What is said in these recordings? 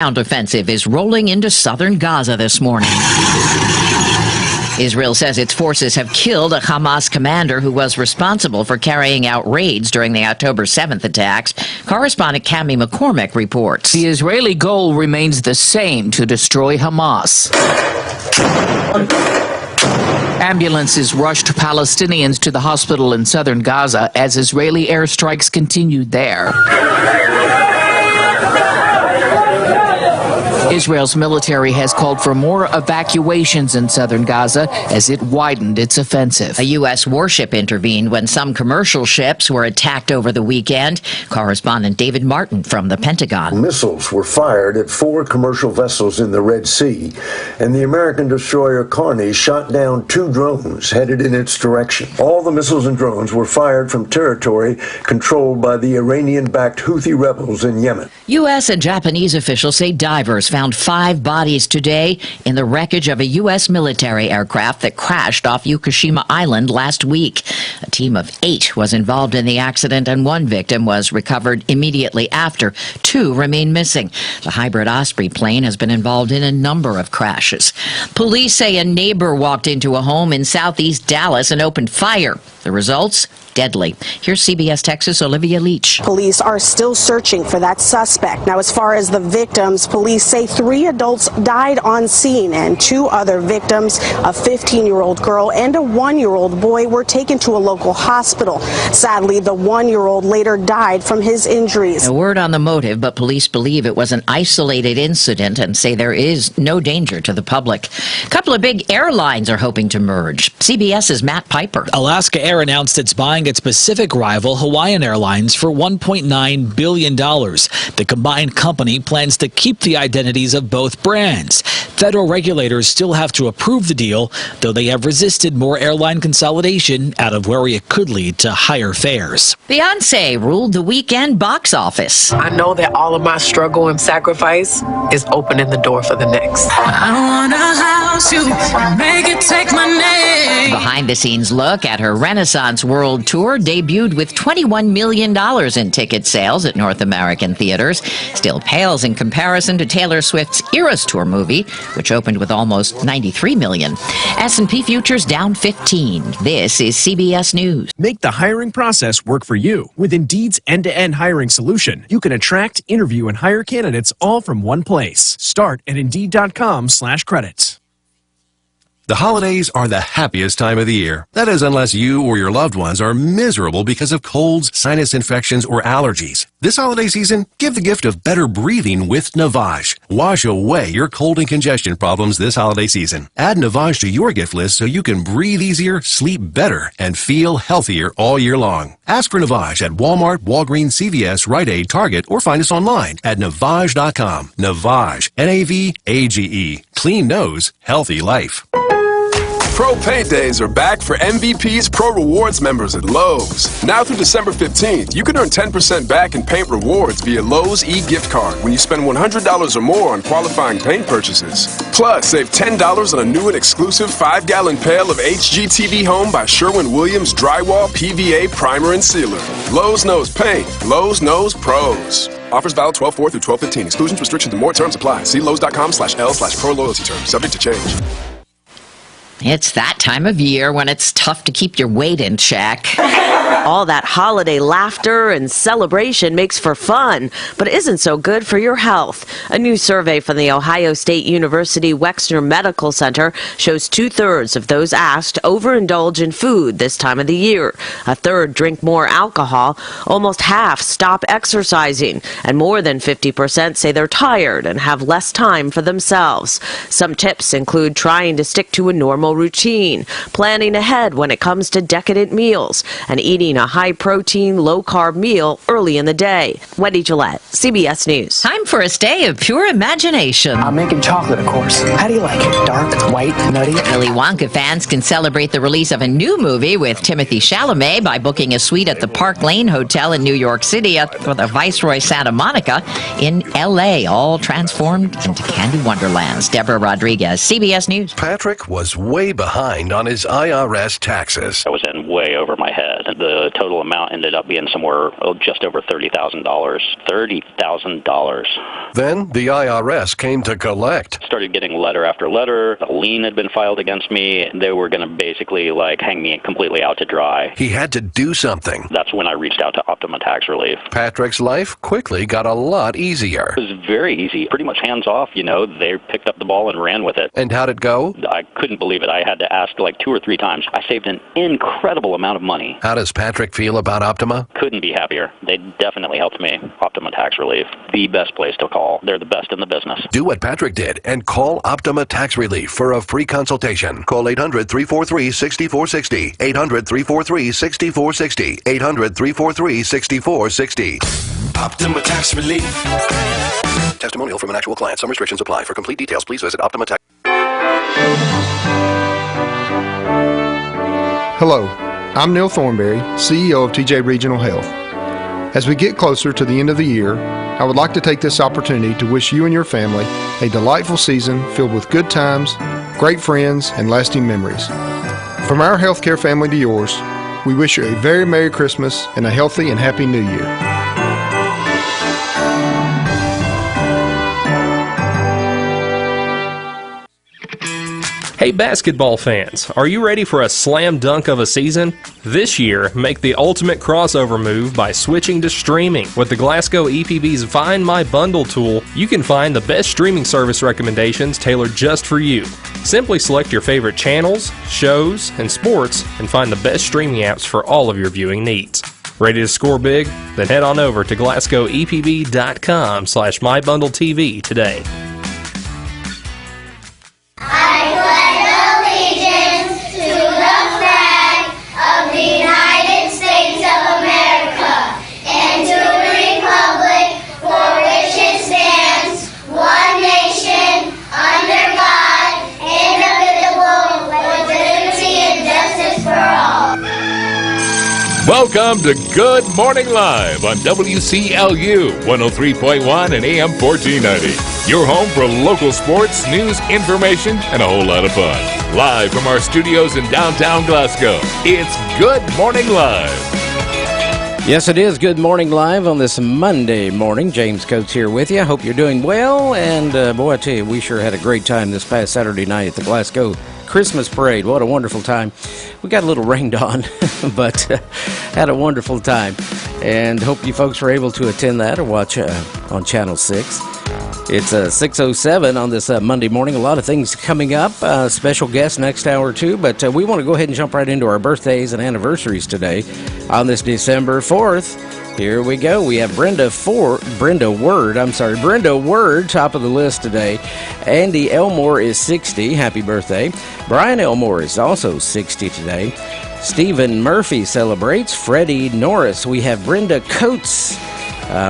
Ground offensive is rolling into southern Gaza this morning. Israel says its forces have killed a Hamas commander who was responsible for carrying out raids during the October 7th attacks. Correspondent Cami McCormick reports. The Israeli goal remains the same: to destroy Hamas. Ambulances rushed Palestinians to the hospital in southern Gaza as Israeli airstrikes continued there. Israel's military has called for more evacuations in southern Gaza as it widened its offensive. A U.S. warship intervened when some commercial ships were attacked over the weekend. Correspondent David Martin from the Pentagon. Missiles were fired at 4 commercial vessels in the Red Sea, and the American destroyer Carney shot down 2 drones headed in its direction. All the missiles and drones were fired from territory controlled by the Iranian-backed Houthi rebels in Yemen. U.S. and Japanese officials say divers found 5 bodies today in the wreckage of a U.S. military aircraft that crashed off Fukushima Island last week. A team of 8 was involved in the accident, and 1 victim was recovered immediately after. 2 remain missing. The hybrid Osprey plane has been involved in a number of crashes. Police say a neighbor walked into a home in southeast Dallas and opened fire. The results? Deadly. Here's CBS Texas' Olivia Leach. Police are still searching for that suspect. Now, as far as the victims, police say 3 adults died on scene and 2 other victims, a 15-year-old girl and a 1-year-old boy, were taken to a local hospital. Sadly, the 1-year-old later died from his injuries. No word on the motive, but police believe it was an isolated incident and say there is no danger to the public. A couple of big airlines are hoping to merge. CBS's Matt Piper. Alaska Air announced it's buying its Pacific rival Hawaiian Airlines for $1.9 billion. The combined company plans to keep the identities of both brands. Federal regulators still have to approve the deal, though they have resisted more airline consolidation out of worry it could lead to higher fares. Beyoncé ruled the weekend box office. I know that all of my struggle and sacrifice is opening the door for the next. I wanna house you, make it take my name. Behind-the-scenes look at her Renaissance World Tour debuted with $21 million in ticket sales at North American theaters. Still pales in comparison to Taylor Swift's Eras Tour movie, which opened with almost $93 million. S&P futures down 15. This is CBS News. Make the hiring process work for you. With Indeed's end-to-end hiring solution, you can attract, interview, and hire candidates all from one place. Start at Indeed.com/credits. The holidays are the happiest time of the year. That is, unless you or your loved ones are miserable because of colds, sinus infections, or allergies. This holiday season, give the gift of better breathing with Navage. Wash away your cold and congestion problems this holiday season. Add Navage to your gift list so you can breathe easier, sleep better, and feel healthier all year long. Ask for Navage at Walmart, Walgreens, CVS, Rite Aid, Target, or find us online at Navage.com. Navage, N-A-V-A-G-E. Clean nose, healthy life. Pro Paint Days are back for MVP's Pro Rewards members at Lowe's. Now through December 15th, you can earn 10% back in paint rewards via Lowe's e-gift card when you spend $100 or more on qualifying paint purchases. Plus, save $10 on a new and exclusive 5-gallon pail of HGTV Home by Sherwin-Williams Drywall PVA Primer and Sealer. Lowe's knows paint. Lowe's knows pros. Offers valid 12/4 through 12/15. Exclusions, restrictions, and more terms apply. See Lowe's.com/L/pro loyalty terms. Subject to change. It's that time of year when it's tough to keep your weight in check. All that holiday laughter and celebration makes for fun, but isn't so good for your health. A new survey from the Ohio State University Wexner Medical Center shows 2/3 of those asked overindulge in food this time of the year. 1/3 drink more alcohol. Almost half stop exercising. And more than 50% say they're tired and have less time for themselves. Some tips include trying to stick to a normal routine, planning ahead when it comes to decadent meals, and eating a high-protein, low-carb meal early in the day. Wendy Gillette, CBS News. Time for a stay of pure imagination. I'm making chocolate, of course. How do you like it? Dark, white, nutty? Willy Wonka fans can celebrate the release of a new movie with Timothée Chalamet by booking a suite at the Park Lane Hotel in New York City or the Viceroy Santa Monica in L.A., all transformed into candy wonderlands. Deborah Rodriguez, CBS News. Patrick was way behind on his IRS taxes. I was in way over my head. The total amount ended up being somewhere just over $30,000. $30,000. Then the IRS came to collect. Started getting letter after letter. A lien had been filed against me. They were going to basically hang me completely out to dry. He had to do something. That's when I reached out to Optima Tax Relief. Patrick's life quickly got a lot easier. It was very easy, pretty much hands off, They picked up the ball and ran with it. And how'd it go? I couldn't believe it. I had to ask 2 or 3 times. I saved an incredible amount of money. How does Patrick feel about Optima? Couldn't be happier. They definitely helped me. Optima Tax Relief, the best place to call. They're the best in the business. Do what Patrick did and call Optima Tax Relief for a free consultation. Call 800-343-6460. 800-343-6460. 800-343-6460. Optima Tax Relief. Testimonial from an actual client. Some restrictions apply. For complete details, please visit Optima Tax. Hello, I'm Neil Thornberry, CEO of TJ Regional Health. As we get closer to the end of the year, I would like to take this opportunity to wish you and your family a delightful season filled with good times, great friends, and lasting memories. From our healthcare family to yours, we wish you a very Merry Christmas and a healthy and happy New Year. Hey basketball fans, are you ready for a slam dunk of a season? This year, make the ultimate crossover move by switching to streaming. With the Glasgow EPB's Find My Bundle tool, you can find the best streaming service recommendations tailored just for you. Simply select your favorite channels, shows, and sports, and find the best streaming apps for all of your viewing needs. Ready to score big? Then head on over to GlasgowEPB.com/MyBundleTV today. Welcome to Good Morning Live on WCLU 103.1 and AM 1490. Your home for local sports, news, information, and a whole lot of fun. Live from our studios in downtown Glasgow, it's Good Morning Live. Yes, it is Good Morning Live on this Monday morning. James Coates here with you. I hope you're doing well. And boy, I tell you, we sure had a great time this past Saturday night at the Glasgow Christmas Parade. What a wonderful time. We got a little rained on, but had a wonderful time. And hope you folks were able to attend that or watch on Channel 6. It's 6:07 on this Monday morning. A lot of things coming up. Special guest next hour, too. But we want to go ahead and jump right into our birthdays and anniversaries today on this December 4th. Here we go. We have Brenda Word, top of the list today. Andy Elmore is 60. Happy birthday. Brian Elmore is also 60 today. Stephen Murphy celebrates. Freddie Norris. We have Brenda Coates.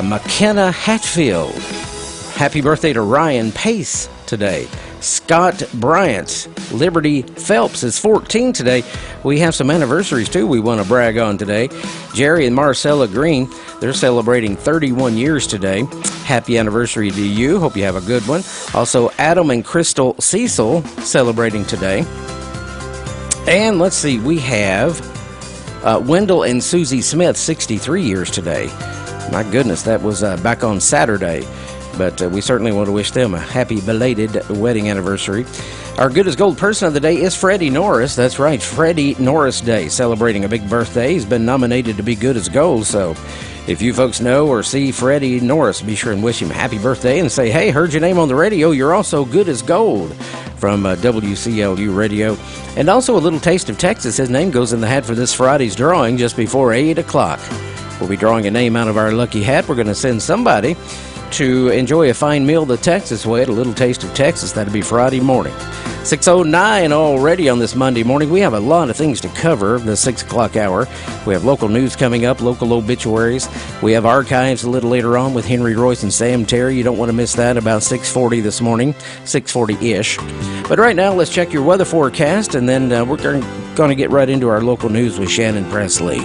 McKenna Hatfield. Happy birthday to Ryan Pace today. Scott Bryant. Liberty Phelps is 14 today. We have some anniversaries, too, we want to brag on today. Jerry and Marcella Green, they're celebrating 31 years today. Happy anniversary to you. Hope you have a good one. Also, Adam and Crystal Cecil celebrating today. And let's see, we have Wendell and Susie Smith, 63 years today. My goodness, that was back on Saturday. But we certainly want to wish them a happy belated wedding anniversary. Our Good as Gold person of the day is Freddie Norris. That's right, Freddie Norris Day, celebrating a big birthday. He's been nominated to be Good as Gold, so if you folks know or see Freddie Norris, be sure and wish him a happy birthday and say, hey, heard your name on the radio. You're also good as gold from WCLU Radio. And also a little taste of Texas. His name goes in the hat for this Friday's drawing just before 8 o'clock. We'll be drawing a name out of our lucky hat. We're going to send somebody to enjoy a fine meal the Texas way at a little taste of Texas. That'll be Friday morning. 6:09 already on this Monday morning. We have a lot of things to cover the 6 o'clock hour. We have local news coming up, local obituaries. We have archives a little later on with Henry Royce and Sam Terry. You don't want to miss that about 6:40 this morning, 6:40-ish. But right now, let's check your weather forecast, and then we're going to get right into our local news with Shannon Presley.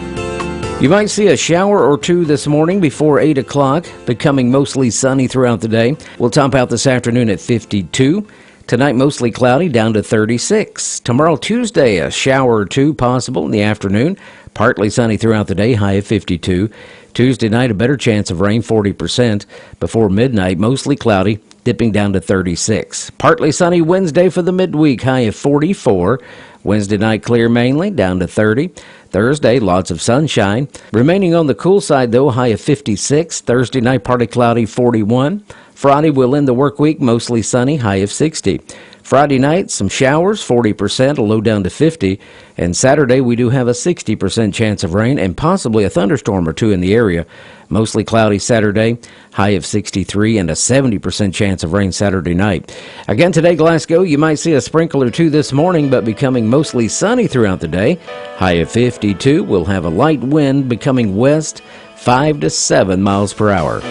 You might see a shower or two this morning before 8 o'clock, becoming mostly sunny throughout the day. We'll top out this afternoon at 52. Tonight, mostly cloudy, down to 36. Tomorrow, Tuesday, a shower or two possible in the afternoon. Partly sunny throughout the day, high of 52. Tuesday night, a better chance of rain, 40%. Before midnight, mostly cloudy, dipping down to 36. Partly sunny Wednesday for the midweek, high of 44. Wednesday night, clear mainly, down to 30. Thursday, lots of sunshine. Remaining on the cool side, though, high of 56. Thursday night, partly cloudy, 41. Friday, we'll end the work week, mostly sunny, high of 60. Friday night, some showers, 40%, a low down to 50. And Saturday, we do have a 60% chance of rain and possibly a thunderstorm or two in the area. Mostly cloudy Saturday, high of 63, and a 70% chance of rain Saturday night. Again today, Glasgow, you might see a sprinkle or two this morning, but becoming mostly sunny throughout the day. High of 52, we'll have a light wind becoming west, 5 to 7 miles per hour.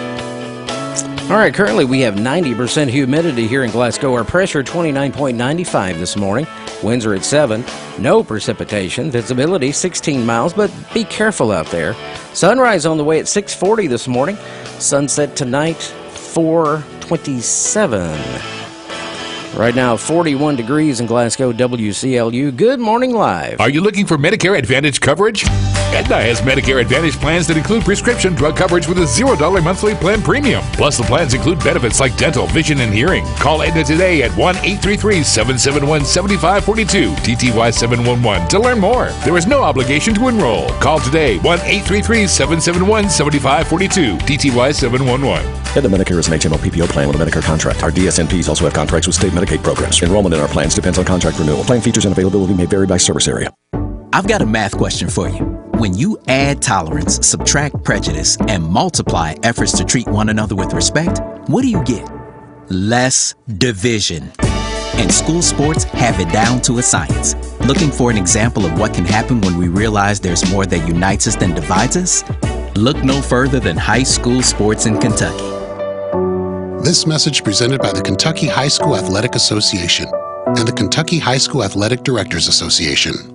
All right, currently we have 90% humidity here in Glasgow. Our pressure 29.95 this morning. Winds are at 7. No precipitation. Visibility 16 miles, but be careful out there. Sunrise on the way at 6:40 this morning. Sunset tonight 4:27. Right now, 41 degrees in Glasgow, WCLU. Good morning live. Are you looking for Medicare Advantage coverage? Aetna has Medicare Advantage plans that include prescription drug coverage with a $0 monthly plan premium. Plus, the plans include benefits like dental, vision, and hearing. Call Aetna today at 1-833-771-7542, TTY 711 to learn more. There is no obligation to enroll. Call today, 1-833-771-7542, TTY 711. Aetna Medicare is an HMO PPO plan with a Medicare contract. Our DSNPs also have contracts with state Medicaid programs. Enrollment in our plans depends on contract renewal. Plan features and availability may vary by service area. I've got a math question for you. When you add tolerance, subtract prejudice, and multiply efforts to treat one another with respect, what do you get? Less division. And school sports have it down to a science. Looking for an example of what can happen when we realize there's more that unites us than divides us? Look no further than high school sports in Kentucky. This message presented by the Kentucky High School Athletic Association and the Kentucky High School Athletic Directors Association.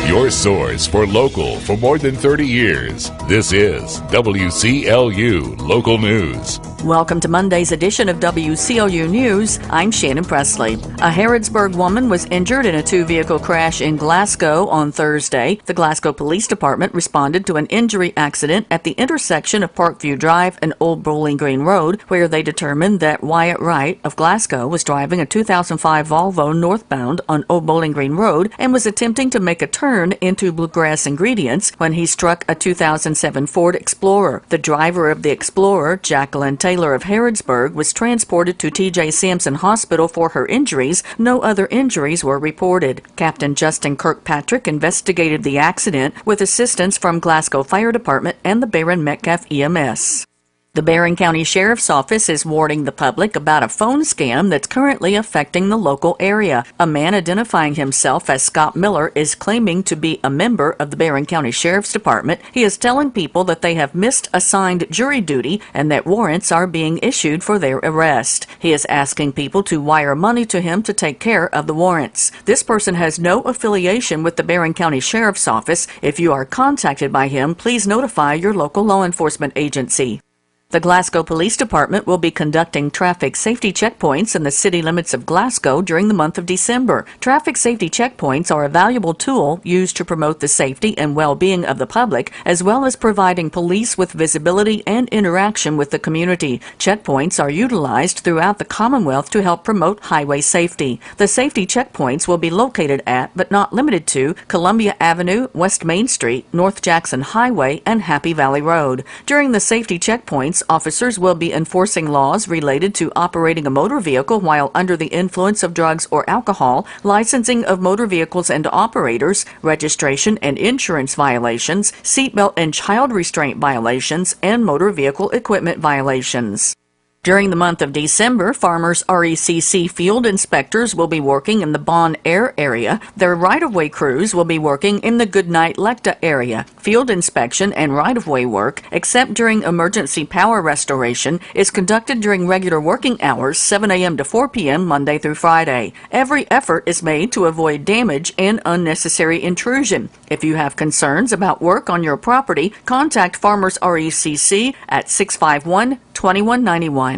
Your source for local for more than 30 years. This is WCLU Local News. Welcome to Monday's edition of WCLU News. I'm Shannon Presley. A Harrodsburg woman was injured in a two-vehicle crash in Glasgow on Thursday. The Glasgow Police Department responded to an injury accident at the intersection of Parkview Drive and Old Bowling Green Road, where they determined that Wyatt Wright of Glasgow was driving a 2005 Volvo northbound on Old Bowling Green Road and was attempting to make a turn into Bluegrass Ingredients when he struck a 2007 Ford Explorer. The driver of the Explorer, Jacqueline Taylor of Harrodsburg, was transported to T.J. Sampson Hospital for her injuries. No other injuries were reported. Captain Justin Kirkpatrick investigated the accident with assistance from Glasgow Fire Department and the Barron Metcalf EMS. The Barron County Sheriff's Office is warning the public about a phone scam that's currently affecting the local area. A man identifying himself as Scott Miller is claiming to be a member of the Barron County Sheriff's Department. He is telling people that they have missed assigned jury duty and that warrants are being issued for their arrest. He is asking people to wire money to him to take care of the warrants. This person has no affiliation with the Barron County Sheriff's Office. If you are contacted by him, please notify your local law enforcement agency. The Glasgow Police Department will be conducting traffic safety checkpoints in the city limits of Glasgow during the month of December. Traffic safety checkpoints are a valuable tool used to promote the safety and well-being of the public, as well as providing police with visibility and interaction with the community. Checkpoints are utilized throughout the Commonwealth to help promote highway safety. The safety checkpoints will be located at, but not limited to, Columbia Avenue, West Main Street, North Jackson Highway, and Happy Valley Road. During the safety checkpoints, officers will be enforcing laws related to operating a motor vehicle while under the influence of drugs or alcohol, licensing of motor vehicles and operators, registration and insurance violations, seatbelt and child restraint violations, and motor vehicle equipment violations. During the month of December, Farmers RECC field inspectors will be working in the Bon Air area. Their right-of-way crews will be working in the Goodnight-Lecta area. Field inspection and right-of-way work, except during emergency power restoration, is conducted during regular working hours, 7 a.m. to 4 p.m. Monday through Friday. Every effort is made to avoid damage and unnecessary intrusion. If you have concerns about work on your property, contact Farmers RECC at 651-2191.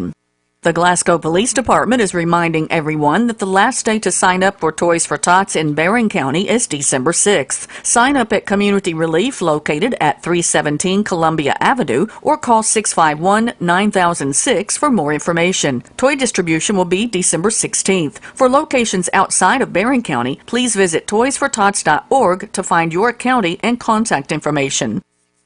The Glasgow Police Department is reminding everyone that the last day to sign up for Toys for Tots in Barron County is December 6th. Sign up at Community Relief located at 317 Columbia Avenue or call 651-9006 for more information. Toy distribution will be December 16th. For locations outside of Barron County, please visit toysfortots.org to find your county and contact information.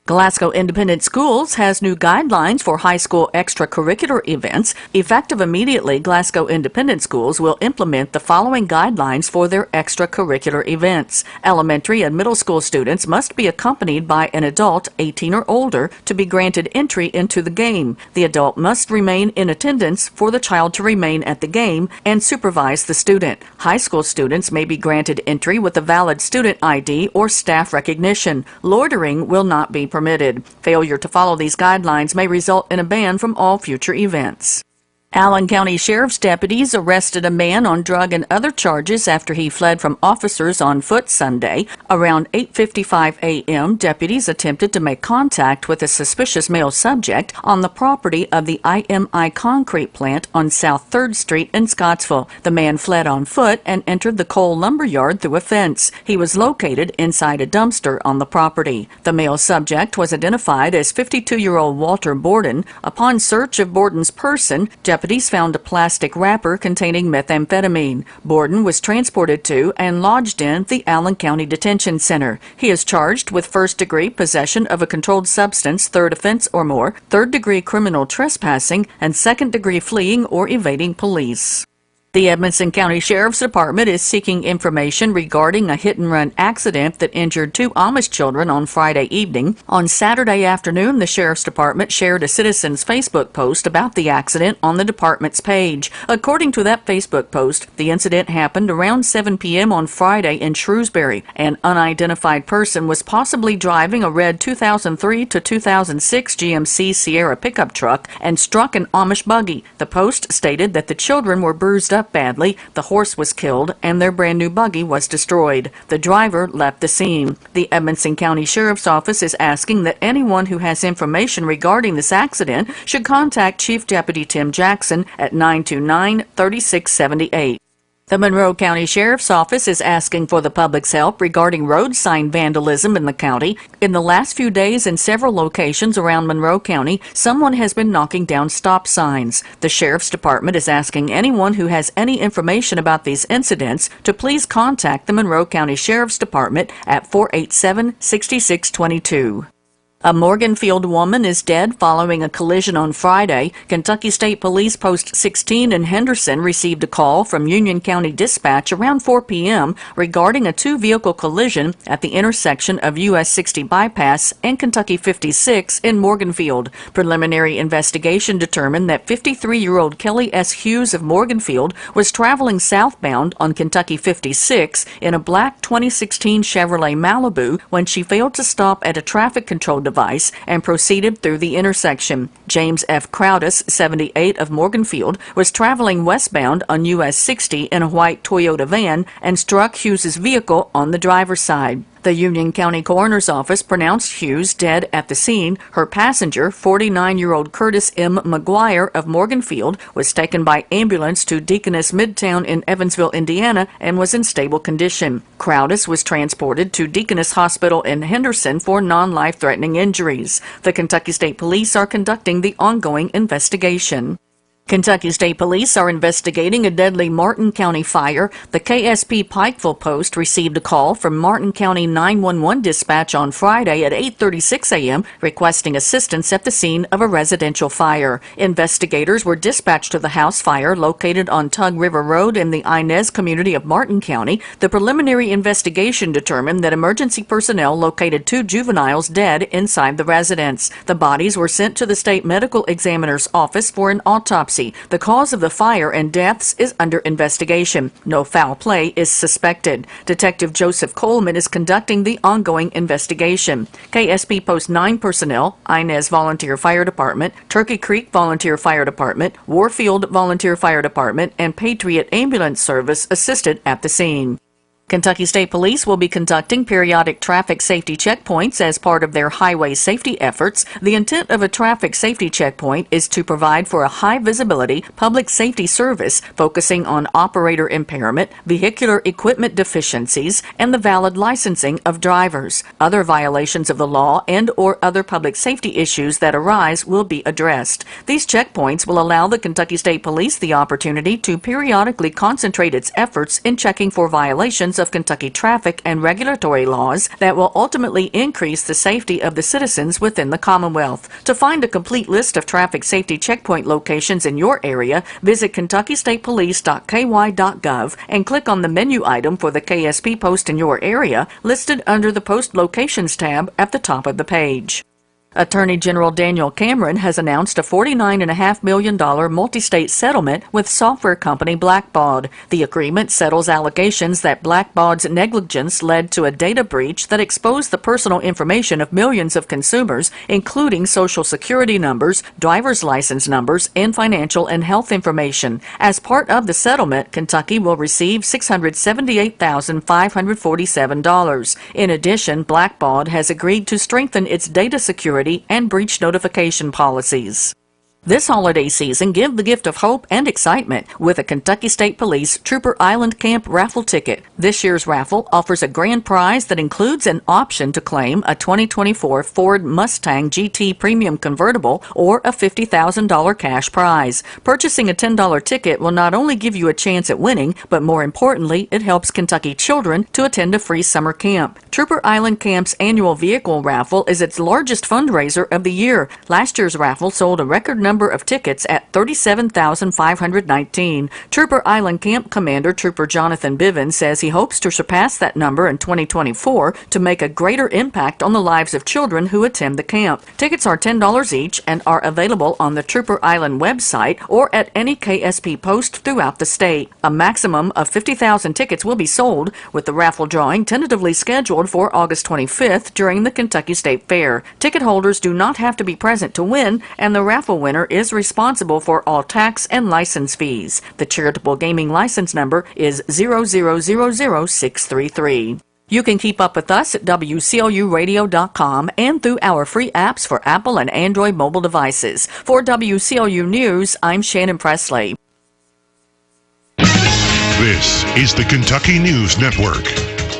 Glasgow Independent Schools has new guidelines for high school extracurricular events. Effective immediately, Glasgow Independent Schools will implement the following guidelines for their extracurricular events. Elementary and middle school students must be accompanied by an adult 18 or older to be granted entry into the game. The adult must remain in attendance for the child to remain at the game and supervise the student. High school students may be granted entry with a valid student ID or staff recognition. Loitering will not be permitted. Failure to follow these guidelines may result in a ban from all future events. Allen County Sheriff's deputies arrested a man on drug and other charges after he fled from officers on foot Sunday. Around 8:55 a.m., deputies attempted to make contact with a suspicious male subject on the property of the IMI concrete plant on South 3rd Street in Scottsville. The man fled on foot and entered the coal lumber yard through a fence. He was located inside a dumpster on the property. The male subject was identified as 52-year-old Walter Borden. Upon search of Borden's person, deputies found a plastic wrapper containing methamphetamine. Borden was transported to and lodged in the Allen County Detention Center. He is charged with first-degree possession of a controlled substance, third offense or more, third-degree criminal trespassing, and second-degree fleeing or evading police. The Edmonson County Sheriff's Department is seeking information regarding a hit-and-run accident that injured 2 Amish children on Friday evening. On Saturday afternoon, the Sheriff's Department shared a citizen's Facebook post about the accident on the department's page. According to that Facebook post, the incident happened around 7 p.m. on Friday in Shrewsbury. An unidentified person was possibly driving a red 2003 to 2006 GMC Sierra pickup truck and struck an Amish buggy. The post stated that the children were bruised up badly, the horse was killed, and their brand new buggy was destroyed. The driver left the scene. The Edmonson County Sheriff's Office is asking that anyone who has information regarding this accident should contact Chief Deputy Tim Jackson at 929-3678. The Monroe County Sheriff's Office is asking for the public's help regarding road sign vandalism in the county. In the last few days in several locations around Monroe County, someone has been knocking down stop signs. The Sheriff's Department is asking anyone who has any information about these incidents to please contact the Monroe County Sheriff's Department at 487-6622. A Morganfield woman is dead following a collision on Friday. Kentucky State Police Post 16 in Henderson received a call from Union County Dispatch around 4 p.m. regarding a 2-vehicle collision at the intersection of US 60 Bypass and Kentucky 56 in Morganfield. Preliminary investigation determined that 53-year-old Kelly S. Hughes of Morganfield was traveling southbound on Kentucky 56 in a black 2016 Chevrolet Malibu when she failed to stop at a traffic control device and proceeded through the intersection. James F. Crowdis, 78, of Morganfield, was traveling westbound on US 60 in a white Toyota van and struck Hughes's vehicle on the driver's side. The Union County Coroner's Office pronounced Hughes dead at the scene. Her passenger, 49-year-old Curtis M. McGuire of Morganfield, was taken by ambulance to Deaconess Midtown in Evansville, Indiana, and was in stable condition. Crowdis was transported to Deaconess Hospital in Henderson for non-life-threatening injuries. The Kentucky State Police are conducting the ongoing investigation. Kentucky State Police are investigating a deadly Martin County fire. The KSP Pikeville Post received a call from Martin County 911 dispatch on Friday at 8:36 a.m. requesting assistance at the scene of a residential fire. Investigators were dispatched to the house fire located on Tug River Road in the Inez community of Martin County. The preliminary investigation determined that emergency personnel located 2 juveniles dead inside the residence. The bodies were sent to the state medical examiner's office for an autopsy. The cause of the fire and deaths is under investigation. No foul play is suspected. Detective Joseph Coleman is conducting the ongoing investigation. KSP Post 9 personnel, Inez Volunteer Fire Department, Turkey Creek Volunteer Fire Department, Warfield Volunteer Fire Department, and Patriot Ambulance Service assisted at the scene. Kentucky State Police will be conducting periodic traffic safety checkpoints as part of their highway safety efforts. The intent of a traffic safety checkpoint is to provide for a high-visibility public safety service focusing on operator impairment, vehicular equipment deficiencies, and the valid licensing of drivers. Other violations of the law and or other public safety issues that arise will be addressed. These checkpoints will allow the Kentucky State Police the opportunity to periodically concentrate its efforts in checking for violations of Kentucky traffic and regulatory laws that will ultimately increase the safety of the citizens within the Commonwealth. To find a complete list of traffic safety checkpoint locations in your area, visit kentuckystatepolice.ky.gov and click on the menu item for the KSP post in your area, listed under the Post Locations tab at the top of the page. Attorney General Daniel Cameron has announced a $49.5 million multi-state settlement with software company Blackbaud. The agreement settles allegations that Blackbaud's negligence led to a data breach that exposed the personal information of millions of consumers, including Social Security numbers, driver's license numbers, and financial and health information. As part of the settlement, Kentucky will receive $678,547. In addition, Blackbaud has agreed to strengthen its data security and breach notification policies. This holiday season, give the gift of hope and excitement with a Kentucky State Police Trooper Island Camp raffle ticket. This year's raffle offers a grand prize that includes an option to claim a 2024 Ford Mustang GT Premium Convertible or a $50,000 cash prize. Purchasing a $10 ticket will not only give you a chance at winning, but more importantly, it helps Kentucky children to attend a free summer camp. Trooper Island Camp's annual vehicle raffle is its largest fundraiser of the year. Last year's raffle sold a record number of tickets at 37,519. Trooper Island Camp Commander Trooper Jonathan Bivens says he hopes to surpass that number in 2024 to make a greater impact on the lives of children who attend the camp. Tickets are $10 each and are available on the Trooper Island website or at any KSP post throughout the state. A maximum of 50,000 tickets will be sold, with the raffle drawing tentatively scheduled for August 25th during the Kentucky State Fair. Ticket holders do not have to be present to win, and the raffle winner is responsible for all tax and license fees. The charitable gaming license number is 0000633. You can keep up with us at WCLUradio.com and through our free apps for Apple and Android mobile devices. For WCLU News, I'm Shannon Presley. This is the Kentucky News Network.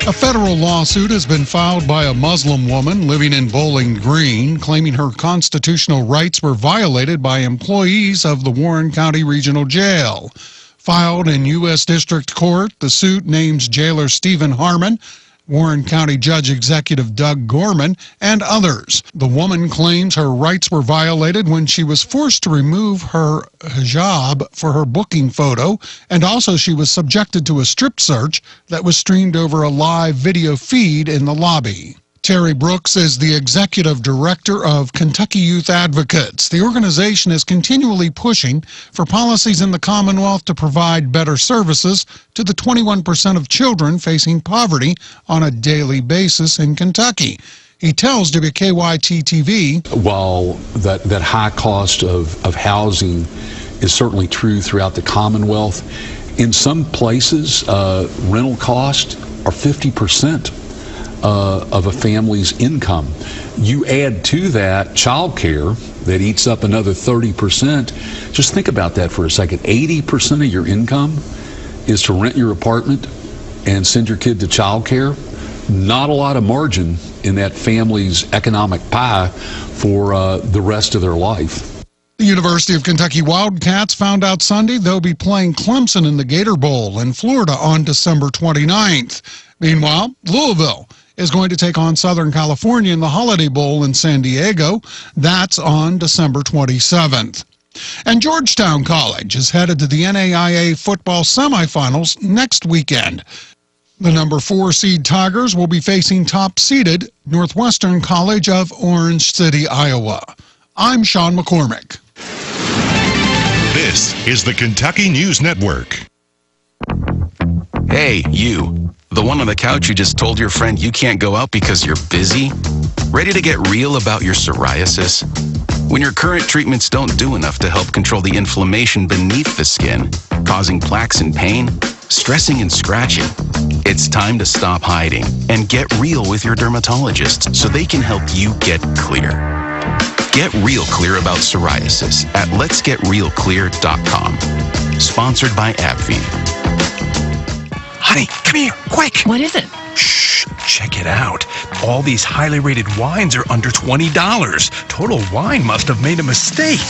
A federal lawsuit has been filed by a Muslim woman living in Bowling Green, claiming her constitutional rights were violated by employees of the Warren County Regional Jail. Filed in U.S. District Court, the suit names jailer Stephen Harmon, Warren County Judge Executive Doug Gorman, and others. The woman claims her rights were violated when she was forced to remove her hijab for her booking photo, and also she was subjected to a strip search that was streamed over a live video feed in the lobby. Terry Brooks is the executive director of Kentucky Youth Advocates. The organization is continually pushing for policies in the Commonwealth to provide better services to the 21% of children facing poverty on a daily basis in Kentucky. He tells WKYT-TV, while that high cost of housing is certainly true throughout the Commonwealth, in some places rental costs are 50% of a family's income. You add to that child care that eats up another 30%. Just think about that for a second. 80% of your income is to rent your apartment and send your kid to child care. Not a lot of margin in that family's economic pie for the rest of their life. The University of Kentucky Wildcats found out Sunday they'll be playing Clemson in the Gator Bowl in Florida on December 29th. Meanwhile, Louisville is going to take on Southern California in the Holiday Bowl in San Diego. That's on December 27th. And Georgetown College is headed to the NAIA football semifinals next weekend. The number 4 seed Tigers will be facing top-seeded Northwestern College of Orange City, Iowa. I'm Sean McCormick. This is the Kentucky News Network. Hey, you. The one on the couch who just told your friend you can't go out because you're busy? Ready to get real about your psoriasis? When your current treatments don't do enough to help control the inflammation beneath the skin, causing plaques and pain, stressing and scratching, It's time to stop hiding and get real with your dermatologist so they can help you get clear. Get real clear about psoriasis at letsgetrealclear.com. Sponsored by AbbVie. Honey, come here, quick. What is it? Shh, check it out. All these highly rated wines are under $20. Total Wine must have made a mistake.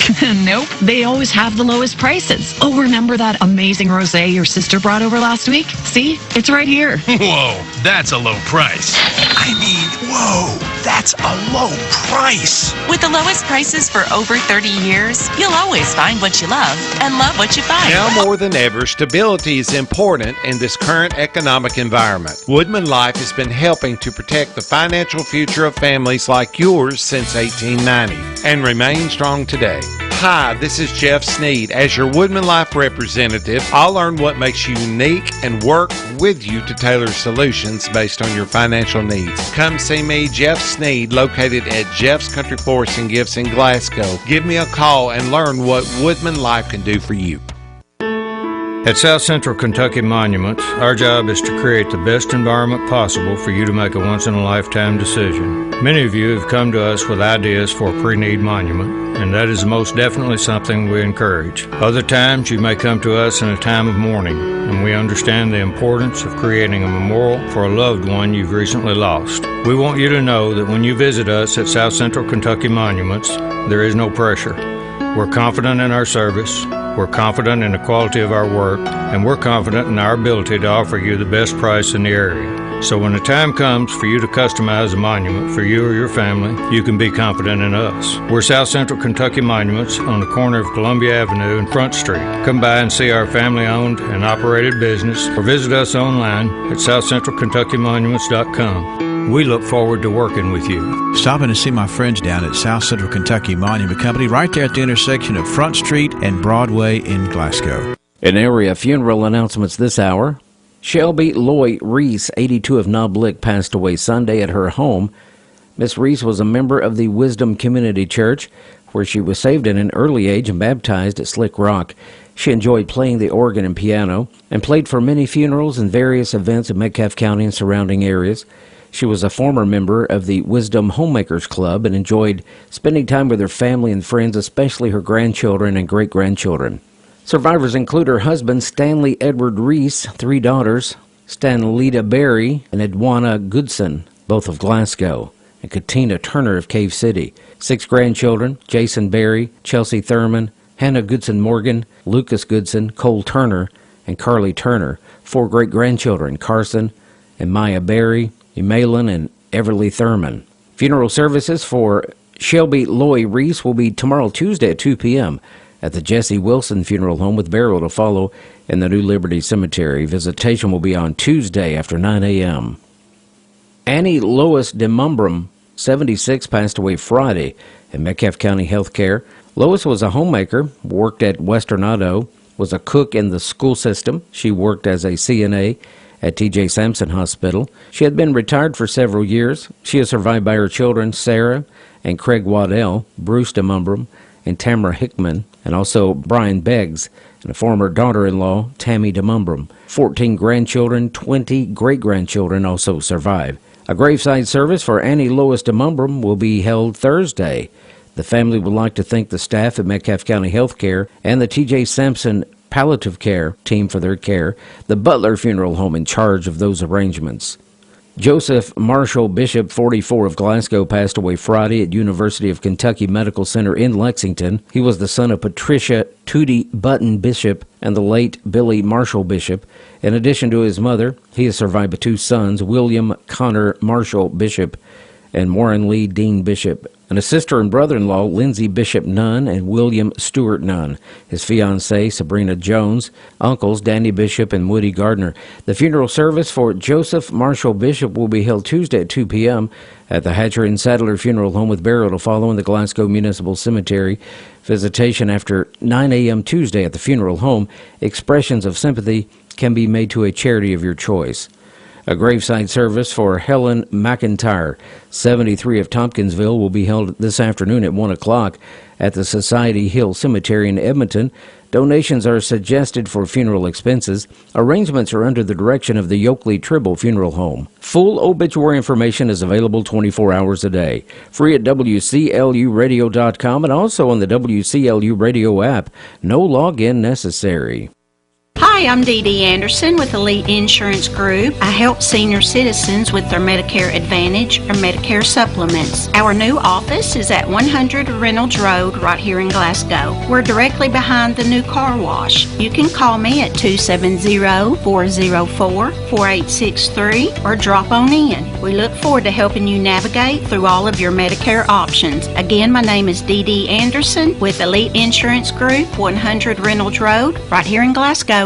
Nope, they always have the lowest prices. Oh, remember that amazing rosé your sister brought over last week? See, it's right here. Whoa, that's a low price. I mean, whoa, that's a low price. With the lowest prices for over 30 years, you'll always find what you love and love what you find. Now more than ever, stability is important in this current economic environment. Woodman Life has been helping to protect the financial future of families like yours since 1890 and remain strong today. Hi, this is Jeff Sneed. As your Woodman Life representative, I'll learn what makes you unique and work with you to tailor solutions based on your financial needs. Come see me, Jeff Sneed, located at Jeff's Country Florist and Gifts in Glasgow. Give me a call and learn what Woodman Life can do for you. At South Central Kentucky Monuments, our job is to create the best environment possible for you to make a once-in-a-lifetime decision. Many of you have come to us with ideas for a pre-need monument, and that is most definitely something we encourage. Other times, you may come to us in a time of mourning, and we understand the importance of creating a memorial for a loved one you've recently lost. We want you to know that when you visit us at South Central Kentucky Monuments, there is no pressure. We're confident in our service. We're confident in the quality of our work, and we're confident in our ability to offer you the best price in the area. So when the time comes for you to customize a monument for you or your family, you can be confident in us. We're South Central Kentucky Monuments on the corner of Columbia Avenue and Front Street. Come by and see our family-owned and operated business, or visit us online at southcentralkentuckymonuments.com. We look forward to working with you. Stopping to see my friends down at South Central Kentucky Monument Company right there at the intersection of Front Street and Broadway in Glasgow. In area funeral announcements this hour, Shelby Loy Reese, 82 of Knob Lick, passed away Sunday at her home. Miss Reese was a member of the Wisdom Community Church, where she was saved at an early age and baptized at Slick Rock. She enjoyed playing the organ and piano and played for many funerals and various events in Metcalfe County and surrounding areas. She was a former member of the Wisdom Homemakers Club and enjoyed spending time with her family and friends, especially her grandchildren and great-grandchildren. Survivors include her husband, Stanley Edward Reese, 3 daughters, Stanlita Berry and Edwana Goodson, both of Glasgow, and Katina Turner of Cave City, 6 grandchildren, Jason Berry, Chelsea Thurman, Hannah Goodson Morgan, Lucas Goodson, Cole Turner, and Carly Turner, 4 great-grandchildren, Carson and Maya Berry, Emalin and Everly Thurman. Funeral services for Shelby Loy Reese will be tomorrow, Tuesday at 2 p.m. at the Jesse Wilson Funeral Home, with burial to follow in the New Liberty Cemetery. Visitation will be on Tuesday after 9 a.m. Annie Lois DeMumbrum, 76, passed away Friday in Metcalfe County Healthcare. Lois was a homemaker, worked at Western Auto, was a cook in the school system. She worked as a CNA at T.J. Sampson Hospital. She had been retired for several years. She is survived by her children, Sarah and Craig Waddell, Bruce DeMumbrum, and Tamara Hickman, and also Brian Beggs, and a former daughter-in-law, Tammy DeMumbrum. 14 grandchildren, 20 great-grandchildren also survive. A graveside service for Annie Lois DeMumbrum will be held Thursday. The family would like to thank the staff at Metcalfe County Healthcare and the T.J. Sampson Palliative Care team for their care, the Butler Funeral Home in charge of those arrangements. Joseph Marshall Bishop, 44, of Glasgow, passed away Friday at University of Kentucky Medical Center in Lexington. He was the son of Patricia Tootie Button Bishop and the late Billy Marshall Bishop. In addition to his mother, he is survived by 2 sons, William Connor Marshall Bishop and Warren Lee Dean Bishop, and a sister and brother-in-law, Lindsay Bishop Nunn and William Stewart Nunn, his fiancée, Sabrina Jones, uncles, Danny Bishop and Woody Gardner. The funeral service for Joseph Marshall Bishop will be held Tuesday at 2 p.m. at the Hatcher and Sadler Funeral Home, with burial to follow in the Glasgow Municipal Cemetery. Visitation after 9 a.m. Tuesday at the funeral home. Expressions of sympathy can be made to a charity of your choice. A graveside service for Helen McIntyre, 73 of Tompkinsville, will be held this afternoon at 1 o'clock at the Society Hill Cemetery in Edmonton. Donations are suggested for funeral expenses. Arrangements are under the direction of the Yoakley Tribble Funeral Home. Full obituary information is available 24 hours a day. Free at WCLUradio.com and also on the WCLU Radio app. No login necessary. Hi, I'm Dee Dee Anderson with Elite Insurance Group. I help senior citizens with their Medicare Advantage or Medicare supplements. Our new office is at 100 Reynolds Road right here in Glasgow. We're directly behind the new car wash. You can call me at 270-404-4863 or drop on in. We look forward to helping you navigate through all of your Medicare options. Again, my name is Dee Dee Anderson with Elite Insurance Group, 100 Reynolds Road right here in Glasgow.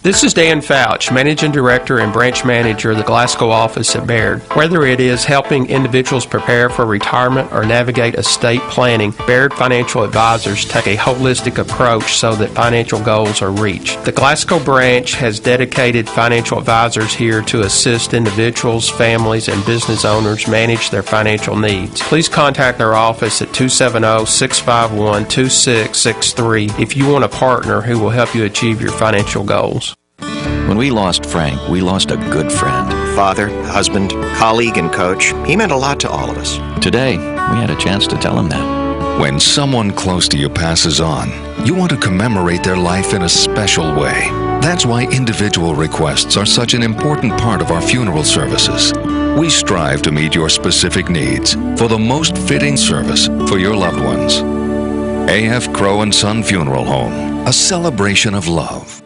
This is Dan Fouch, Managing Director and Branch Manager of the Glasgow office at Baird. Whether it is helping individuals prepare for retirement or navigate estate planning, Baird Financial Advisors take a holistic approach so that financial goals are reached. The Glasgow branch has dedicated financial advisors here to assist individuals, families, and business owners manage their financial needs. Please contact our office at 270-651-2663 if you want a partner who will help you achieve your financial goals. When we lost Frank, we lost a good friend. Father, husband, colleague, and coach. He meant a lot to all of us. Today, we had a chance to tell him that. When someone close to you passes on, you want to commemorate their life in a special way. That's why individual requests are such an important part of our funeral services. We strive to meet your specific needs for the most fitting service for your loved ones. A.F. Crow & Son Funeral Home, a celebration of love.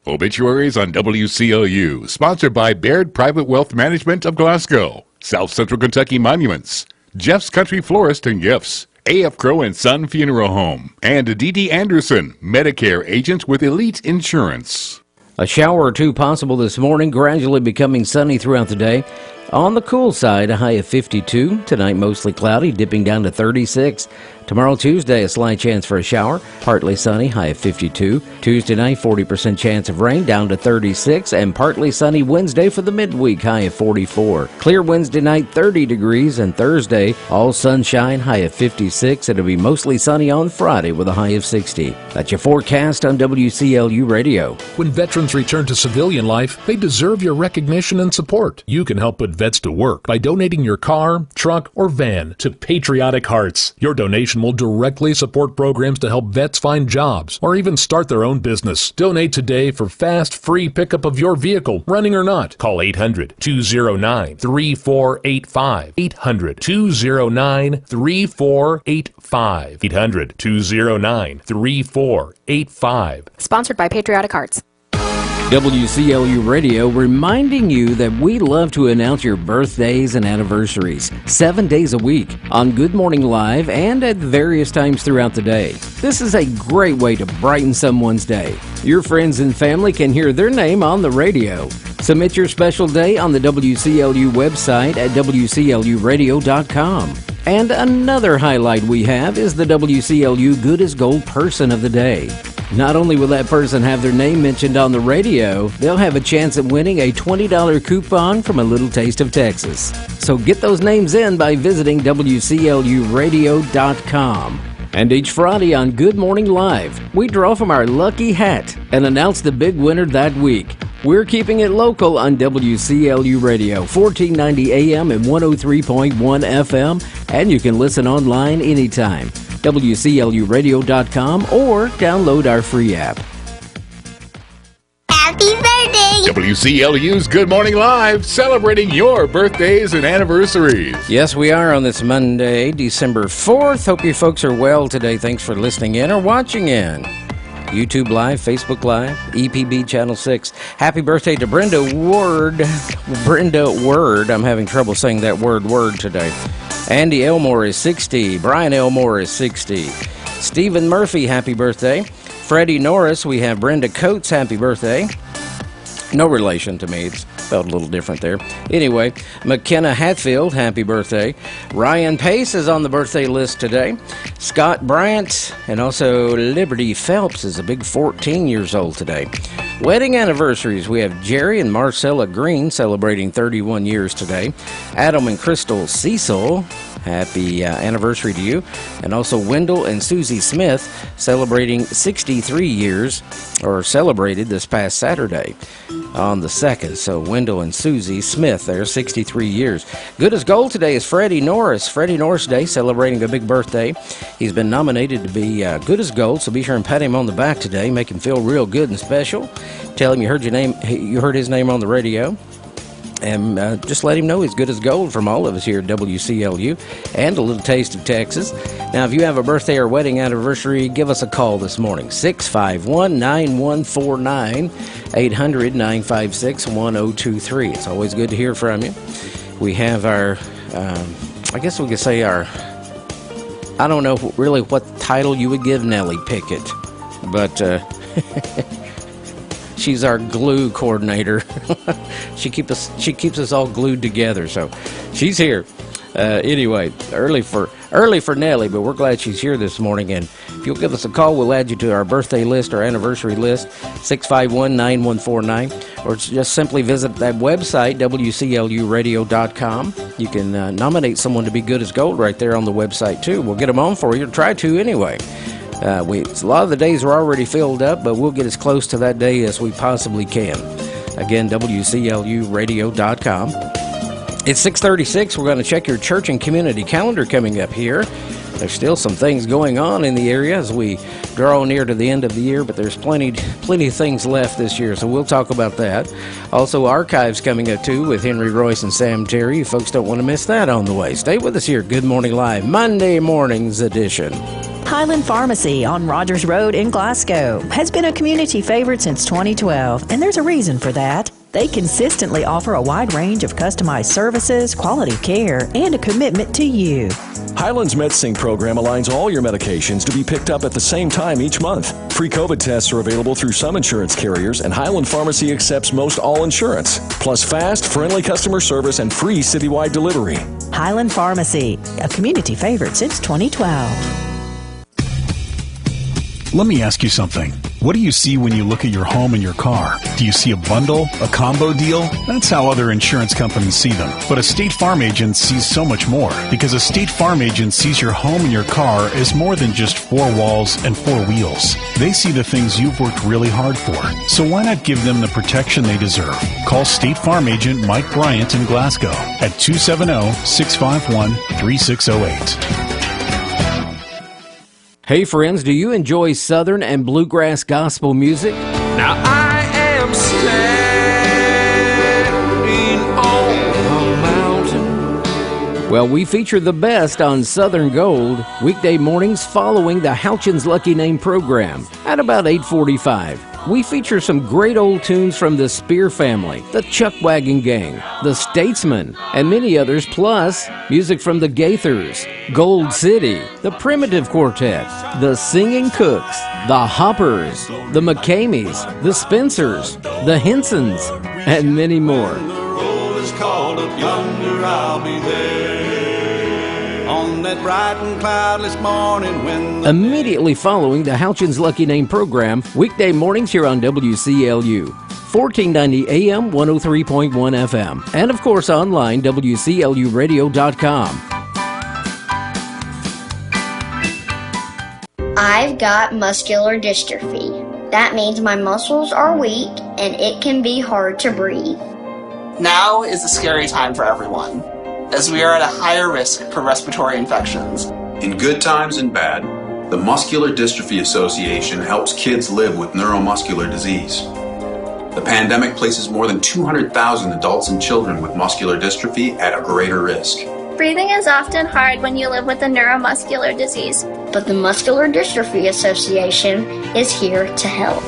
Obituaries on WCLU, sponsored by Baird Private Wealth Management of Glasgow, South Central Kentucky Monuments, Jeff's Country Florist and Gifts, A.F. Crow & Son Funeral Home, and Dee Anderson, Medicare agent with Elite Insurance. A shower or two possible this morning, gradually becoming sunny throughout the day. On the cool side, a high of 52. Tonight, mostly cloudy, dipping down to 36. Tomorrow, Tuesday, a slight chance for a shower. Partly sunny, high of 52. Tuesday night, 40% chance of rain, down to 36. And partly sunny Wednesday for the midweek, high of 44. Clear Wednesday night, 30 degrees. And Thursday, all sunshine, high of 56. It'll be mostly sunny on Friday with a high of 60. That's your forecast on WCLU Radio. When veterans return to civilian life, they deserve your recognition and support. You can help put vets to work by donating your car, truck, or van to Patriotic Hearts. Your donation will directly support programs to help vets find jobs or even start their own business. Donate today for fast, free pickup of your vehicle, running or not. Call 800-209-3485. 800-209-3485. 800-209-3485. Sponsored by Patriotic Hearts. WCLU Radio reminding you that we love to announce your birthdays and anniversaries 7 days a week on Good Morning Live and at various times throughout the day. This is a great way to brighten someone's day. Your friends and family can hear their name on the radio. Submit your special day on the WCLU website at WCLUradio.com. And another highlight we have is the WCLU Good as Gold Person of the Day. Not only will that person have their name mentioned on the radio, they'll have a chance at winning a $20 coupon from A Little Taste of Texas. So get those names in by visiting WCLUradio.com. And each Friday on Good Morning Live, we draw from our lucky hat and announce the big winner that week. We're keeping it local on WCLU Radio, 1490 AM and 103.1 FM, and you can listen online anytime. WCLUradio.com or download our free app. Happy birthday! WCLU's Good Morning Live, celebrating your birthdays and anniversaries. Yes, we are on this Monday, December 4th. Hope you folks are well today. Thanks for listening in or watching in. YouTube Live, Facebook Live, EPB Channel 6. Happy birthday to Brenda Word. Brenda Word. I'm having trouble saying that word today. Andy Elmore is 60. Brian Elmore is 60. Stephen Murphy, happy birthday. Freddie Norris, we have Brenda Coates, happy birthday. No relation to me. It's spelled a little different there. Anyway, McKenna Hatfield, happy birthday. Ryan Pace is on the birthday list today. Scott Bryant and also Liberty Phelps is a big 14 years old today. Wedding anniversaries. We have Jerry and Marcella Green celebrating 31 years today. Adam and Crystal Cecil, happy anniversary to you. And also Wendell and Susie Smith celebrating 63 years, or celebrated this past Saturday on the 2nd. So Wendell and Susie Smith, they're 63 years. Good as gold today is Freddie Norris. Freddie Norris Day, celebrating a big birthday. He's been nominated to be good as gold, so be sure and pat him on the back today. Make him feel real good and special. Tell him you heard his name on the radio. And just let him know he's good as gold from all of us here at WCLU and a little taste of Texas. Now, if you have a birthday or wedding anniversary, give us a call this morning, 651-9149, 800-956-1023. It's always good to hear from you. We have our, I guess we could say our, I don't know really what title you would give Nellie Pickett, but she's our glue coordinator. She keeps us all glued together. So she's here. Anyway, early for Nellie, but we're glad she's here this morning. And if you'll give us a call, we'll add you to our birthday list, our anniversary list, 651-9149, or just simply visit that website, WCLUradio.com. You can nominate someone to be good as gold right there on the website too. We'll get them on for you. Try to anyway. A lot of the days are already filled up, but we'll get as close to that day as we possibly can. Again, WCLUradio.com. It's 6:36. We're going to check your church and community calendar coming up here. There's still some things going on in the area as we draw near to the end of the year, but there's plenty of things left this year, so we'll talk about that. Also, archives coming up, too, with Henry Royce and Sam Terry. You folks don't want to miss that on the way. Stay with us here. Good Morning Live, Monday morning's edition. Highland Pharmacy on Rogers Road in Glasgow has been a community favorite since 2012, and there's a reason for that. They consistently offer a wide range of customized services, quality care, and a commitment to you. Highland's MedSync program aligns all your medications to be picked up at the same time each month. Free COVID tests are available through some insurance carriers, and Highland Pharmacy accepts most all insurance. Plus fast, friendly customer service and free citywide delivery. Highland Pharmacy, a community favorite since 2012. Let me ask you something. What do you see when you look at your home and your car? Do you see a bundle, a combo deal? That's how other insurance companies see them. But a State Farm agent sees so much more, because a State Farm agent sees your home and your car as more than just four walls and four wheels. They see the things you've worked really hard for. So why not give them the protection they deserve? Call State Farm agent Mike Bryant in Glasgow at 270-651-3608. Hey friends, do you enjoy Southern and Bluegrass gospel music? Now I am standing on a mountain. Well, we feature the best on Southern Gold weekday mornings following the Houchins Lucky Name program at about 8:45. We feature some great old tunes from the Spear family, the Chuckwagon Gang, the Statesmen, and many others, plus music from the Gaithers, Gold City, the Primitive Quartet, the Singing Cooks, the Hoppers, the McCameys, the Spencers, the Hensons, and many more. When the roll is called up yonder, I'll be there. On that bright and cloudless morning when Immediately following the Houchins Lucky Name program, weekday mornings here on WCLU, 1490 AM, 103.1 FM, and of course online, WCLUradio.com. I've got muscular dystrophy. That means my muscles are weak and it can be hard to breathe. Now is a scary time for everyone, as we are at a higher risk for respiratory infections. In good times and bad, the Muscular Dystrophy Association helps kids live with neuromuscular disease. The pandemic places more than 200,000 adults and children with muscular dystrophy at a greater risk. Breathing is often hard when you live with a neuromuscular disease. But the Muscular Dystrophy Association is here to help.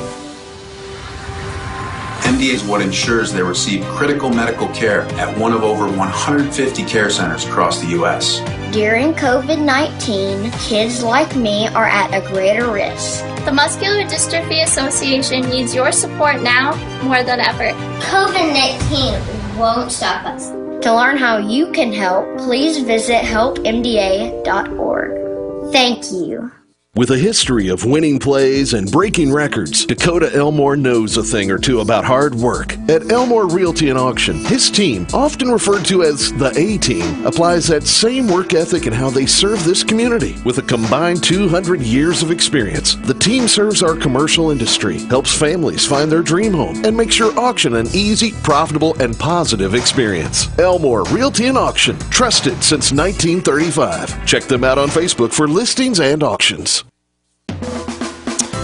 MDA is what ensures they receive critical medical care at one of over 150 care centers across the U.S. During COVID-19, kids like me are at a greater risk. The Muscular Dystrophy Association needs your support now more than ever. COVID-19 won't stop us. To learn how you can help, please visit helpmda.org. Thank you. With a history of winning plays and breaking records, Dakota Elmore knows a thing or two about hard work. At Elmore Realty and Auction, his team, often referred to as the A-Team, applies that same work ethic in how they serve this community. With a combined 200 years of experience, the team serves our commercial industry, helps families find their dream home, and makes your auction an easy, profitable, and positive experience. Elmore Realty and Auction, trusted since 1935. Check them out on Facebook for listings and auctions.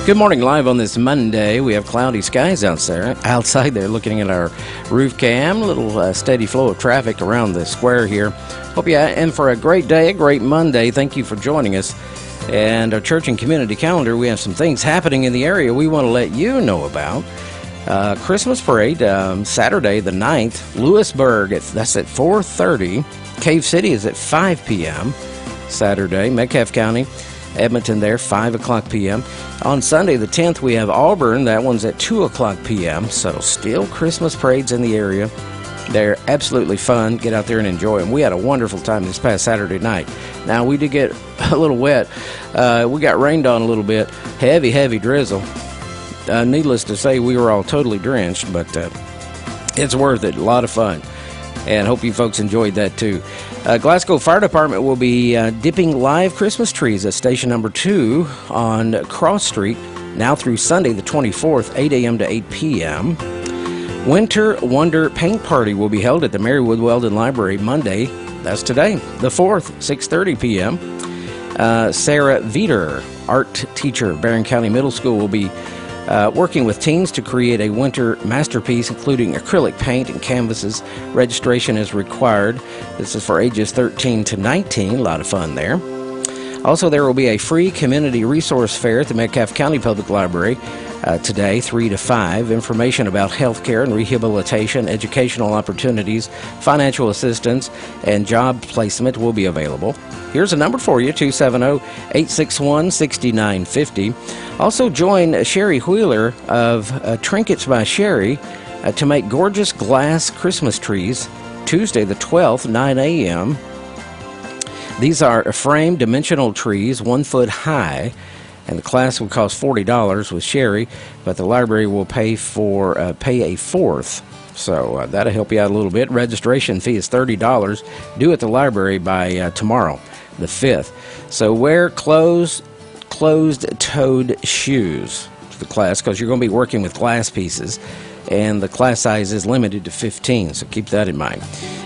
Good morning, live on this Monday. We have cloudy skies outside there, looking at our roof cam. A little steady flow of traffic around the square here. Hope you're in for a great day, a great Monday. Thank you for joining us. And our church and community calendar, we have some things happening in the area we want to let you know about. Christmas parade, Saturday the 9th, Lewisburg, that's at 4:30. Cave City is at 5 p.m. Saturday, Metcalfe County. Edmonton there, 5 o'clock p.m. On Sunday the 10th, we have Auburn. That one's at 2 o'clock p.m. So still Christmas parades in the area. They're absolutely fun. Get out there and enjoy them. We had a wonderful time this past Saturday night. Now, we did get a little wet. We got rained on a little bit. Heavy drizzle. Needless to say, we were all totally drenched, but it's worth it. A lot of fun. And hope you folks enjoyed that too. Glasgow Fire Department will be dipping live Christmas trees at station number 2 on Cross Street, now through Sunday the 24th, 8 a.m. to 8 p.m. Winter Wonder Paint Party will be held at the Marywood Weldon Library Monday, that's today, the 4th, 6:30 p.m. Sarah Veeder, art teacher, Barron County Middle School, will be working with teens to create a winter masterpiece, including acrylic paint and canvases. Registration is required. This is for ages 13 to 19. A lot of fun there. Also, there will be a free community resource fair at the Metcalfe County Public Library today, 3 to 5. Information about health care and rehabilitation, educational opportunities, financial assistance, and job placement will be available. Here's a number for you, 270-861-6950. Also join Sherry Wheeler of Trinkets by Sherry to make gorgeous glass Christmas trees Tuesday the 12th, 9 a.m. These are framed dimensional trees, 1 foot high, and the class will cost $40 with Sherry, but the library will pay a fourth. So that'll help you out a little bit. Registration fee is $30. Due at the library by tomorrow, the 5th. So wear closed-toed shoes to the class because you're going to be working with glass pieces, and the class size is limited to 15, so keep that in mind.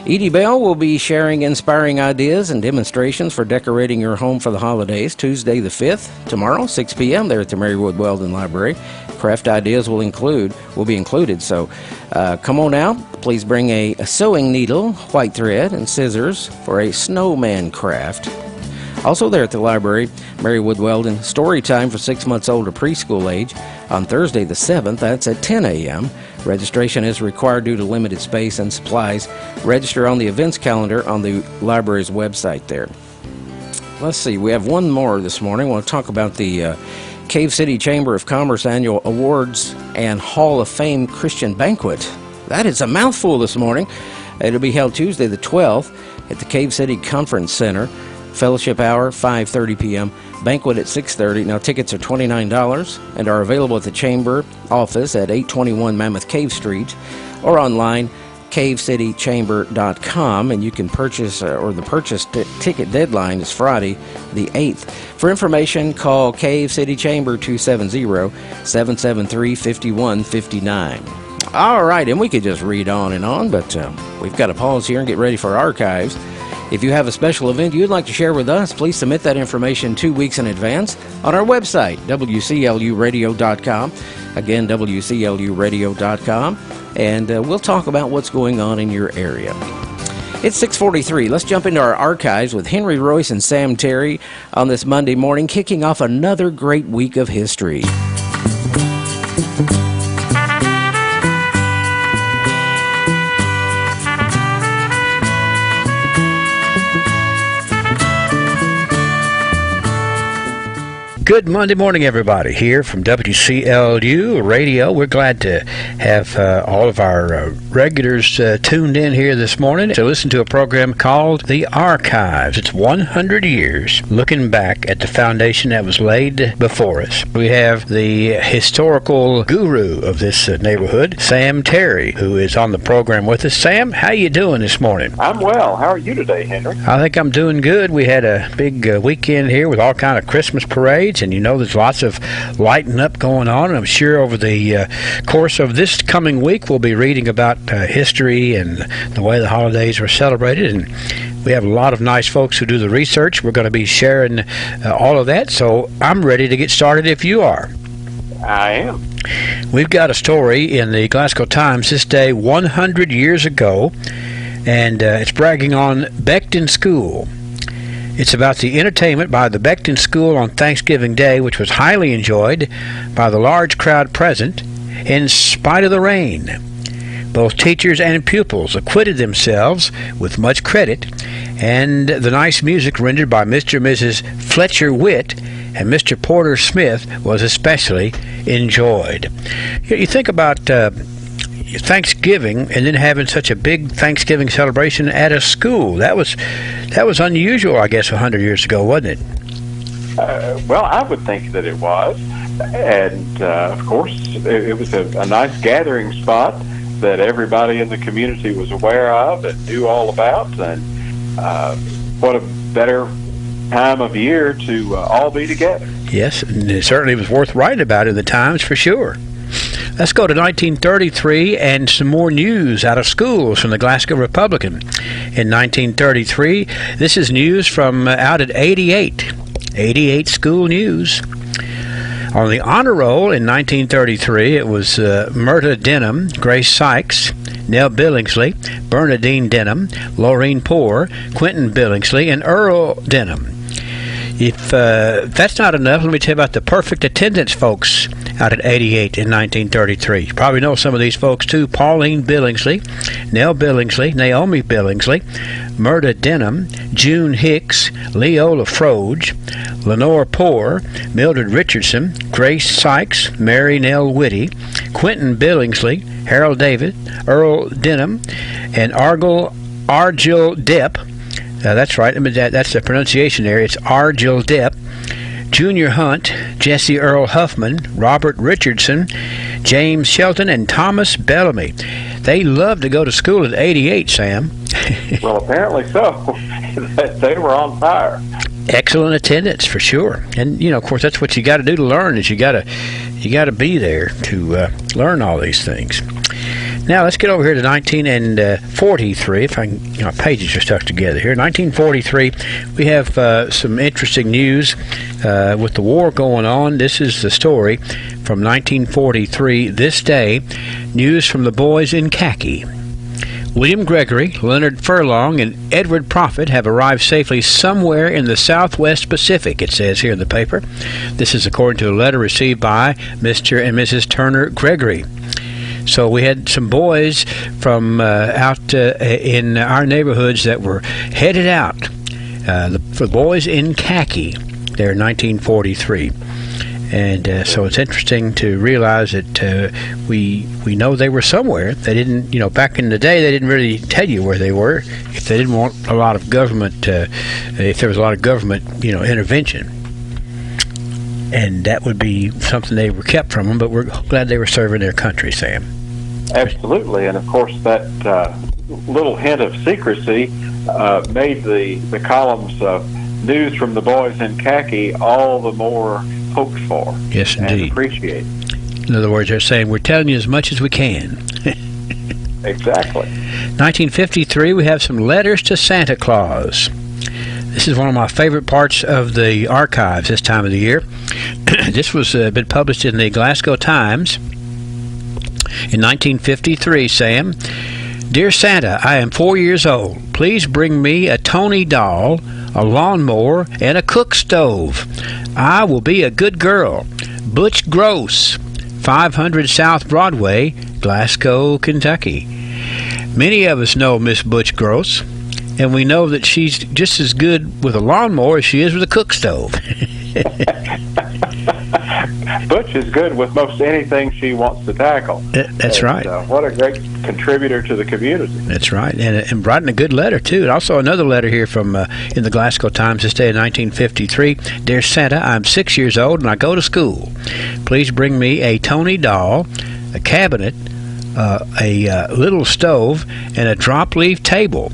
Edie Bell will be sharing inspiring ideas and demonstrations for decorating your home for the holidays Tuesday the 5th, tomorrow, 6 p.m. there at the Marywood Weldon Library. Craft ideas will be included, so come on out. Please bring a sewing needle, white thread, and scissors for a snowman craft. Also there at the library, Marywood Weldon, story time for 6 months old to preschool age on Thursday the 7th. That's at 10 a.m. Registration is required due to limited space and supplies. Register on the events calendar on the library's website there. Let's see, we have one more this morning. I want to talk about the Cave City Chamber of Commerce Annual Awards and Hall of Fame Christian Banquet. That is a mouthful this morning. It'll be held Tuesday the 12th at the Cave City Conference Center. Fellowship hour, 5:30 p.m. Banquet at 6:30. Now, tickets are $29 and are available at the Chamber office at 821 Mammoth Cave Street or online, cavecitychamber.com, and you can purchase, or the purchase ticket deadline is Friday the 8th. For information, call Cave City Chamber 270-773-5159. All right, and we could just read on and on, but we've got to pause here and get ready for archives. If you have a special event you'd like to share with us, please submit that information 2 weeks in advance on our website, WCLUradio.com. Again, WCLUradio.com. And we'll talk about what's going on in your area. It's 6:43. Let's jump into our archives with Henry Royce and Sam Terry on this Monday morning, kicking off another great week of history. Good Monday morning, everybody, here from WCLU Radio. We're glad to have all of our regulars tuned in here this morning to listen to a program called The Archives. It's 100 years looking back at the foundation that was laid before us. We have the historical guru of this neighborhood, Sam Terry, who is on the program with us. Sam, how you doing this morning? I'm well. How are you today, Henry? I think I'm doing good. We had a big weekend here with all kind of Christmas parades, and you know there's lots of lighting up going on. And I'm sure over the course of this coming week we'll be reading about history and the way the holidays were celebrated, and we have a lot of nice folks who do the research. We're going to be sharing all of that, so I'm ready to get started if you are. I am. We've got a story in the Glasgow Times this day 100 years ago, and it's bragging on Beckton School. It's about the entertainment by the Beckton School on Thanksgiving Day, which was highly enjoyed by the large crowd present in spite of the rain. Both teachers and pupils acquitted themselves with much credit, and the nice music rendered by Mr. and Mrs. Fletcher Witt and Mr. Porter Smith was especially enjoyed. You think about Thanksgiving and then having such a big Thanksgiving celebration at a school. That was unusual, I guess, 100 years ago, wasn't it? Well, I would think that it was. And, of course, it was a nice gathering spot that everybody in the community was aware of and knew all about. And what a better time of year to all be together. Yes, and it certainly was worth writing about in the Times for sure. Let's go to 1933 and some more news out of schools from the Glasgow Republican. In 1933, this is news from out at 88 school news. On the honor roll in 1933, it was Myrta Denham, Grace Sykes, Nell Billingsley, Bernadine Denham, Laureen Poore, Quentin Billingsley, and Earl Denham. If that's not enough, let me tell you about the perfect attendance folks out at 88 in 1933. You probably know some of these folks too. Pauline Billingsley, Nell Billingsley, Naomi Billingsley, Myrta Denham, June Hicks, Leola Froge, Lenore Poore, Mildred Richardson, Grace Sykes, Mary Nell Whitty, Quentin Billingsley, Harold David, Earl Denham, and Argyle Depp. That's right. That's the pronunciation there. It's Argyle Depp, Junior Hunt, Jesse Earl Huffman, Robert Richardson, James Shelton, and Thomas Bellamy. They love to go to school at 88, Sam. Well, apparently so. They were on fire. Excellent attendance for sure. And of course, that's what you got to do to learn. Is you got to be there to learn all these things. Now let's get over here to 1943. If I can, my pages are stuck together here. 1943, we have some interesting news with the war going on. This is the story from 1943. This day, news from the boys in khaki. William Gregory, Leonard Furlong, and Edward Prophet have arrived safely somewhere in the Southwest Pacific, it says here in the paper. This is according to a letter received by Mr. and Mrs. Turner Gregory. So we had some boys from out in our neighborhoods that were headed out. For boys in khaki there in 1943. And so it's interesting to realize that we know they were somewhere. They didn't, back in the day, they didn't really tell you where they were if they didn't want a lot of government, if there was a lot of government, intervention. And that would be something they were kept from them, but we're glad they were serving their country, Sam. Absolutely, and of course that little hint of secrecy made the columns of news from the boys in khaki all the more hoped for. Yes, indeed. And appreciated. In other words, they're saying we're telling you as much as we can. Exactly. 1953, we have some letters to Santa Claus. This is one of my favorite parts of the archives this time of the year. This was been published in the Glasgow Times in 1953, Sam. Dear Santa, I am 4 years old. Please bring me a Tony doll, a lawnmower, and a cook stove. I will be a good girl. Butch Gross, 500 South Broadway, Glasgow, Kentucky. Many of us know Miss Butch Gross, and we know that she's just as good with a lawnmower as she is with a cook stove. Butch is good with most anything she wants to tackle. That's right. What a great contributor to the community. That's right, and writing a good letter too. And also another letter here from in the Glasgow Times this day in 1953. Dear Santa, I'm 6 years old and I go to school. Please bring me a Tony doll, a cabinet, a little stove, and a drop leaf table.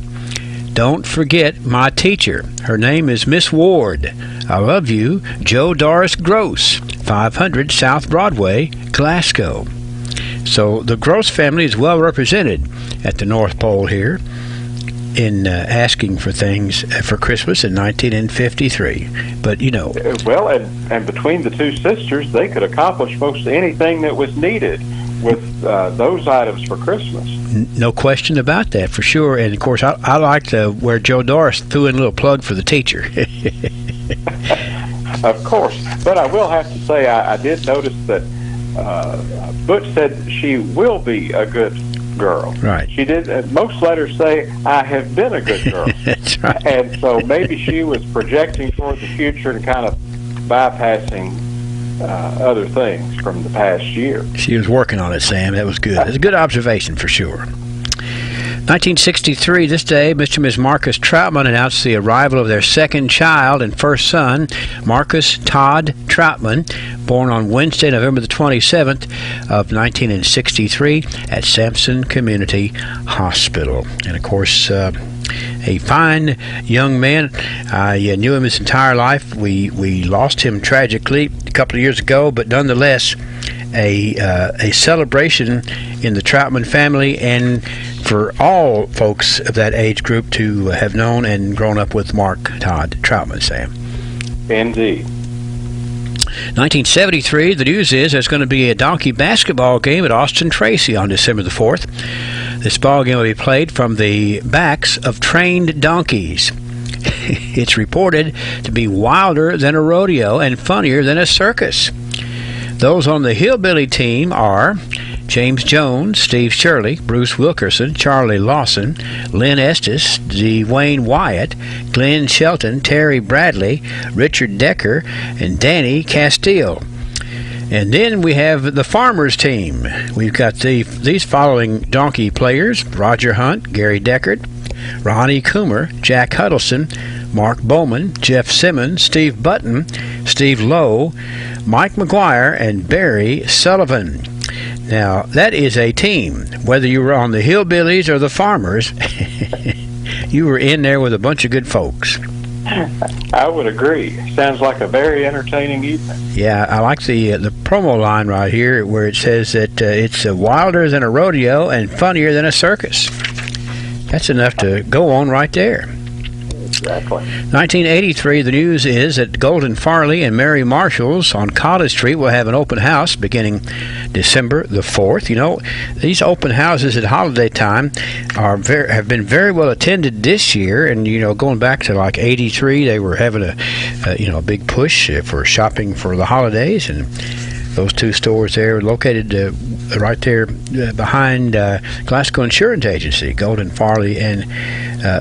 Don't forget my teacher. Her name is Miss Ward. I love you, Joe Doris Gross, 500 South Broadway, Glasgow. So the Gross family is well represented at the North Pole here in asking for things for Christmas in 1953. But, you know. Well, and between the two sisters, they could accomplish most anything that was needed with those items for Christmas. No question about that, for sure. And, of course, I liked where Joe Doris threw in a little plug for the teacher. Of course. But I will have to say I did notice that Butch said she will be a good girl. Right. She did. Most letters say, I have been a good girl. That's right. And so maybe she was projecting toward the future and kind of bypassing other things from the past year. She was working on it, Sam. That was good. It's a good observation for sure. 1963, this day, Mr. and Ms. Marcus Troutman announced the arrival of their second child and first son, Marcus Todd Troutman, born on Wednesday, November the 27th of 1963 at Sampson Community Hospital. And, of course, a fine young man. I knew him his entire life. We lost him tragically a couple of years ago, but nonetheless, a celebration in the Troutman family and for all folks of that age group to have known and grown up with Mark Todd Troutman, Sam. Indeed. 1973, the news is there's going to be a donkey basketball game at Austin Tracy on December the 4th. This ball game will be played from the backs of trained donkeys. It's reported to be wilder than a rodeo and funnier than a circus. Those on the Hillbilly team are James Jones, Steve Shirley, Bruce Wilkerson, Charlie Lawson, Lynn Estes, Dwayne Wyatt, Glenn Shelton, Terry Bradley, Richard Decker, and Danny Castile. And then we have the Farmers team. We've got these following donkey players: Roger Hunt, Gary Deckard, Ronnie Coomer, Jack Huddleston, Mark Bowman, Jeff Simmons, Steve Button, Steve Lowe, Mike McGuire, and Barry Sullivan. Now, that is a team. Whether you were on the Hillbillies or the Farmers, you were in there with a bunch of good folks. I would agree. Sounds like a very entertaining evening. Yeah, I like the promo line right here where it says that it's wilder than a rodeo and funnier than a circus. That's enough to go on right there. Exactly. 1983, the news is that Golden Farley and Mary Marshall's on Cottage Street will have an open house beginning December the 4th. You know, these open houses at holiday time have been very well attended this year, and you know, going back to like 83, they were having a big push for shopping for the holidays, and those two stores there are located right there behind Glasgow Insurance Agency, Golden Farley and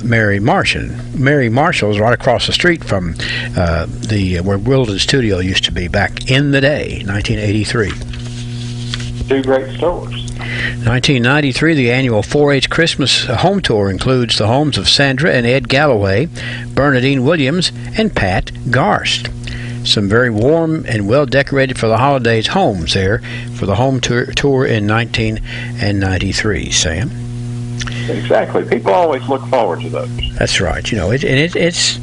Mary Marshall. Mary Marshall's right across the street from where Wilden Studio used to be back in the day, 1983. Two great stores. 1993, the annual 4-H Christmas home tour includes the homes of Sandra and Ed Galloway, Bernadine Williams, and Pat Garst. Some very warm and well-decorated for the holidays homes there for the home tour in 1993, Sam. Exactly. People always look forward to those. That's right. You know, it's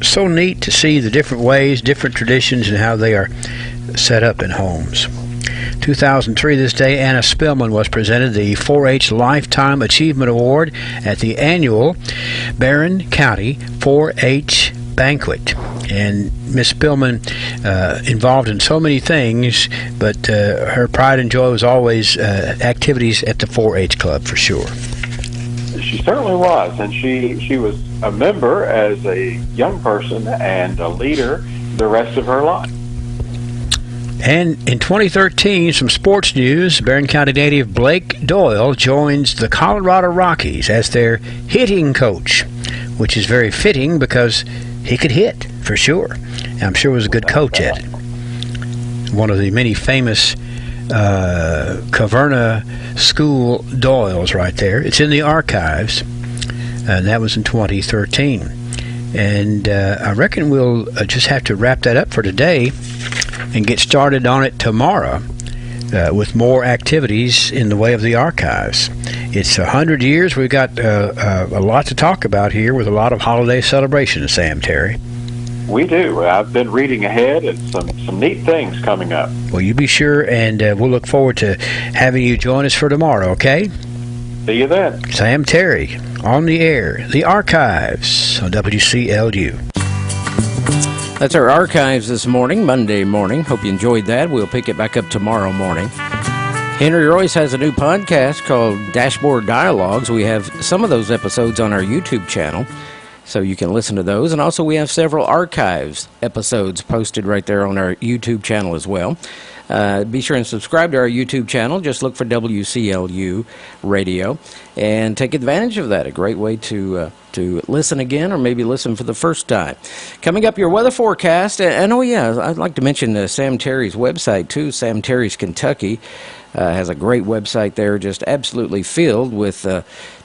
so neat to see the different ways, different traditions, and how they are set up in homes. 2003, this day, Anna Spillman was presented the 4-H Lifetime Achievement Award at the annual Barron County 4-H Banquet. And Miss Spillman involved in so many things, but her pride and joy was always activities at the 4-H Club, for sure. She certainly was, and she was a member as a young person and a leader the rest of her life. And in 2013, some sports news, Barron County native Blake Doyle joins the Colorado Rockies as their hitting coach, which is very fitting because he could hit. for sure. And I'm sure was a good coach at it. One of the many famous Caverna School Doyles right there. It's in the archives, and that was in 2013. And I reckon we'll just have to wrap that up for today and get started on it tomorrow with more activities in the way of the archives. It's 100 years. We've got a lot to talk about here with a lot of holiday celebrations, Sam Terry. We do. I've been reading ahead, and some neat things coming up. Well, you be sure, and we'll look forward to having you join us for tomorrow, okay? See you then. Sam Terry, on the air, the archives on WCLU. That's our archives this morning, Monday morning. Hope you enjoyed that. We'll pick it back up tomorrow morning. Henry Royce has a new podcast called Dashboard Dialogues. We have some of those episodes on our YouTube channel, so you can listen to those. And also we have several archives episodes posted right there on our YouTube channel as well. Be sure and subscribe to our YouTube channel. Just look for WCLU Radio and take advantage of that. A great way to listen again, or maybe listen for the first time. Coming up, your weather forecast. And oh yeah, I'd like to mention Sam Terry's website too. Sam Terry's Kentucky has a great website there, just absolutely filled with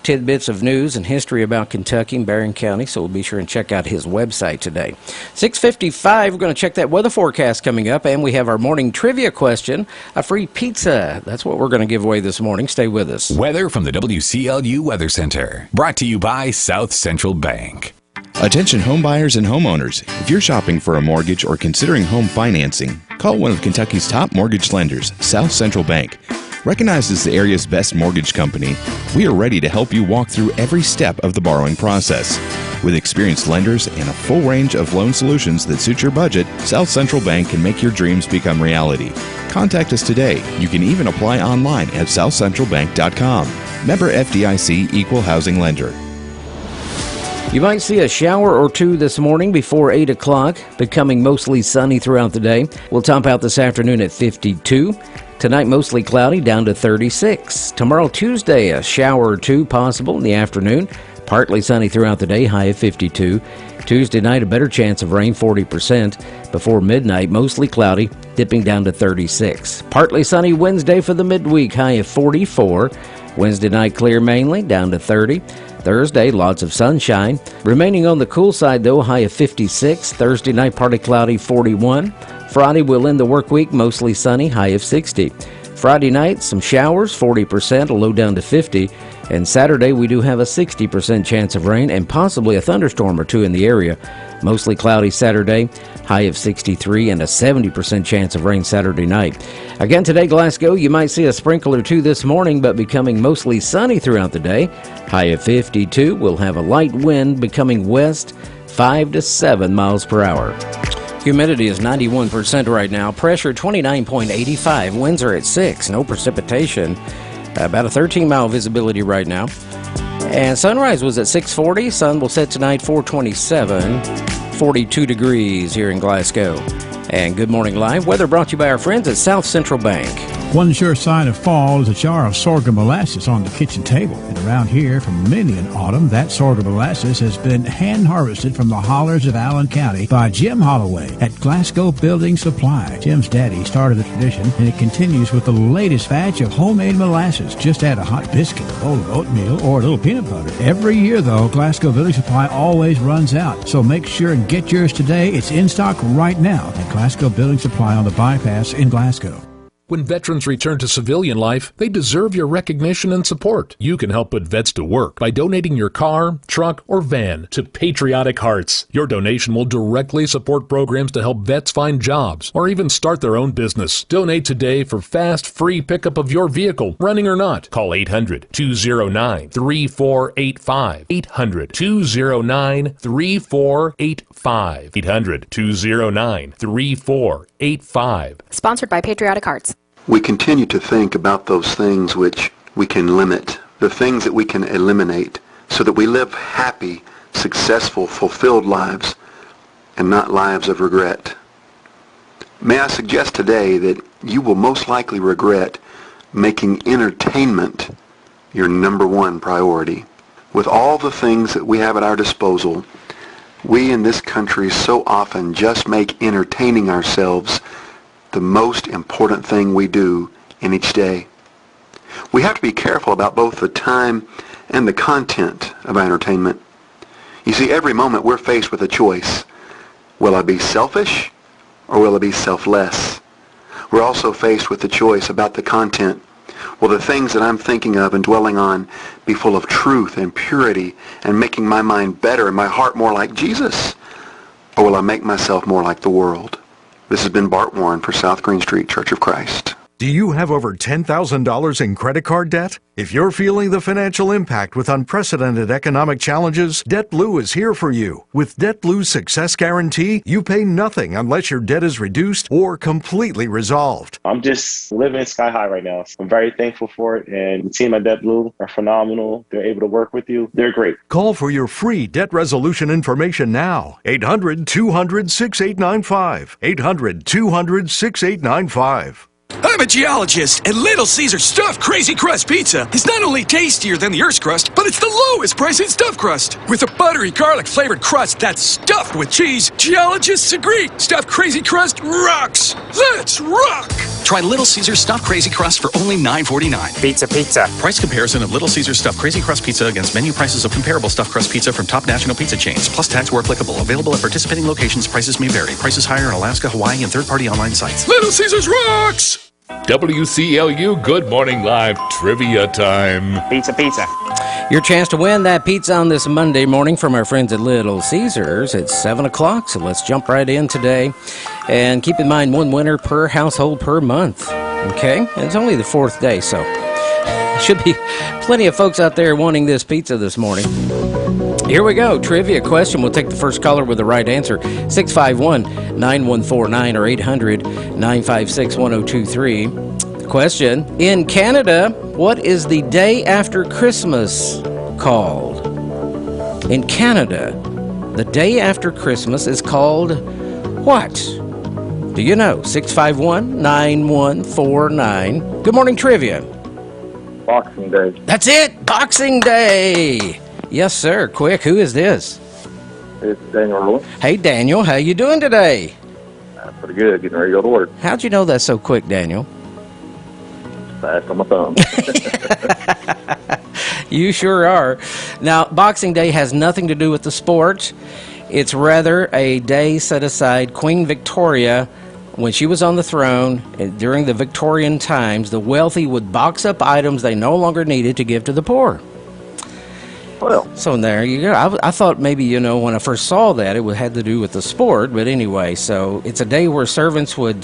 tidbits of news and history about Kentucky and Barron County, so we'll be sure and check out his website today. 6:55, we're going to check that weather forecast coming up, and we have our morning trivia question, a free pizza. That's what we're going to give away this morning. Stay with us. Weather from the WCLU Weather Center, brought to you by South Central Bank. Attention home buyers and homeowners. If you're shopping for a mortgage or considering home financing, call one of Kentucky's top mortgage lenders, South Central Bank. Recognized as the area's best mortgage company, we are ready to help you walk through every step of the borrowing process. With experienced lenders and a full range of loan solutions that suit your budget, South Central Bank can make your dreams become reality. Contact us today. You can even apply online at southcentralbank.com. Member FDIC Equal Housing Lender. You might see a shower or two this morning before 8 o'clock, becoming mostly sunny throughout the day. We'll top out this afternoon at 52. Tonight, mostly cloudy, down to 36. Tomorrow, Tuesday, a shower or two possible in the afternoon. Partly sunny throughout the day, high of 52. Tuesday night, a better chance of rain, 40%. Before midnight, mostly cloudy, dipping down to 36. Partly sunny Wednesday for the midweek, high of 44. Wednesday night, clear mainly, down to 30. Thursday, lots of sunshine. Remaining on the cool side, though, high of 56. Thursday night, partly cloudy, 41. Friday, we'll end the work week mostly sunny, high of 60. Friday night, some showers, 40%, a low down to 50. And Saturday, we do have a 60% chance of rain and possibly a thunderstorm or two in the area. Mostly cloudy Saturday, high of 63, and a 70% chance of rain Saturday night. Again today, Glasgow, you might see a sprinkle or two this morning, but becoming mostly sunny throughout the day. High of 52, we'll have a light wind becoming west, 5 to 7 miles per hour. Humidity is 91% right now. Pressure 29.85. Winds are at 6. No precipitation. About a 13-mile visibility right now. And sunrise was at 6:40. Sun will set tonight 4:27. 42 degrees here in Glasgow. And Good Morning Live. Weather brought to you by our friends at South Central Bank. One sure sign of fall is a jar of sorghum molasses on the kitchen table. And around here, for many an autumn, that sorghum molasses has been hand-harvested from the hollers of Allen County by Jim Holloway at Glasgow Building Supply. Jim's daddy started the tradition, and it continues with the latest batch of homemade molasses. Just add a hot biscuit, a bowl of oatmeal, or a little peanut butter. Every year, though, Glasgow Building Supply always runs out. So make sure and get yours today. It's in stock right now at Glasgow Building Supply on the Bypass in Glasgow. When veterans return to civilian life, they deserve your recognition and support. You can help put vets to work by donating your car, truck, or van to Patriotic Hearts. Your donation will directly support programs to help vets find jobs or even start their own business. Donate today for fast, free pickup of your vehicle, running or not. Call 800-209-3485. 800-209-3485. 800-209-3485. Sponsored by Patriotic Hearts. We continue to think about those things which we can limit, the things that we can eliminate, so that we live happy, successful, fulfilled lives, and not lives of regret. May I suggest today that you will most likely regret making entertainment your number one priority. With all the things that we have at our disposal, We in this country so often just make entertaining ourselves the most important thing we do in each day. We have to be careful about both the time and the content of our entertainment. You see, every moment we're faced with a choice. Will I be selfish or will I be selfless? We're also faced with the choice about the content. Will the things that I'm thinking of and dwelling on be full of truth and purity and making my mind better and my heart more like Jesus? Or will I make myself more like the world? This has been Bart Warren for South Green Street Church of Christ. Do you have over $10,000 in credit card debt? If you're feeling the financial impact with unprecedented economic challenges, DebtBlue is here for you. With DebtBlue's Success Guarantee, you pay nothing unless your debt is reduced or completely resolved. I'm just living sky high right now. I'm very thankful for it, and the team at DebtBlue are phenomenal. They're able to work with you. They're great. Call for your free debt resolution information now. 800-200-6895. 800-200-6895. I'm a geologist, and Little Caesar Stuffed Crazy Crust Pizza is not only tastier than the Earth's crust, but it's the lowest price in stuffed crust. With a buttery garlic-flavored crust that's stuffed with cheese, geologists agree Stuffed Crazy Crust rocks. Let's rock! Try Little Caesar Stuffed Crazy Crust for only $9.49. Pizza. Price comparison of Little Caesar Stuffed Crazy Crust Pizza against menu prices of comparable stuffed crust pizza from top national pizza chains, plus tax where applicable. Available at participating locations. Prices may vary. Prices higher in Alaska, Hawaii, and third-party online sites. Little Caesars rocks! WCLU Good Morning Live Trivia Time. Pizza. Your chance to win that pizza on this Monday morning from our friends at Little Caesars. It's 7 o'clock, so let's jump right in today. And keep in mind, one winner per household per month. Okay? And it's only the 4th day, so should be plenty of folks out there wanting this pizza this morning. Here we go. Trivia question. We'll take the first caller with the right answer. 651-9149 or 800-956-1023. The question, in Canada, what is the day after Christmas called? In Canada, the day after Christmas is called what? Do you know? 651-9149. Good morning, trivia. Boxing Day. That's it. Boxing Day. Yes, sir. Quick, who is this? It's Daniel Irwin. Hey, Daniel. How you doing today? Pretty good. Getting ready to go to work. How'd you know that so quick, Daniel? Fast on my thumb. You sure are. Now, Boxing Day has nothing to do with the sport. It's rather a day set aside. Queen Victoria, when she was on the throne, during the Victorian times, the wealthy would box up items they no longer needed to give to the poor. Well, so there you go. I thought maybe, when I first saw that, it had to do with the sport. But anyway, so it's a day where servants would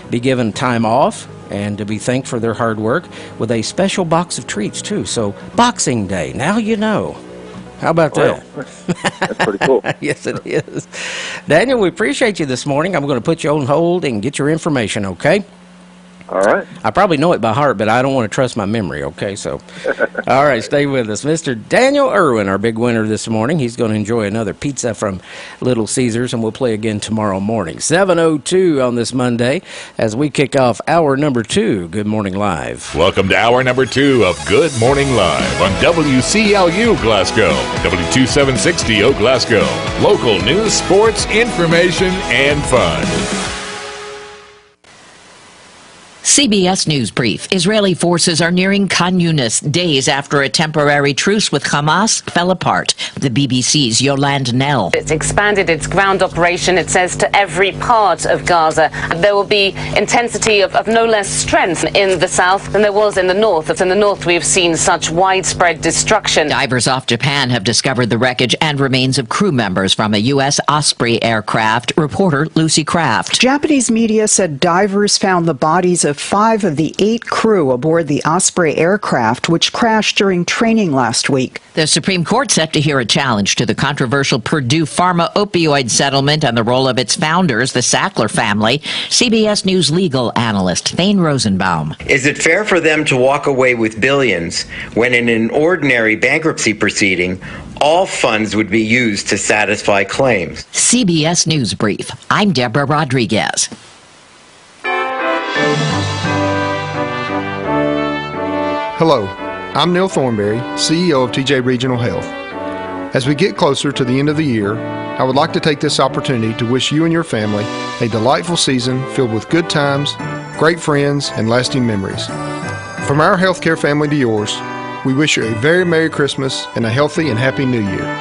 be given time off and to be thanked for their hard work with a special box of treats, too. So Boxing Day, now you know. How about that? That's pretty cool. Yes, it is. Daniel, we appreciate you this morning. I'm going to put you on hold and get your information, okay? All right. I probably know it by heart, but I don't want to trust my memory, okay? So, all right, stay with us. Mr. Daniel Irwin, our big winner this morning. He's going to enjoy another pizza from Little Caesars, and we'll play again tomorrow morning. 7:02 on this Monday as we kick off hour number 2, Good Morning Live. Welcome to hour number 2 of Good Morning Live on WCLU Glasgow, W2760 Oak Glasgow. Local news, sports, information, and fun. CBS News Brief. Israeli forces are nearing Khan Yunis days after a temporary truce with Hamas fell apart. The BBC's Yolande Nell. It's expanded its ground operation, it says, to every part of Gaza. There will be intensity of no less strength in the south than there was in the north. In the north, we have seen such widespread destruction. Divers off Japan have discovered the wreckage and remains of crew members from a U.S. Osprey aircraft. Reporter Lucy Kraft. Japanese media said divers found the bodies of 5 of the 8 crew aboard the Osprey aircraft, which crashed during training last week. The Supreme Court set to hear a challenge to the controversial Purdue Pharma opioid settlement and the role of its founders, the Sackler family. CBS News legal analyst Thane Rosenbaum. Is it fair for them to walk away with billions when in an ordinary bankruptcy proceeding, all funds would be used to satisfy claims? CBS News Brief. I'm Deborah Rodriguez. Hello, I'm Neil Thornberry, CEO of TJ Regional Health. As we get closer to the end of the year, I would like to take this opportunity to wish you and your family a delightful season filled with good times, great friends, and lasting memories. From our healthcare family to yours, we wish you a very Merry Christmas and a healthy and happy New Year.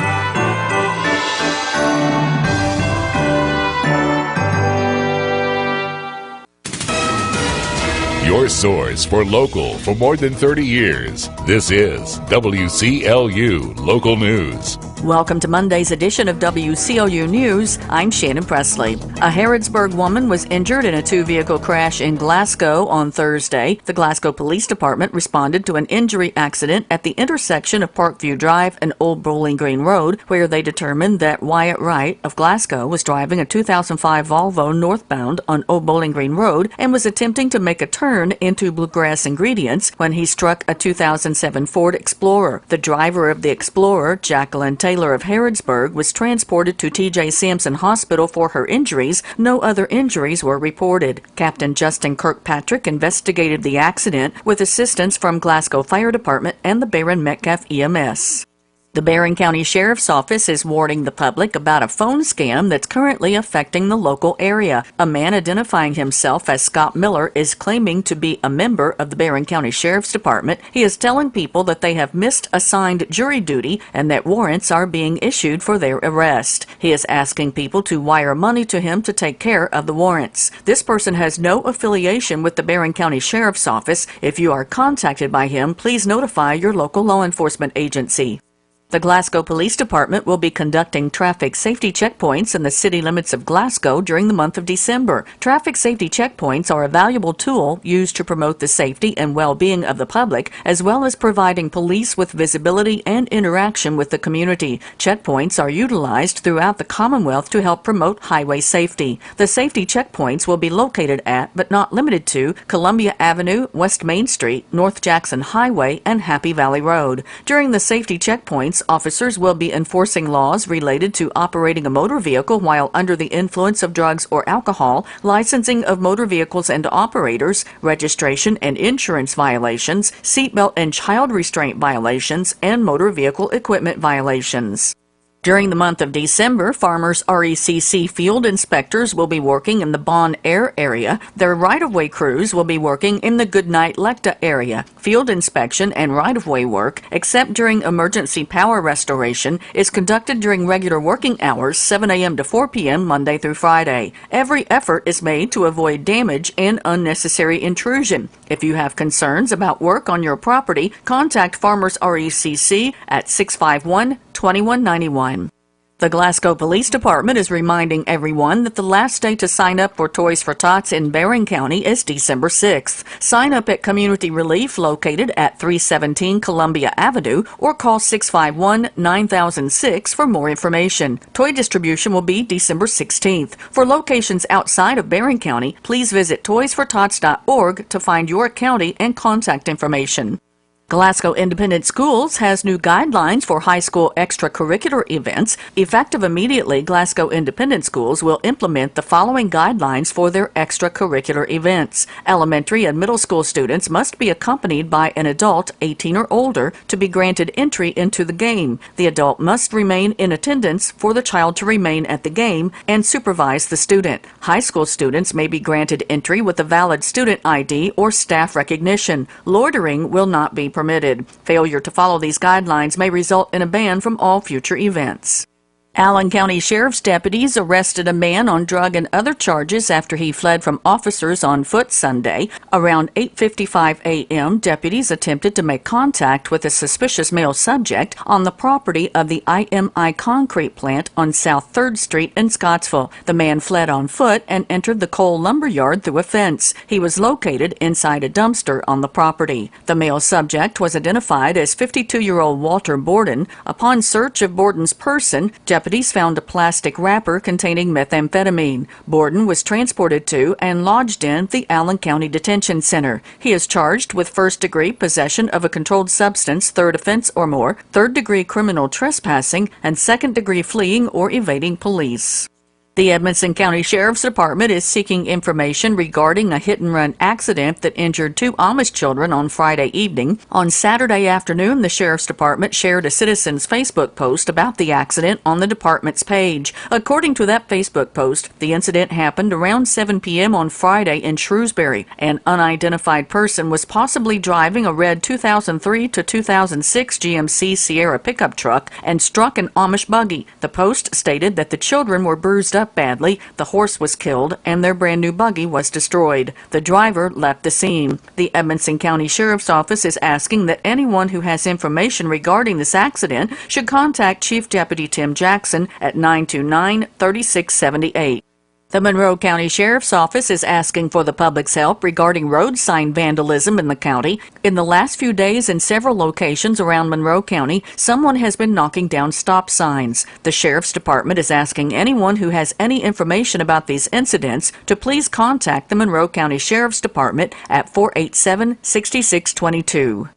Your source for local for more than 30 years. This is WCLU Local News. Welcome to Monday's edition of WCLU News. I'm Shannon Presley. A Harrodsburg woman was injured in a two-vehicle crash in Glasgow on Thursday. The Glasgow Police Department responded to an injury accident at the intersection of Parkview Drive and Old Bowling Green Road, where they determined that Wyatt Wright of Glasgow was driving a 2005 Volvo northbound on Old Bowling Green Road and was attempting to make a turn into Bluegrass Ingredients when he struck a 2007 Ford Explorer. The driver of the Explorer, Jacqueline Taylor of Harrodsburg, was transported to T.J. Sampson Hospital for her injuries. No other injuries were reported. Captain Justin Kirkpatrick investigated the accident with assistance from Glasgow Fire Department and the Barron Metcalf EMS. The Barron County Sheriff's Office is warning the public about a phone scam that's currently affecting the local area. A man identifying himself as Scott Miller is claiming to be a member of the Barron County Sheriff's Department. He is telling people that they have missed assigned jury duty and that warrants are being issued for their arrest. He is asking people to wire money to him to take care of the warrants. This person has no affiliation with the Barron County Sheriff's Office. If you are contacted by him, please notify your local law enforcement agency. The Glasgow Police Department will be conducting traffic safety checkpoints in the city limits of Glasgow during the month of December. Traffic safety checkpoints are a valuable tool used to promote the safety and well-being of the public, as well as providing police with visibility and interaction with the community. Checkpoints are utilized throughout the Commonwealth to help promote highway safety. The safety checkpoints will be located at, but not limited to, Columbia Avenue, West Main Street, North Jackson Highway, and Happy Valley Road. During the safety checkpoints, officers will be enforcing laws related to operating a motor vehicle while under the influence of drugs or alcohol, licensing of motor vehicles and operators, registration and insurance violations, seatbelt and child restraint violations, and motor vehicle equipment violations. During the month of December, Farmers RECC field inspectors will be working in the Bon Air area. Their right-of-way crews will be working in the Goodnight-Lecta area. Field inspection and right-of-way work, except during emergency power restoration, is conducted during regular working hours, 7 a.m. to 4 p.m. Monday through Friday. Every effort is made to avoid damage and unnecessary intrusion. If you have concerns about work on your property, contact Farmers RECC at 651-2191. The Glasgow Police Department is reminding everyone that the last day to sign up for Toys for Tots in Barron County is December 6th. Sign up at Community Relief located at 317 Columbia Avenue or call 651-9006 for more information. Toy distribution will be December 16th. For locations outside of Barron County, please visit toysfortots.org to find your county and contact information. Glasgow Independent Schools has new guidelines for high school extracurricular events. Effective immediately, Glasgow Independent Schools will implement the following guidelines for their extracurricular events. Elementary and middle school students must be accompanied by an adult 18 or older to be granted entry into the game. The adult must remain in attendance for the child to remain at the game and supervise the student. High school students may be granted entry with a valid student ID or staff recognition. Loitering will not be permitted. Failure to follow these guidelines may result in a ban from all future events. Allen County Sheriff's deputies arrested a man on drug and other charges after he fled from officers on foot Sunday. Around 8:55 a.m., deputies attempted to make contact with a suspicious male subject on the property of the IMI concrete plant on South 3rd Street in Scottsville. The man fled on foot and entered the coal lumber yard through a fence. He was located inside a dumpster on the property. The male subject was identified as 52-year-old Walter Borden. Upon search of Borden's person, deputies found a plastic wrapper containing methamphetamine. Borden was transported to and lodged in the Allen County Detention Center. He is charged with first-degree possession of a controlled substance, third offense or more, third-degree criminal trespassing, and second-degree fleeing or evading police. The Edmonson County Sheriff's Department is seeking information regarding a hit-and-run accident that injured 2 Amish children on Friday evening. On Saturday afternoon, the Sheriff's Department shared a citizen's Facebook post about the accident on the department's page. According to that Facebook post, the incident happened around 7 p.m. on Friday in Shrewsbury. An unidentified person was possibly driving a red 2003 to 2006 GMC Sierra pickup truck and struck an Amish buggy. The post stated that the children were bruised up badly, the horse was killed, and their brand new buggy was destroyed. The driver left the scene. The Edmonson County Sheriff's Office is asking that anyone who has information regarding this accident should contact Chief Deputy Tim Jackson at 929-3678. The Monroe County Sheriff's Office is asking for the public's help regarding road sign vandalism in the county. In the last few days in several locations around Monroe County, someone has been knocking down stop signs. The Sheriff's Department is asking anyone who has any information about these incidents to please contact the Monroe County Sheriff's Department at 487-6622.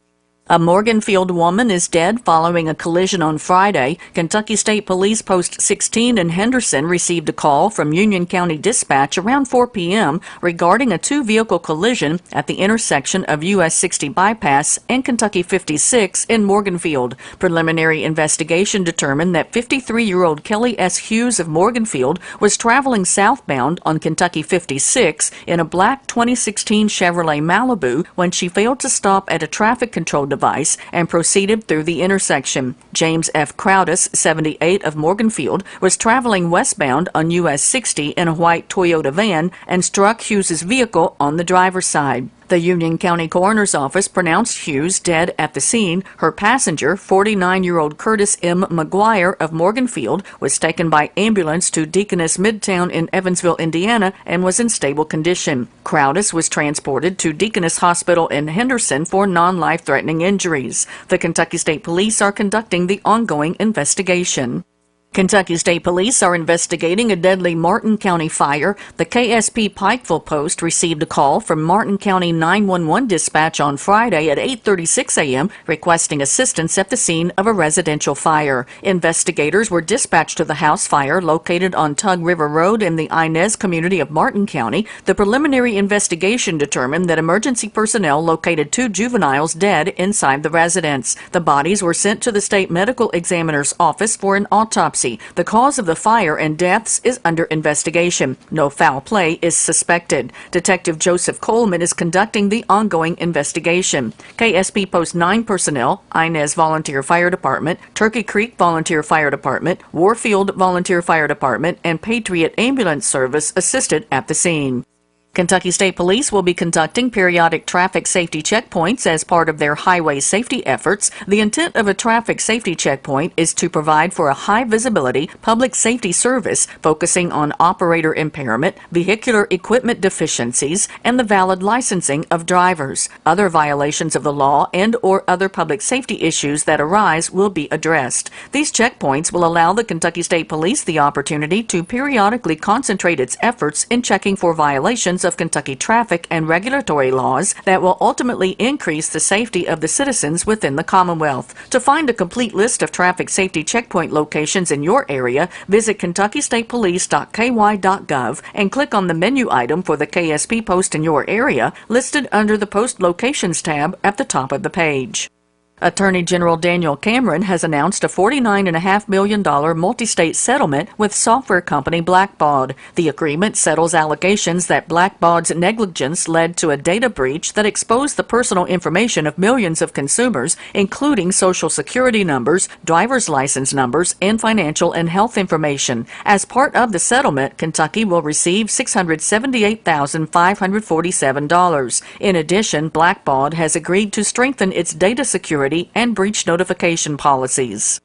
A Morganfield woman is dead following a collision on Friday. Kentucky State Police Post 16 in Henderson received a call from Union County Dispatch around 4 p.m. regarding a 2-vehicle collision at the intersection of US 60 Bypass and Kentucky 56 in Morganfield. Preliminary investigation determined that 53-year-old Kelly S. Hughes of Morganfield was traveling southbound on Kentucky 56 in a black 2016 Chevrolet Malibu when she failed to stop at a traffic control device and proceeded through the intersection. James F. Crowdis, 78, of Morganfield, was traveling westbound on US 60 in a white Toyota van and struck Hughes's vehicle on the driver's side. The Union County Coroner's Office pronounced Hughes dead at the scene. Her passenger, 49-year-old Curtis M. McGuire of Morganfield, was taken by ambulance to Deaconess Midtown in Evansville, Indiana, and was in stable condition. Crowdis was transported to Deaconess Hospital in Henderson for non-life-threatening injuries. The Kentucky State Police are conducting the ongoing investigation. Kentucky State Police are investigating a deadly Martin County fire. The KSP Pikeville Post received a call from Martin County 911 dispatch on Friday at 8:36 a.m. requesting assistance at the scene of a residential fire. Investigators were dispatched to the house fire located on Tug River Road in the Inez community of Martin County. The preliminary investigation determined that emergency personnel located 2 juveniles dead inside the residence. The bodies were sent to the state medical examiner's office for an autopsy. The cause of the fire and deaths is under investigation. No foul play is suspected. Detective Joseph Coleman is conducting the ongoing investigation. KSP Post 9 personnel, Inez Volunteer Fire Department, Turkey Creek Volunteer Fire Department, Warfield Volunteer Fire Department, and Patriot Ambulance Service assisted at the scene. Kentucky State Police will be conducting periodic traffic safety checkpoints as part of their highway safety efforts. The intent of a traffic safety checkpoint is to provide for a high-visibility public safety service focusing on operator impairment, vehicular equipment deficiencies, and the valid licensing of drivers. Other violations of the law and/or other public safety issues that arise will be addressed. These checkpoints will allow the Kentucky State Police the opportunity to periodically concentrate its efforts in checking for violations of Kentucky traffic and regulatory laws that will ultimately increase the safety of the citizens within the Commonwealth. To find a complete list of traffic safety checkpoint locations in your area, visit kentuckystatepolice.ky.gov and click on the menu item for the KSP post in your area, listed under the Post Locations tab at the top of the page. Attorney General Daniel Cameron has announced a $49.5 million multi-state settlement with software company Blackbaud. The agreement settles allegations that Blackbaud's negligence led to a data breach that exposed the personal information of millions of consumers, including Social Security numbers, driver's license numbers, and financial and health information. As part of the settlement, Kentucky will receive $678,547. In addition, Blackbaud has agreed to strengthen its data security and breach notification policies.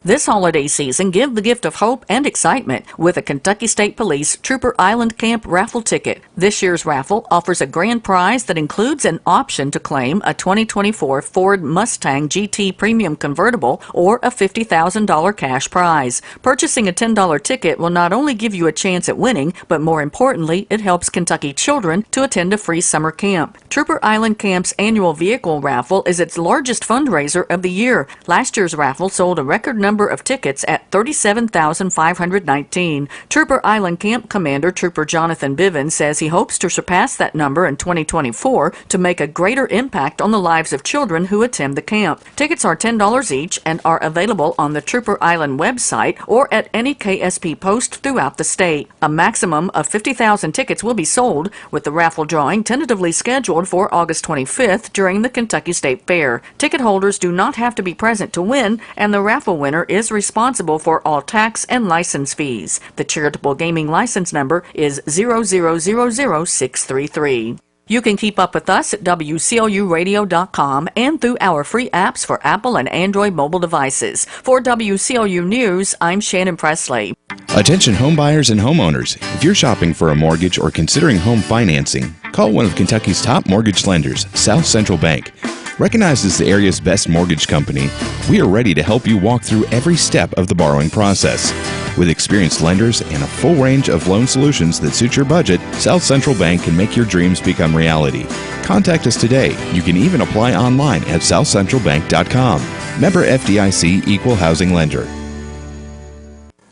This holiday season, give the gift of hope and excitement with a Kentucky State Police Trooper Island Camp raffle ticket. This year's raffle offers a grand prize that includes an option to claim a 2024 Ford Mustang GT Premium Convertible or a $50,000 cash prize. Purchasing a $10 ticket will not only give you a chance at winning, but more importantly, it helps Kentucky children to attend a free summer camp. Trooper Island Camp's annual vehicle raffle is its largest fundraiser of the year. Last year's raffle sold a record number number of tickets at 37,519. Trooper Island Camp Commander Trooper Jonathan Bivens says he hopes to surpass that number in 2024 to make a greater impact on the lives of children who attend the camp. Tickets are $10 each and are available on the Trooper Island website or at any KSP post throughout the state. A maximum of 50,000 tickets will be sold, with the raffle drawing tentatively scheduled for August 25th during the Kentucky State Fair. Ticket holders do not have to be present to win, and the raffle winner is responsible for all tax and license fees. The charitable gaming license number is 0000633. You can keep up with us at WCLUradio.com and through our free apps for Apple and Android mobile devices. For WCLU News, I'm Shannon Presley. Attention home buyers and homeowners. If you're shopping for a mortgage or considering home financing, call one of Kentucky's top mortgage lenders, South Central Bank. Recognized as the area's best mortgage company, we are ready to help you walk through every step of the borrowing process. With experienced lenders and a full range of loan solutions that suit your budget, South Central Bank can make your dreams become reality. Contact us today. You can even apply online at southcentralbank.com. Member FDIC Equal Housing Lender.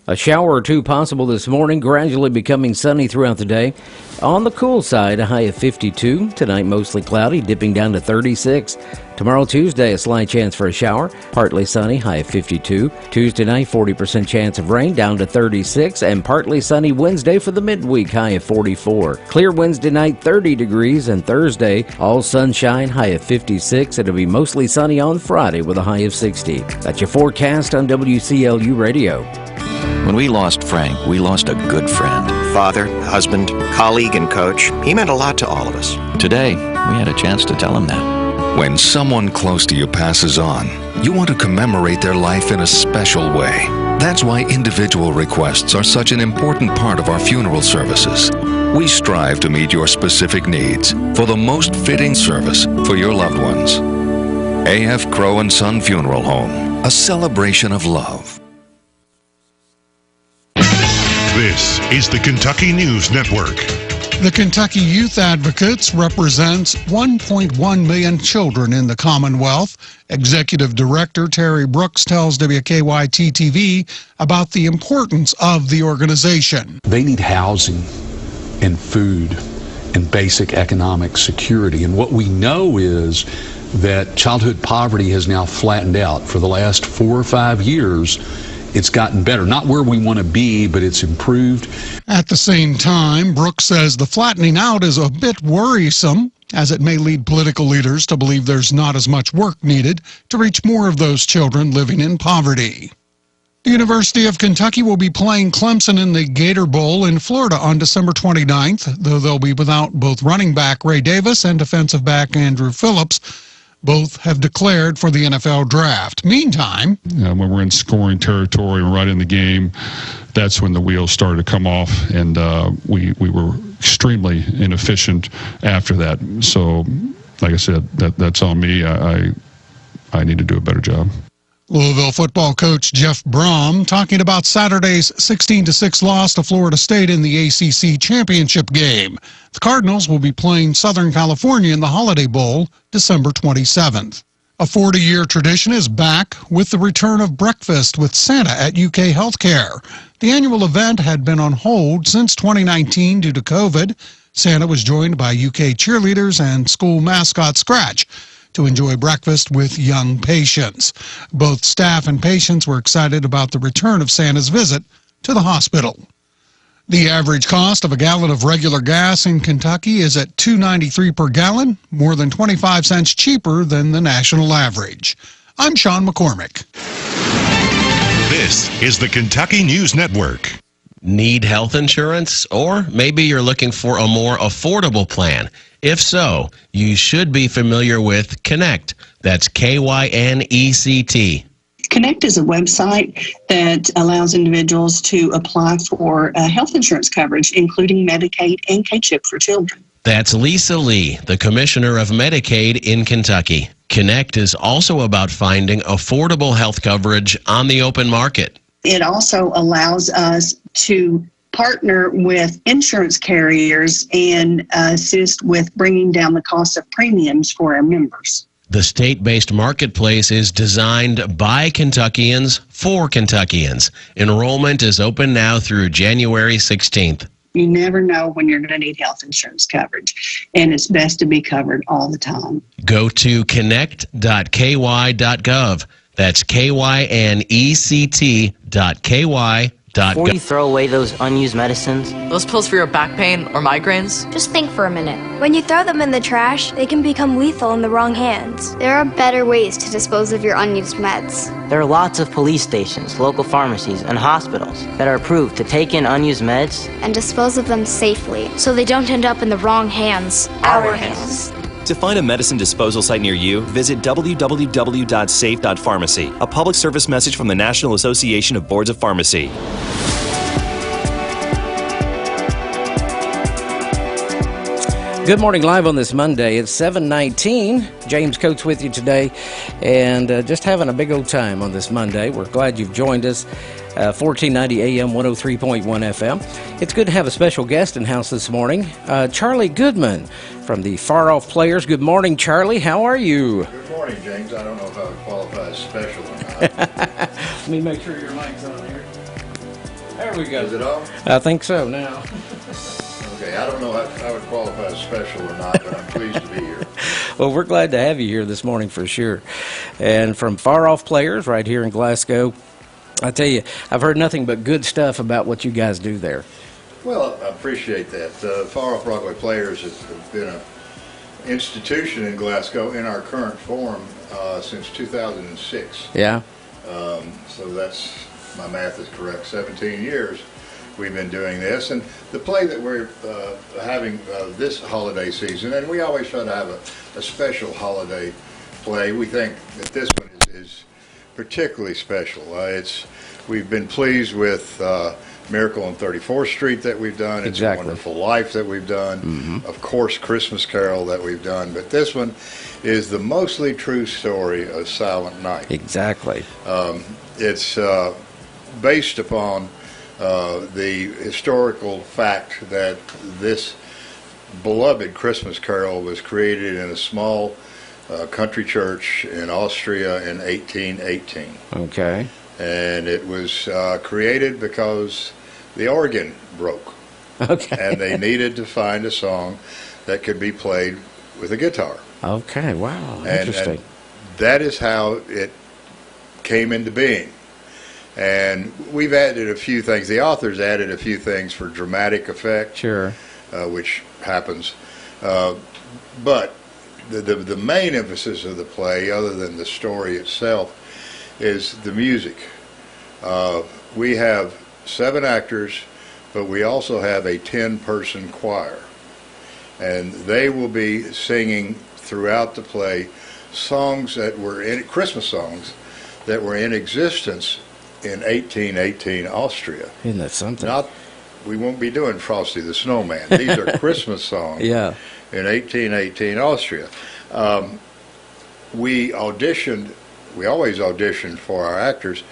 A shower or two possible this morning, gradually becoming sunny throughout the day. On the cool side, a high of 52. Tonight, mostly cloudy, dipping down to 36. Tomorrow, Tuesday, a slight chance for a shower. Partly sunny, high of 52. Tuesday night, 40% chance of rain, down to 36. And partly sunny Wednesday for the midweek, high of 44. Clear Wednesday night, 30 degrees. And Thursday, all sunshine, high of 56. It'll be mostly sunny on Friday with a high of 60. That's your forecast on WCLU Radio. When we lost Frank, we lost a good friend. Father, husband, colleague, and coach. He meant a lot to all of us. Today, we had a chance to tell him that. When someone close to you passes on, you want to commemorate their life in a special way. That's why individual requests are such an important part of our funeral services. We strive to meet your specific needs for the most fitting service for your loved ones. A.F. Crow & Son Funeral Home, a celebration of love. This is the Kentucky News Network. The Kentucky Youth Advocates represents 1.1 million children in the Commonwealth. Executive Director Terry Brooks tells WKYT-TV about the importance of the organization. They need housing and food and basic economic security. And what we know is that childhood poverty has now flattened out. For the last 4 or 5 years, it's gotten better. Not where we want to be, but it's improved. At the same time, Brooks says the flattening out is a bit worrisome, as it may lead political leaders to believe there's not as much work needed to reach more of those children living in poverty. The University of Kentucky will be playing Clemson in the Gator Bowl in Florida on December 29th, though they'll be without both running back Ray Davis and defensive back Andrew Phillips. Both have declared for the NFL draft. Meantime, when we're in scoring territory and right in the game, that's when the wheels started to come off, and we were extremely inefficient after that. So, like I said, that's on me. I need to do a better job. Louisville football coach Jeff Brom talking about Saturday's 16-6 loss to Florida State in the ACC championship game. The Cardinals will be playing Southern California in the Holiday Bowl December 27th. A 40-year tradition is back with the return of breakfast with Santa at UK Healthcare. The annual event had been on hold since 2019 due to COVID. Santa was joined by UK cheerleaders and school mascot Scratch to enjoy breakfast with young patients. Both staff and patients were excited about the return of Santa's visit to the hospital. The average cost of a gallon of regular gas in Kentucky is at $2.93 per gallon, more than 25 cents cheaper than the national average. I'm Sean McCormick. This is the Kentucky News Network. Need health insurance? Or maybe you're looking for a more affordable plan. If so, you should be familiar with Connect. That's KYNECT. Connect is a website that allows individuals to apply for health insurance coverage, including Medicaid and K-CHIP for children. That's Lisa Lee, the Commissioner of Medicaid in Kentucky. Connect is also about finding affordable health coverage on the open market. It also allows us to partner with insurance carriers and assist with bringing down the cost of premiums for our members. The state-based marketplace is designed by Kentuckians for Kentuckians. Enrollment is open now through January 16th. You never know when you're going to need health insurance coverage, and it's best to be covered all the time. Go to connect.ky.gov. That's KYNECT.ky.gov. Before you throw away those unused medicines, those pills for your back pain or migraines, just think for a minute. When you throw them in the trash, they can become lethal in the wrong hands. There are better ways to dispose of your unused meds. There are lots of police stations, local pharmacies, and hospitals that are approved to take in unused meds and dispose of them safely so they don't end up in the wrong hands, our hands. To find a medicine disposal site near you, visit www.safe.pharmacy, a public service message from the National Association of Boards of Pharmacy. Good morning, live on this Monday. It's 7:19. James Coates with you today, and just having a big old time on this Monday. We're glad you've joined us. 1490 AM, 103.1 FM. It's good to have a special guest in house this morning, Charlie Goodman from the Far Off Players. Good morning, Charlie. How are you? Good morning, James. I don't know if I would qualify as special or not. Let me make sure your mic's on here. There we go. Is it on? I think so now. Okay, I don't know if I would qualify as special or not, but I'm pleased to be here. Well, we're glad to have you here this morning for sure. And from Far Off Players right here in Glasgow, I tell you, I've heard nothing but good stuff about what you guys do there. Well, I appreciate that. Far Off Broadway Players has been an institution in Glasgow in our current form since 2006. Yeah. So that's, my math is correct, 17 years we've been doing this. And the play that we're having this holiday season, and we always try to have a special holiday play. We think that this one is particularly special. We've been pleased with Miracle on 34th Street that we've done. It's a Wonderful Life that we've done. Mm-hmm. Of course, Christmas Carol that we've done. But this one is the mostly true story of Silent Night. Exactly. It's based upon the historical fact that this beloved Christmas Carol was created in a small country church in Austria in 1818. Okay. And it was created because the organ broke. Okay. And they needed to find a song that could be played with a guitar. Okay, wow, interesting. And that is how it came into being. And we've added a few things. The authors added a few things for dramatic effect. Sure. Which happens. But the main emphasis of the play, other than the story itself, is the music. We have 7 actors, but we also have a 10-person choir. And they will be singing throughout the play songs that were Christmas songs that were in existence in 1818 Austria. Isn't that something? We won't be doing Frosty the Snowman. These are Christmas songs in 1818 Austria. We always auditioned for our actors,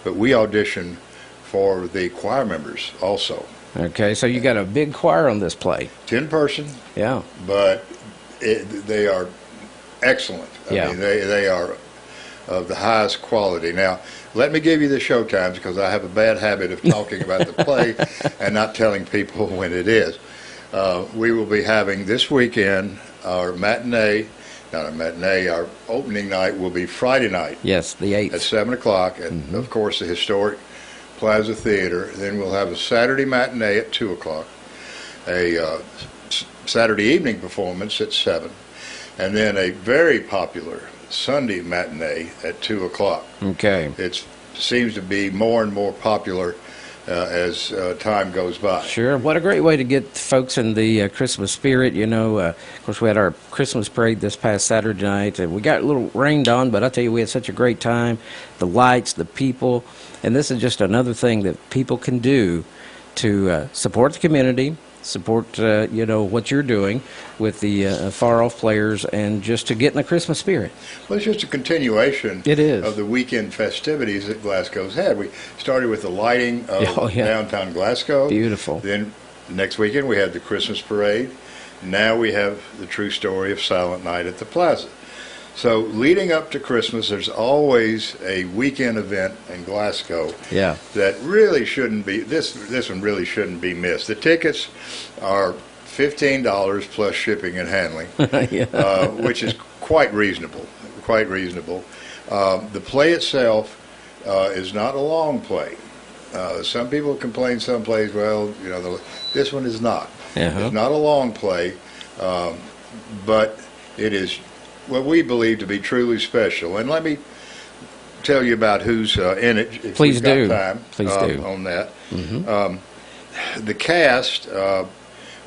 but we auditioned for the choir members also. Okay, so you got a big choir on this play. 10-person. Yeah. But they are excellent. I mean, they are of the highest quality. Now, let me give you the show times, because I have a bad habit of talking about the play and not telling people when it is. We will be having this weekend our our opening night will be Friday night. Yes, the 8th. At 7 o'clock at, of course, the historic Plaza Theater. Then we'll have a Saturday matinee at 2 o'clock, a Saturday evening performance at 7, and then a very popular Sunday matinee at 2 o'clock. Okay. It seems to be more and more popular as time goes by. Sure. What a great way to get folks in the Christmas spirit. You know, of course, we had our Christmas parade this past Saturday night, and we got a little rained on, but I tell you, we had such a great time. The lights, the people, and this is just another thing that people can do to support the community, support what you're doing with the Far Off Players, and just to get in the Christmas spirit. Well, it's just a continuation of the weekend festivities that Glasgow's had. We started with the lighting of downtown Glasgow. Beautiful. Then the next weekend we had the Christmas parade. Now we have the true story of Silent Night at the Plaza. So leading up to Christmas, there's always a weekend event in Glasgow Yeah. that really shouldn't be, this one really shouldn't be missed. The tickets are $15 plus shipping and handling, which is quite reasonable, the play itself is not a long play. Some people complain some plays, well, this one is not. It's not a long play, but it is what we believe to be truly special. And let me tell you about who's in it, if Please we've got do. time Please do. on that. The cast,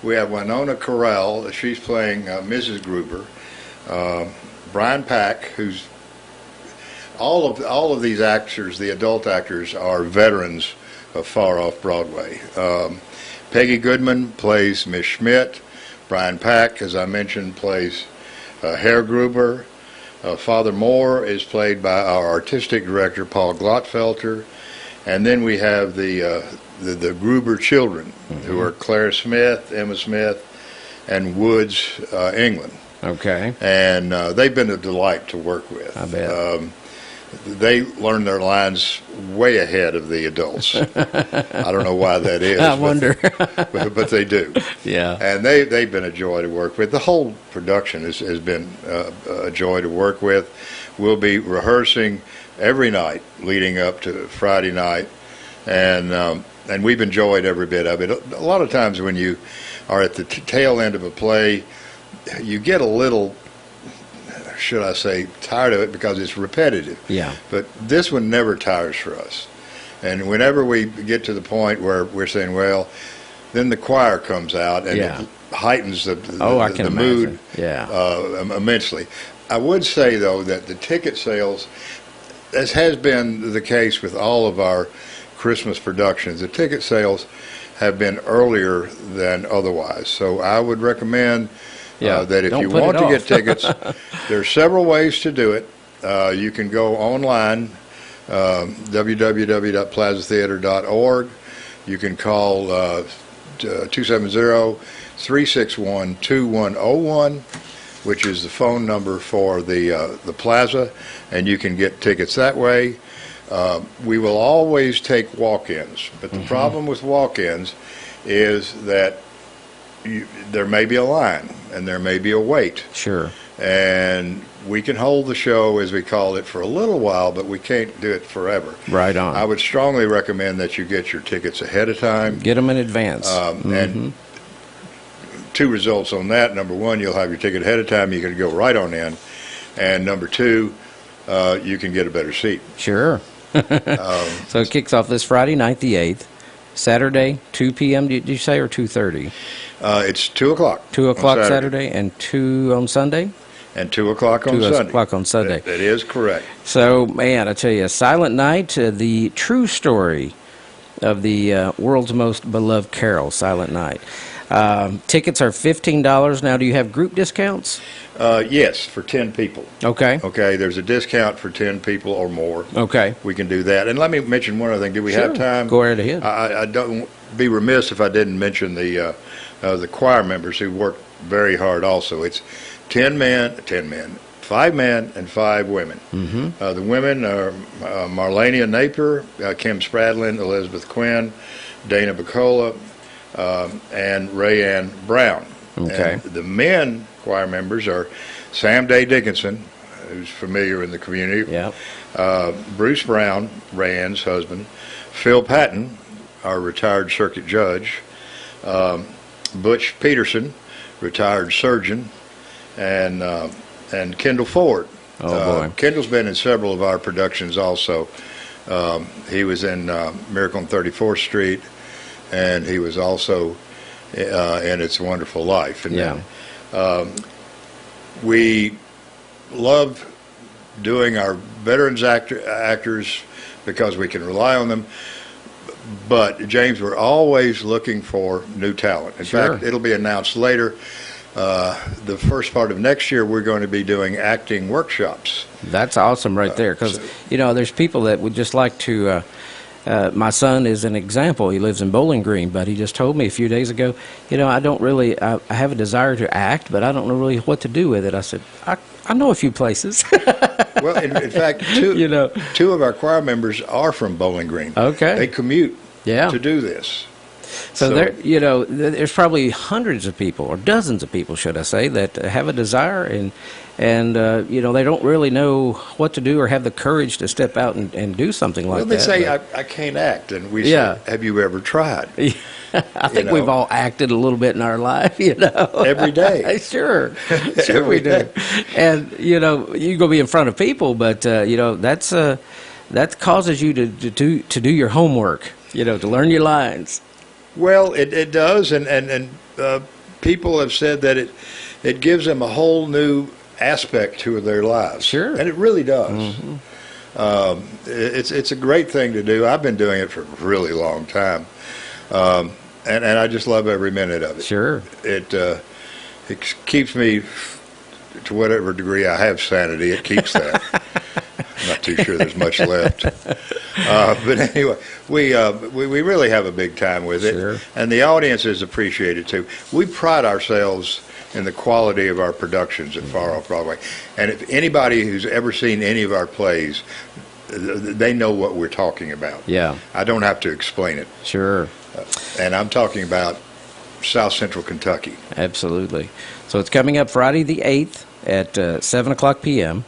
we have Winona Corral. She's playing Mrs. Gruber. Brian Pack, who's all of these actors, the adult actors, are veterans of Far Off Broadway. Peggy Goodman plays Miss Schmidt. Brian Pack, as I mentioned, plays Herr Gruber. Father Moore is played by our artistic director, Paul Glotfelter. And then we have the Gruber children, who are Claire Smith, Emma Smith, and Woods England. Okay. And they've been a delight to work with. I bet. They learn their lines way ahead of the adults. I don't know why that is. I wonder. but they do. Yeah. And they've been a joy to work with. The whole production has been a joy to work with. We'll be rehearsing every night leading up to Friday night, and we've enjoyed every bit of it. A lot of times when you are at the tail end of a play, you get a little, should I say, tired of it because it's repetitive. Yeah. But this one never tires for us. And whenever we get to the point where we're saying, well, then the choir comes out and it heightens the mood immensely. I would say, though, that the ticket sales, as has been the case with all of our Christmas productions, the ticket sales have been earlier than otherwise. So I would recommend that if you want to get tickets, there are several ways to do it. You can go online, www.plazatheater.org. You can call 270-361-2101, which is the phone number for the Plaza, and you can get tickets that way. We will always take walk-ins, but the problem with walk-ins is that there may be a line and there may be a wait. Sure. And we can hold the show, as we call it, for a little while, but we can't do it forever. Right on. I would strongly recommend that you get your tickets ahead of time. Get them in advance. And two results on that. Number one, you'll have your ticket ahead of time. You can go right on in. And number two, you can get a better seat. Sure. So it kicks off this Friday night, the 8th. Saturday, 2 p.m., did you say, or 2:30? It's 2 o'clock. 2 o'clock Saturday and 2 on Sunday? And 2 o'clock on Sunday. 2 o'clock on Sunday. That is correct. So, man, I tell you, Silent Night, the true story of the world's most beloved carol, Silent Night. Tickets are $15. Now, do you have group discounts? Yes, for 10 people. Okay. Okay, there's a discount for 10 people or more. Okay. We can do that. And let me mention one other thing. Do we have time? Go right ahead. I don't be remiss if I didn't mention the choir members who work very hard also. It's 5 men, and 5 women. The women are Marlania Napier, Kim Spradlin, Elizabeth Quinn, Dana Bacola, and Rayanne Brown. Okay. And the men choir members are Sam Day Dickinson, who's familiar in the community. Yeah. Bruce Brown, Rayanne's husband. Phil Patton, our retired circuit judge. Butch Peterson, retired surgeon. And Kendall Ford. Oh, boy. Kendall's been in several of our productions also. He was in Miracle on 34th Street, and he was also in It's a Wonderful Life. And yeah. We love doing our veterans actors because we can rely on them. But, James, we're always looking for new talent. In fact, it'll be announced later. The first part of next year, we're going to be doing acting workshops. That's awesome right there, because, there's people that would just like to My son is an example. He lives in Bowling Green, but he just told me a few days ago, I don't really, I have a desire to act, but I don't know really what to do with it. I said, I know a few places. Well, in fact, two of our choir members are from Bowling Green. Okay. They commute to do this. So there, there's probably hundreds of people, or dozens of people, should I say, that have a desire and they don't really know what to do or have the courage to step out and do something like that. Well, they say, I can't act, and we say, have you ever tried? I think we've all acted a little bit in our life, Every day. Sure we do. And, you go be in front of people, but, that causes you to do your homework, to learn your lines. Well, it does, and people have said that it gives them a whole new aspect to their lives. Sure. And it really does. Mm-hmm. It's a great thing to do. I've been doing it for a really long time. And I just love every minute of it. Sure. It keeps me, to whatever degree I have sanity, it keeps that. I'm not too sure there's much left. But anyway, we really have a big time with it. Sure. And the audiences appreciate it too. We pride ourselves in the quality of our productions at Far Off Broadway. And if anybody who's ever seen any of our plays, they know what we're talking about. Yeah. I don't have to explain it. Sure. And I'm talking about South Central Kentucky. Absolutely. So it's coming up Friday the 8th at 7 o'clock p.m.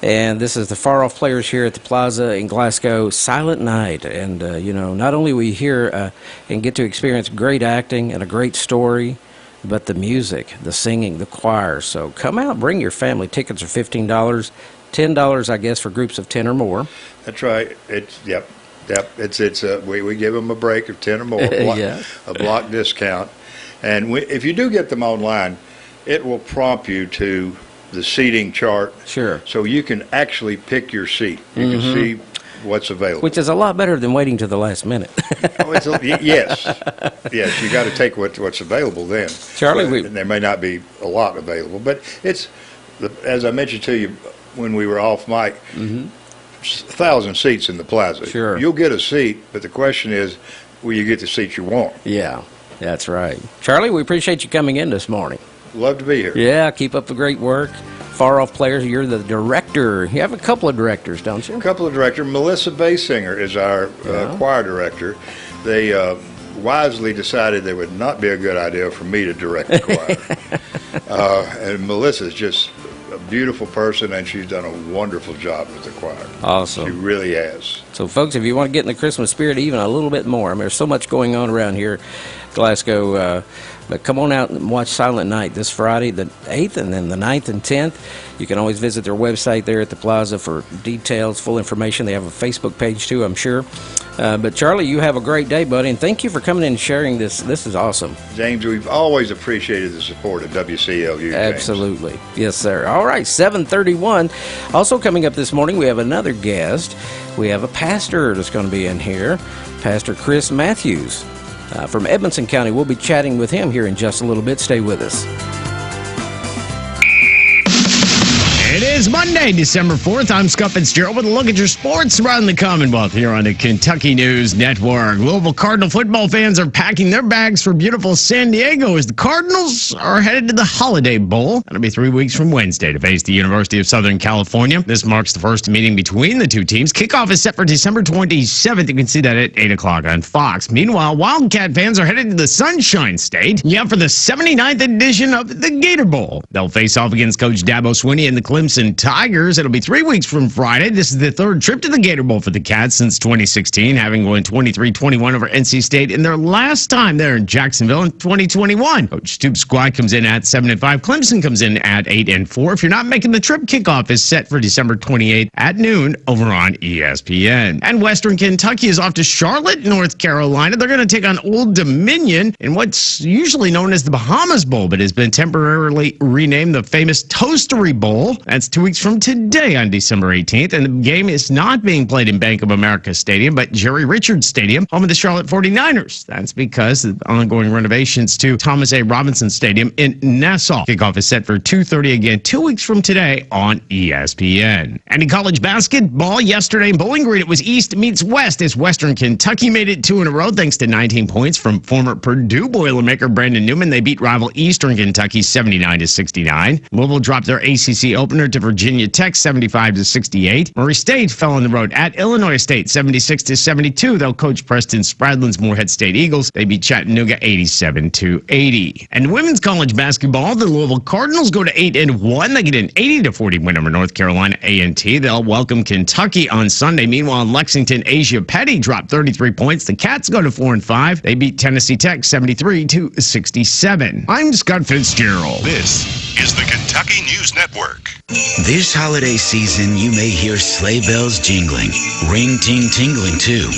And this is the Far Off Players here at the Plaza in Glasgow, Silent Night. And, not only we hear and get to experience great acting and a great story, but the music, the singing, the choir. So come out, bring your family. Tickets are $15, $10, I guess, for groups of 10 or more. That's right. Yep. We give them a break of 10 or more, a block discount. And if you do get them online, it will prompt you to the seating chart. Sure. So you can actually pick your seat. You can see what's available. Which is a lot better than waiting to the last minute. Yes, you got to take what's available then. Charlie, there may not be a lot available, but it's, as I mentioned to you when we were off mic, 1,000 seats in the Plaza. Sure. You'll get a seat, but the question is, will you get the seat you want? Yeah, that's right. Charlie, we appreciate you coming in this morning. Love to be here. Yeah, keep up the great work. Far Off Players, you're the director. You have a couple of directors, don't you? A couple of directors. Melissa Basinger is our choir director. They wisely decided it would not be a good idea for me to direct the choir. And Melissa's just a beautiful person, and she's done a wonderful job with the choir. Awesome. She really has. So, folks, if you want to get in the Christmas spirit even a little bit more, there's so much going on around here, Glasgow. But come on out and watch Silent Night this Friday, the 8th, and then the 9th and 10th. You can always visit their website there at the Plaza for details, full information. They have a Facebook page, too, I'm sure. But, Charlie, you have a great day, buddy, and thank you for coming in and sharing this. This is awesome. James, we've always appreciated the support of WCLU, James. Absolutely. Yes, sir. All right, 7:31. Also coming up this morning, we have another guest. We have a pastor that's going to be in here, Pastor Chris Matthews. From Edmonson County. We'll be chatting with him here in just a little bit. Stay with us. It is Monday, December 4th. I'm Scott Fitzgerald with a look at your sports around the Commonwealth here on the Kentucky News Network. Louisville Cardinal football fans are packing their bags for beautiful San Diego as the Cardinals are headed to the Holiday Bowl. That'll be 3 weeks from Wednesday to face the University of Southern California. This marks the first meeting between the two teams. Kickoff is set for December 27th. You can see that at 8 o'clock on Fox. Meanwhile, Wildcat fans are headed to the Sunshine State for the 79th edition of the Gator Bowl. They'll face off against Coach Dabo Swinney and the Clemson Tigers. It'll be 3 weeks from Friday. This is the third trip to the Gator Bowl for the Cats since 2016, having won 23-21 over NC State in their last time there in Jacksonville in 2021. Coach Stoop's squad comes in at 7-5. Clemson comes in at 8-4. If you're not making the trip, kickoff is set for December 28th at noon over on ESPN. And Western Kentucky is off to Charlotte, North Carolina. They're going to take on Old Dominion in what's usually known as the Bahamas Bowl, but has been temporarily renamed the famous Toastery Bowl. That's 2 weeks from today on December 18th, and the game is not being played in Bank of America Stadium, but Jerry Richards Stadium, home of the Charlotte 49ers. That's because of ongoing renovations to Thomas A. Robinson Stadium in Nassau. Kickoff is set for 2:30 again 2 weeks from today on ESPN. And in college basketball, yesterday in Bowling Green, it was East meets West as Western Kentucky made it 2 in a row thanks to 19 points from former Purdue Boilermaker Brandon Newman. They beat rival Eastern Kentucky 79-69. Louisville dropped their ACC opener to Virginia Tech 75-68. Murray State fell on the road at Illinois State 76-72. Though Coach Preston Spradlin's Morehead State Eagles, they beat Chattanooga 87-80. And women's college basketball, the Louisville Cardinals go to 8-1. They get an 80-40 win over North Carolina A&T. They'll welcome Kentucky on Sunday. Meanwhile, in Lexington, Asia Petty dropped 33 points. The Cats go to 4-5. They beat Tennessee Tech 73-67. I'm Scott Fitzgerald. This is the Kentucky News Network. This holiday season, you may hear sleigh bells jingling, ring-ting tingling too.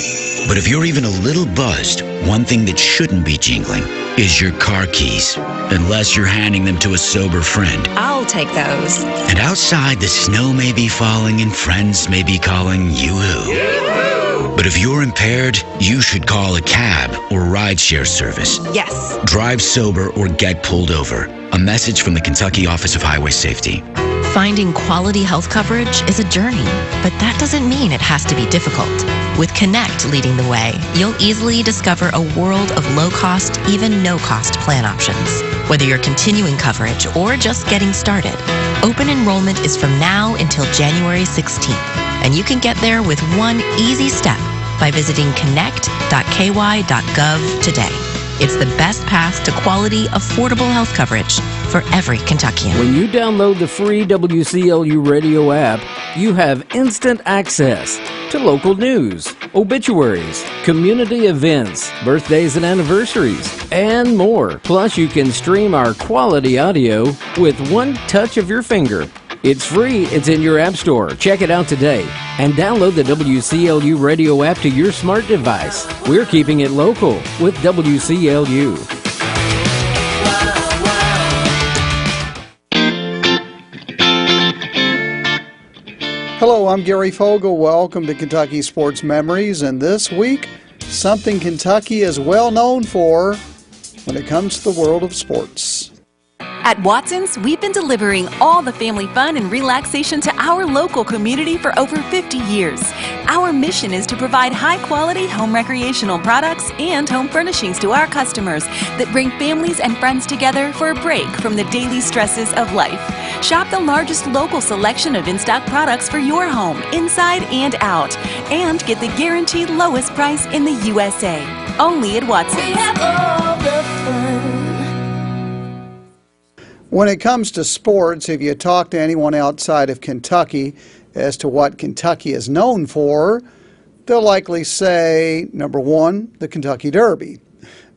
But if you're even a little buzzed, one thing that shouldn't be jingling is your car keys, unless you're handing them to a sober friend. I'll take those. And outside, the snow may be falling and friends may be calling yoo-hoo. But if you're impaired, you should call a cab or rideshare service. Yes. Drive sober or get pulled over. A message from the Kentucky Office of Highway Safety. Finding quality health coverage is a journey, but that doesn't mean it has to be difficult. With Connect leading the way, you'll easily discover a world of low-cost, even no-cost plan options. Whether you're continuing coverage or just getting started, open enrollment is from now until January 16th, and you can get there with one easy step by visiting connect.ky.gov today. It's the best path to quality, affordable health coverage for every Kentuckian. When you download the free WCLU radio app, you have instant access to local news, obituaries, community events, birthdays and anniversaries, and more. Plus, you can stream our quality audio with one touch of your finger. It's free. It's in your app store. Check it out today and download the WCLU radio app to your smart device. We're keeping it local with WCLU. Hello, I'm Gary Fogle. Welcome to Kentucky Sports Memories. And this week, something Kentucky is well known for when it comes to the world of sports. At Watson's, we've been delivering all the family fun and relaxation to our local community for over 50 years. Our mission is to provide high-quality home recreational products and home furnishings to our customers that bring families and friends together for a break from the daily stresses of life. Shop the largest local selection of in-stock products for your home, inside and out, and get the guaranteed lowest price in the USA. Only at Watson's. We have all the fun. When it comes to sports, if you talk to anyone outside of Kentucky as to what Kentucky is known for, they'll likely say, number one, the Kentucky Derby.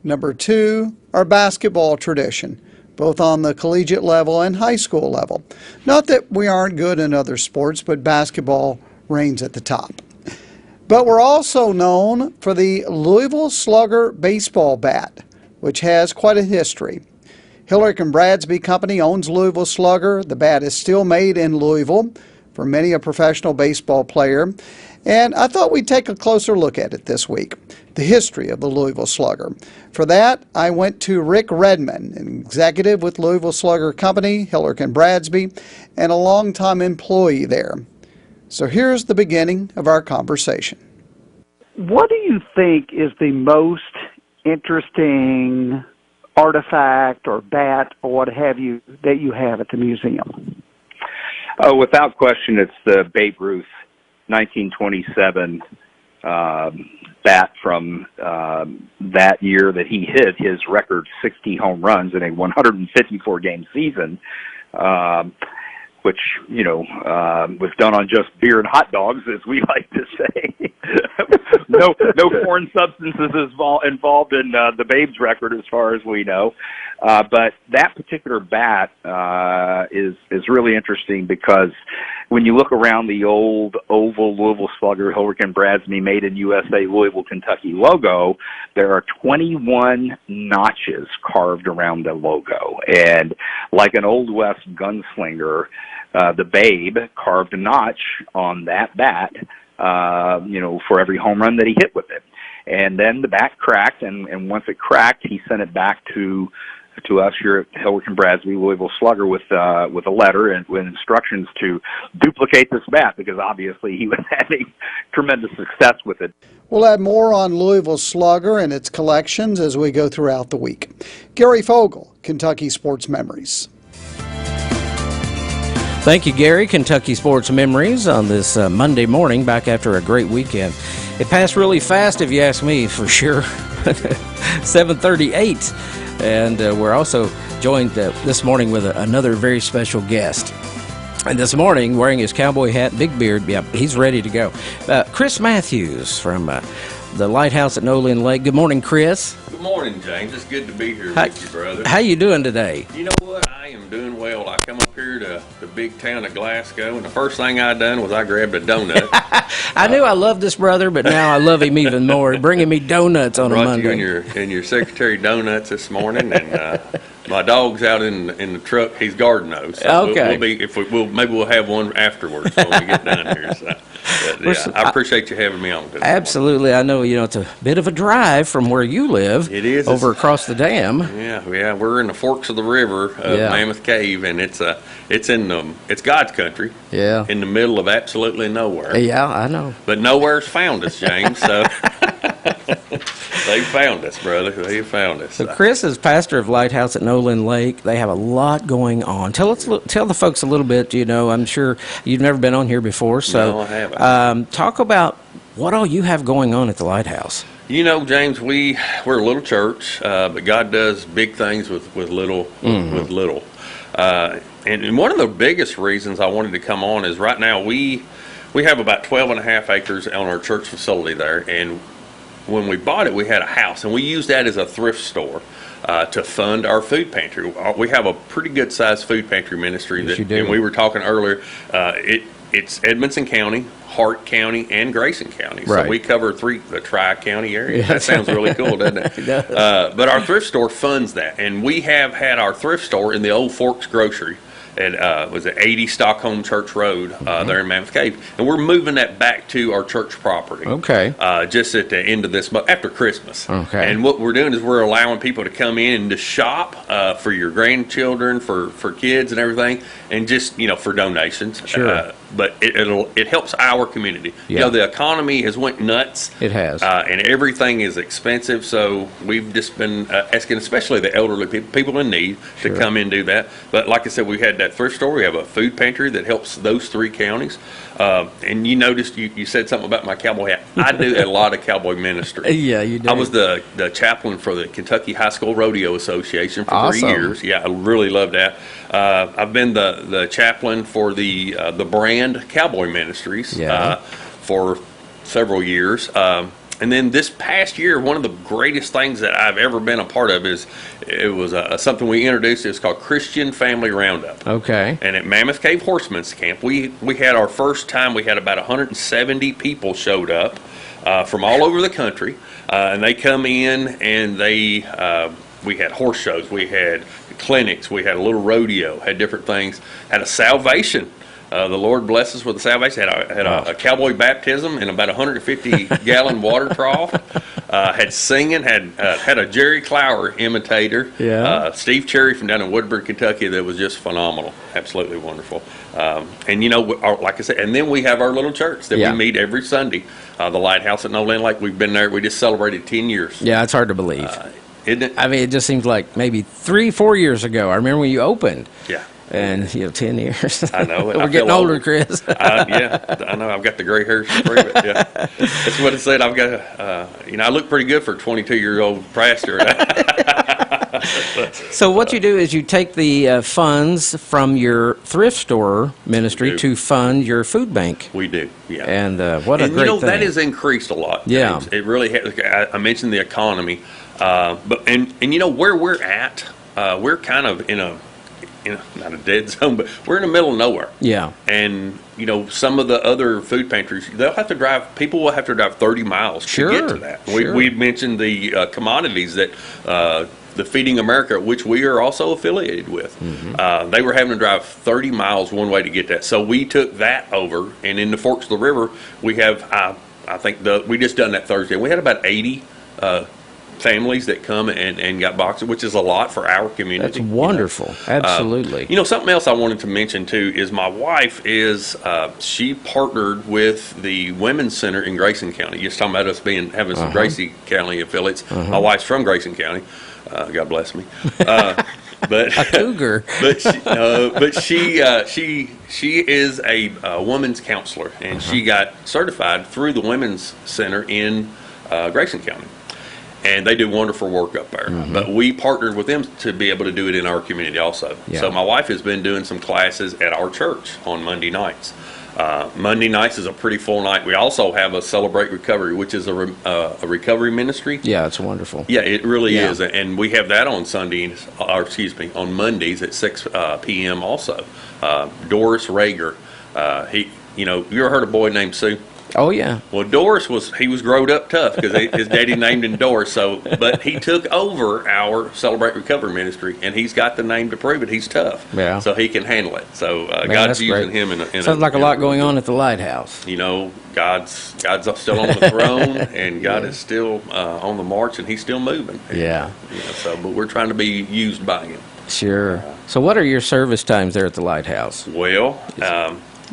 Number two, our basketball tradition, both on the collegiate level and high school level. Not that we aren't good in other sports, but basketball reigns at the top. But we're also known for the Louisville Slugger baseball bat, which has quite a history. Hillerich and Bradsby Company owns Louisville Slugger. The bat is still made in Louisville for many a professional baseball player. And I thought we'd take a closer look at it this week, the history of the Louisville Slugger. For that, I went to Rick Redman, an executive with Louisville Slugger Company, Hillerich and Bradsby, and a longtime employee there. So here's the beginning of our conversation. What do you think is the most interesting artifact or bat or what have you that you have at the museum? Oh, without question, it's the Babe Ruth 1927 bat from that year that he hit his record 60 home runs in a 154-game season, which, you know, was done on just beer and hot dogs, as we like to say. No foreign substances involved in the Babe's record, as far as we know. But that particular bat is really interesting because when you look around the old oval Louisville Slugger, Hillerich and Bradsby made in USA, Louisville, Kentucky logo, there are 21 notches carved around the logo. And like an Old West gunslinger, the Babe carved a notch on that bat, for every home run that he hit with it. And then the bat cracked, and once it cracked, he sent it back to us here at Hillwick and Bradsby Louisville Slugger with a letter and with instructions to duplicate this bat, because obviously he was having tremendous success with it. We'll have more on Louisville Slugger and its collections as we go throughout the week. Gary Fogle, Kentucky Sports Memories. Thank you, Gary. Kentucky Sports Memories on this Monday morning, back after a great weekend. It passed really fast, if you ask me, for sure. 7:38. And we're also joined this morning with another very special guest. And this morning, wearing his cowboy hat, big beard, he's ready to go. Chris Matthews from the Lighthouse at Nolin Lake. Good morning, Chris. Good morning, James. It's good to be here with you, brother. How you doing today? You know what? I am doing well. I come up here to the big town of Glasgow, and the first thing I done was I grabbed a donut. I knew I loved this brother, but now I love him even more. Bringing me donuts on a Monday. Brought you and your secretary donuts this morning, and my dog's out in the truck. He's guarding those. So okay. Maybe we'll have one afterwards when we get done here. So, I appreciate you having me on today. Absolutely. I know it's a bit of a drive from where you live. It is over across the dam. Yeah. We're in the forks of the river of Mammoth Cave, and it's God's country. Yeah. In the middle of absolutely nowhere. Yeah, I know. But nowhere's found us, James. So they found us, brother. They found us. So Chris is pastor of Lighthouse at Nolin Lake. They have a lot going on. Tell the folks a little bit. I'm sure you've never been on here before. So no, I haven't. Talk about what all you have going on at the Lighthouse. James, we're a little church, but God does big things with little. Mm-hmm. With little. And one of the biggest reasons I wanted to come on is right now we have about 12.5 acres on our church facility there, and when we bought it, we had a house, and we used that as a thrift store to fund our food pantry. We have a pretty good-sized food pantry ministry. Yes, you do. And we were talking earlier, it's Edmonson County, Hart County, and Grayson County. Right. So we cover the Tri-County area. Yeah. That sounds really cool, doesn't it? It does. But our thrift store funds that, and we have had our thrift store in the old Forks Grocery at was it 80 Stockholm Church Road there in Mammoth Cave, and we're moving that back to our church property. Okay. Just at the end of this month, after Christmas. Okay. And what we're doing is we're allowing people to come in and to shop for your grandchildren, for kids and everything, and just for donations. Sure. But it helps our community. Yeah. The economy has went nuts. It has. And everything is expensive, so we've just been asking, especially the elderly people in need, Sure. to come in and do that. But like I said, we had that thrift store. We have a food pantry that helps those 3 counties. And you noticed you said something about my cowboy hat. I do a lot of cowboy ministry. Yeah, you do. I was the chaplain for the Kentucky High School Rodeo Association for Awesome. 3 years. Yeah, I really love that. I've been the chaplain for the Brand Cowboy Ministries for several years. And then this past year, one of the greatest things that I've ever been a part of is it was something we introduced. It's called Christian Family Roundup. Okay. And at Mammoth Cave Horseman's Camp, we had our first time. We had about 170 people showed up from all over the country, and they come in and we had horse shows, we had clinics, we had a little rodeo, had different things, had a salvation. The Lord blessed us with a salvation. Had a cowboy baptism in about 150-gallon water trough. Had singing. Had a Jerry Clower imitator. Yeah. Steve Cherry from down in Woodburn, Kentucky. That was just phenomenal. Absolutely wonderful. And like I said, and then we have our little church that we meet every Sunday. The Lighthouse at Nolin Lake. We've been there. We just celebrated 10 years. Yeah, it's hard to believe. Isn't it? I mean, it just seems like maybe 3-4 years ago. I remember when you opened. Yeah. And 10 years. I know. We're getting older, Chris. Yeah, I know. I've got the gray hairs to prove it. Yeah, that's what it said. I've got. I look pretty good for a 22-year-old pastor. So what you do is you take the funds from your thrift store ministry to fund your food bank. We do. Yeah. And what a great thing. That has increased a lot. Yeah. James. It really has. I mentioned the economy, but where we're at, we're kind of in a not a dead zone, but we're in the middle of nowhere. Yeah. And, some of the other food pantries, people will have to drive 30 miles to get to that. Sure. We mentioned the commodities that the Feeding America, which we are also affiliated with. They were having to drive 30 miles one way to get that. So we took that over, and in the Forks of the River, we have, I think we just done that Thursday. We had about 80 families that come and got boxes, which is a lot for our community. That's wonderful. Absolutely. Something else I wanted to mention too is my wife she partnered with the Women's Center in Grayson County. Just talking about us having some Grayson County affiliates. My wife's from Grayson County. God bless me. But a cougar. but she is a women's counselor, and she got certified through the Women's Center in Grayson County. And they do wonderful work up there. But we partnered with them to be able to do it in our community also. Yeah. So my wife has been doing some classes at our church on Monday nights. Monday nights is a pretty full night. We also have a Celebrate Recovery, which is a recovery ministry. Yeah, it's wonderful. Yeah, it really is. And we have that on on Mondays at 6 p.m. also. Doris Rager, you ever heard of a boy named Sue? Oh, yeah. Well, Doris was growed up tough because his daddy named him Doris. But he took over our Celebrate Recovery ministry, and he's got the name to prove it. He's tough. Yeah. So he can handle it. So Man, God's that's using great. him Sounds like a lot going on at the Lighthouse. God's still on the throne, and God is still on the march, and he's still moving. Yeah. But we're trying to be used by him. Sure. So what are your service times there at the Lighthouse? Well,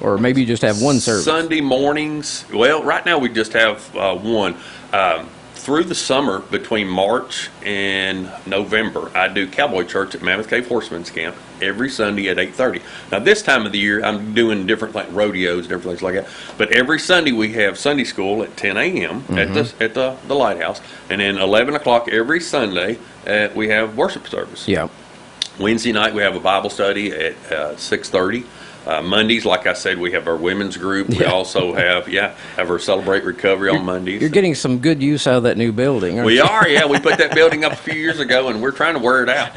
or maybe you just have one service. Sunday mornings. Well, right now we just have one. Through the summer, between March and November, I do Cowboy Church at Mammoth Cave Horsemen's Camp every Sunday at 8:30. Now, this time of the year, I'm doing different rodeos, different things like that. But every Sunday we have Sunday school at 10 a.m. at the Lighthouse, and then 11 o'clock every Sunday we have worship service. Yeah. Wednesday night we have a Bible study at 6:30. Mondays, like I said, we have our women's group. We also have our Celebrate Recovery on Mondays. You're getting some good use out of that new building, aren't you? We are, yeah. We put that building up a few years ago, and we're trying to wear it out.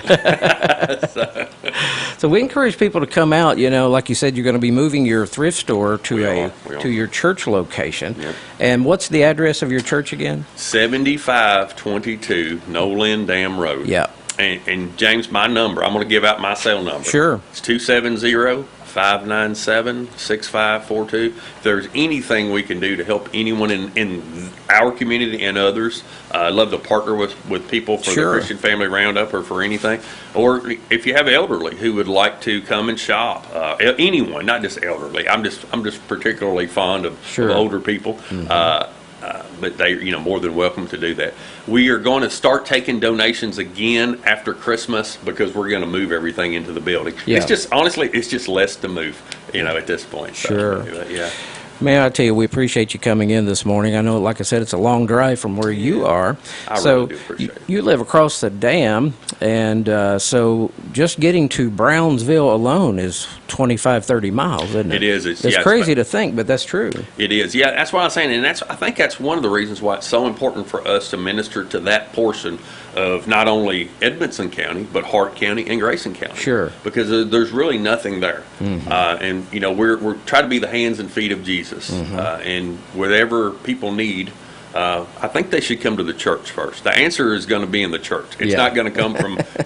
So we encourage people to come out. Like you said, you're going to be moving your thrift store to your church location. Yep. And what's the address of your church again? 7522 Nolan Dam Road. Yeah. And James, my number, I'm going to give out my cell number. Sure. It's 270-597-6542. If there's anything we can do to help anyone in our community and others, I'd love to partner with people for the Christian Family Roundup or for anything. Or if you have elderly who would like to come and shop, anyone, not just elderly. I'm just particularly fond of older people. But they, more than welcome to do that. We are going to start taking donations again after Christmas because we're going to move everything into the building. Yeah. It's just, honestly, it's just less to move, at this point. Sure. So, yeah. Man, I tell you, we appreciate you coming in this morning. I know, like I said, it's a long drive from where you are. I really do appreciate it. You live across the dam, and so just getting to Brownsville alone is 25, 30 miles, isn't it? It is. It's crazy to think, but that's true. It is. Yeah, that's what I'm saying. And I think that's one of the reasons why it's so important for us to minister to that portion of not only Edmonson County, but Hart County and Grayson County. Sure. Because there's really nothing there. And, we're trying to be the hands and feet of Jesus. And whatever people need, I think they should come to the church first. The answer is going to be in the church. It's not going to come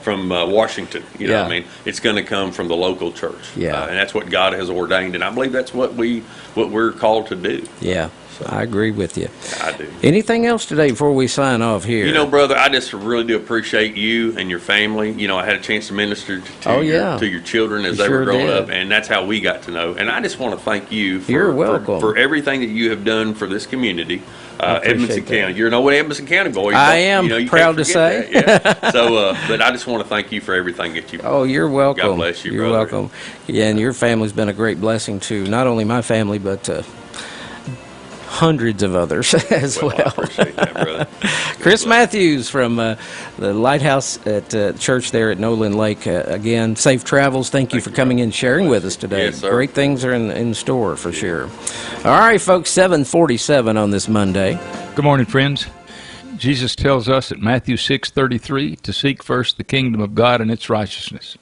from Washington. What I mean? It's going to come from the local church. Yeah. And that's what God has ordained. And I believe that's what we're called to do. Yeah. I agree with you. I do. Anything else today before we sign off here? Brother, I just really do appreciate you and your family. I had a chance to minister to your children as they were growing up, and that's how we got to know. And I just want to thank you for everything that you have done for this community. Edmonson County. You're an old Edmonson County boy. I am proud to say. So, but I just want to thank you for everything that you've done. Oh, you're welcome. God bless you, You're brother. welcome. Yeah, and your family's been a great blessing to not only my family, but hundreds of others as well. I appreciate that, brother. Chris Matthews from the Lighthouse at church there at Nolan Lake. Again, safe travels. Thank you for coming in and sharing with us today. Yes, sir. Great things are in store for sure. All right, folks, 7:47 on this Monday. Good morning, friends. Jesus tells us at Matthew 6:33 to seek first the kingdom of God and its righteousness.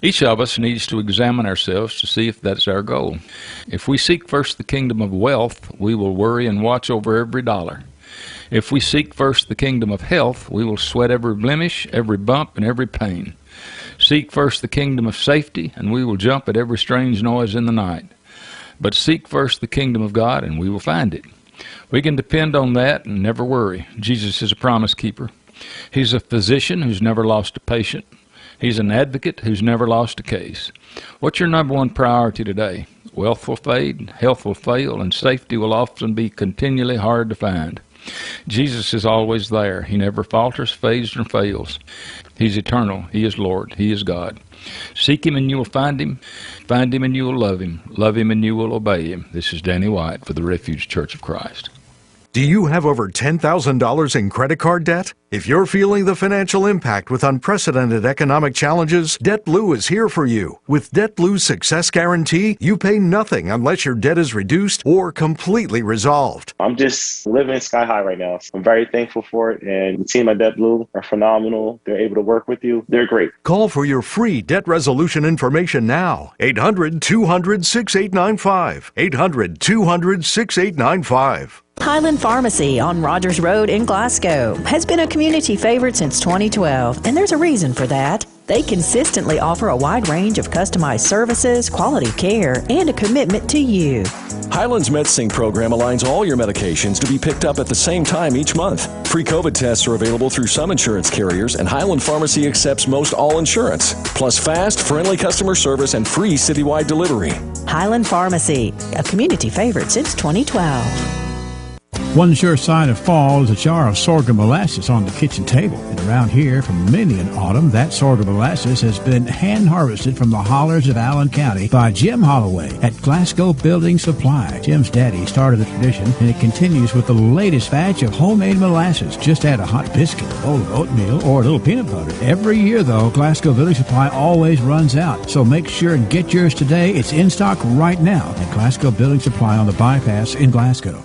Each of us needs to examine ourselves to see if that's our goal. If we seek first the kingdom of wealth, we will worry and watch over every dollar. If we seek first the kingdom of health, we will sweat every blemish, every bump, and every pain. Seek first the kingdom of safety, and we will jump at every strange noise in the night. But seek first the kingdom of God, and we will find it. We can depend on that and never worry. Jesus is a promise keeper. He's a physician who's never lost a patient. He's an advocate who's never lost a case. What's your number one priority today? Wealth will fade, health will fail, and safety will often be continually hard to find. Jesus is always there. He never falters, fades, or fails. He's eternal. He is Lord. He is God. Seek Him and you will find Him. Find Him and you will love Him. Love Him and you will obey Him. This is Danny White for the Refuge Church of Christ. Do you have over $10,000 in credit card debt? If you're feeling the financial impact with unprecedented economic challenges, DebtBlue is here for you. With DebtBlue's Success Guarantee, you pay nothing unless your debt is reduced or completely resolved. I'm just living sky high right now. I'm very thankful for it, and the team at DebtBlue are phenomenal. They're able to work with you. They're great. Call for your free debt resolution information now. 800-200-6895. 800-200-6895. Highland Pharmacy on Rogers Road in Glasgow has been a community favorite since 2012, and there's a reason for that. They consistently offer a wide range of customized services, quality care, and a commitment to you. Highland's MedSync program aligns all your medications to be picked up at the same time each month. Free COVID tests are available through some insurance carriers, and Highland Pharmacy accepts most all insurance, plus fast, friendly customer service and free citywide delivery. Highland Pharmacy, a community favorite since 2012. One sure sign of fall is a jar of sorghum molasses on the kitchen table. And around here, for many an autumn, that sorghum molasses has been hand-harvested from the hollers of Allen County by Jim Holloway at Glasgow Building Supply. Jim's daddy started the tradition, and it continues with the latest batch of homemade molasses. Just add a hot biscuit, a bowl of oatmeal, or a little peanut butter. Every year, though, Glasgow Building Supply always runs out. So make sure and get yours today. It's in stock right now at Glasgow Building Supply on the Bypass in Glasgow.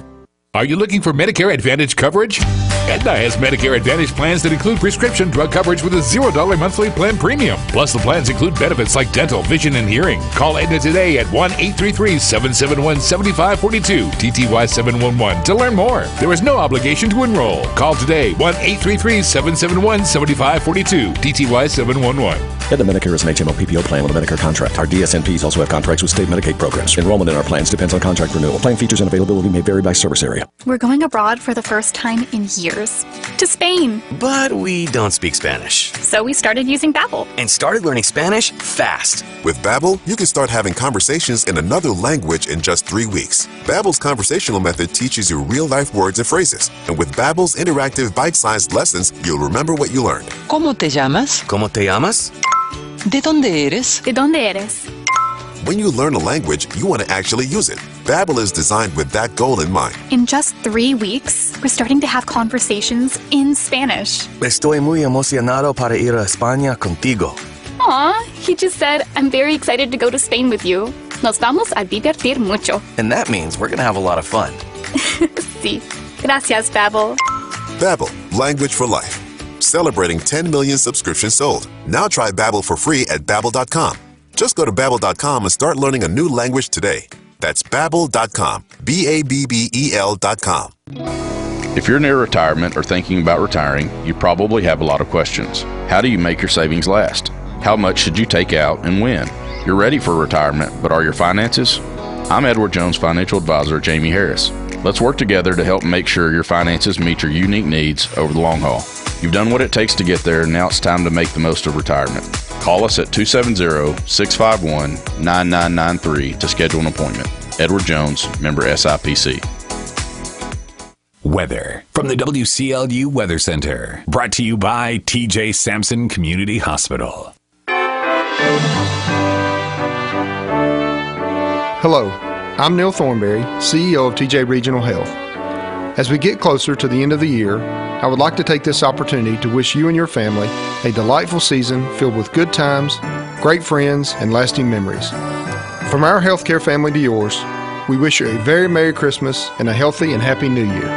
Are you looking for Medicare Advantage coverage? Aetna has Medicare Advantage plans that include prescription drug coverage with a $0 monthly plan premium. Plus, the plans include benefits like dental, vision, and hearing. Call Aetna today at 1-833-771-7542, TTY711 to learn more. There is no obligation to enroll. Call today, 1-833-771-7542, TTY711. Aetna Medicare is an HMO PPO plan with a Medicare contract. Our DSNPs also have contracts with state Medicaid programs. Enrollment in our plans depends on contract renewal. Plan features and availability may vary by service area. We're going abroad for the first time in years. To Spain. But we don't speak Spanish. So we started using Babbel. And started learning Spanish fast. With Babbel, you can start having conversations in another language in just 3 weeks. Babbel's conversational method teaches you real-life words and phrases. And with Babbel's interactive bite-sized lessons, you'll remember what you learned. ¿Cómo te llamas? ¿Cómo te llamas? ¿De dónde eres? ¿De dónde eres? When you learn a language, you want to actually use it. Babbel is designed with that goal in mind. In just 3 weeks, we're starting to have conversations in Spanish. Estoy muy emocionado para ir a España contigo. Aw, he just said, I'm very excited to go to Spain with you. Nos vamos a divertir mucho. And that means we're going to have a lot of fun. Sí. Gracias, Babbel. Babbel, language for life. Celebrating 10 million subscriptions sold. Now try Babbel for free at Babbel.com. Just go to Babbel.com and start learning a new language today. That's Babbel.com. Babbel.com. If you're near retirement or thinking about retiring, you probably have a lot of questions. How do you make your savings last? How much should you take out and when? You're ready for retirement, but are your finances? I'm Edward Jones financial advisor Jamie Harris. Let's work together to help make sure your finances meet your unique needs over the long haul. You've done what it takes to get there, and now it's time to make the most of retirement. Call us at 270-651-9993 to schedule an appointment. Edward Jones, member SIPC. Weather from the WCLU Weather Center. Brought to you by TJ Sampson Community Hospital. Hello, I'm Neil Thornberry, CEO of TJ Regional Health. As we get closer to the end of the year, I would like to take this opportunity to wish you and your family a delightful season filled with good times, great friends, and lasting memories. From our healthcare family to yours, we wish you a very Merry Christmas and a healthy and happy New Year.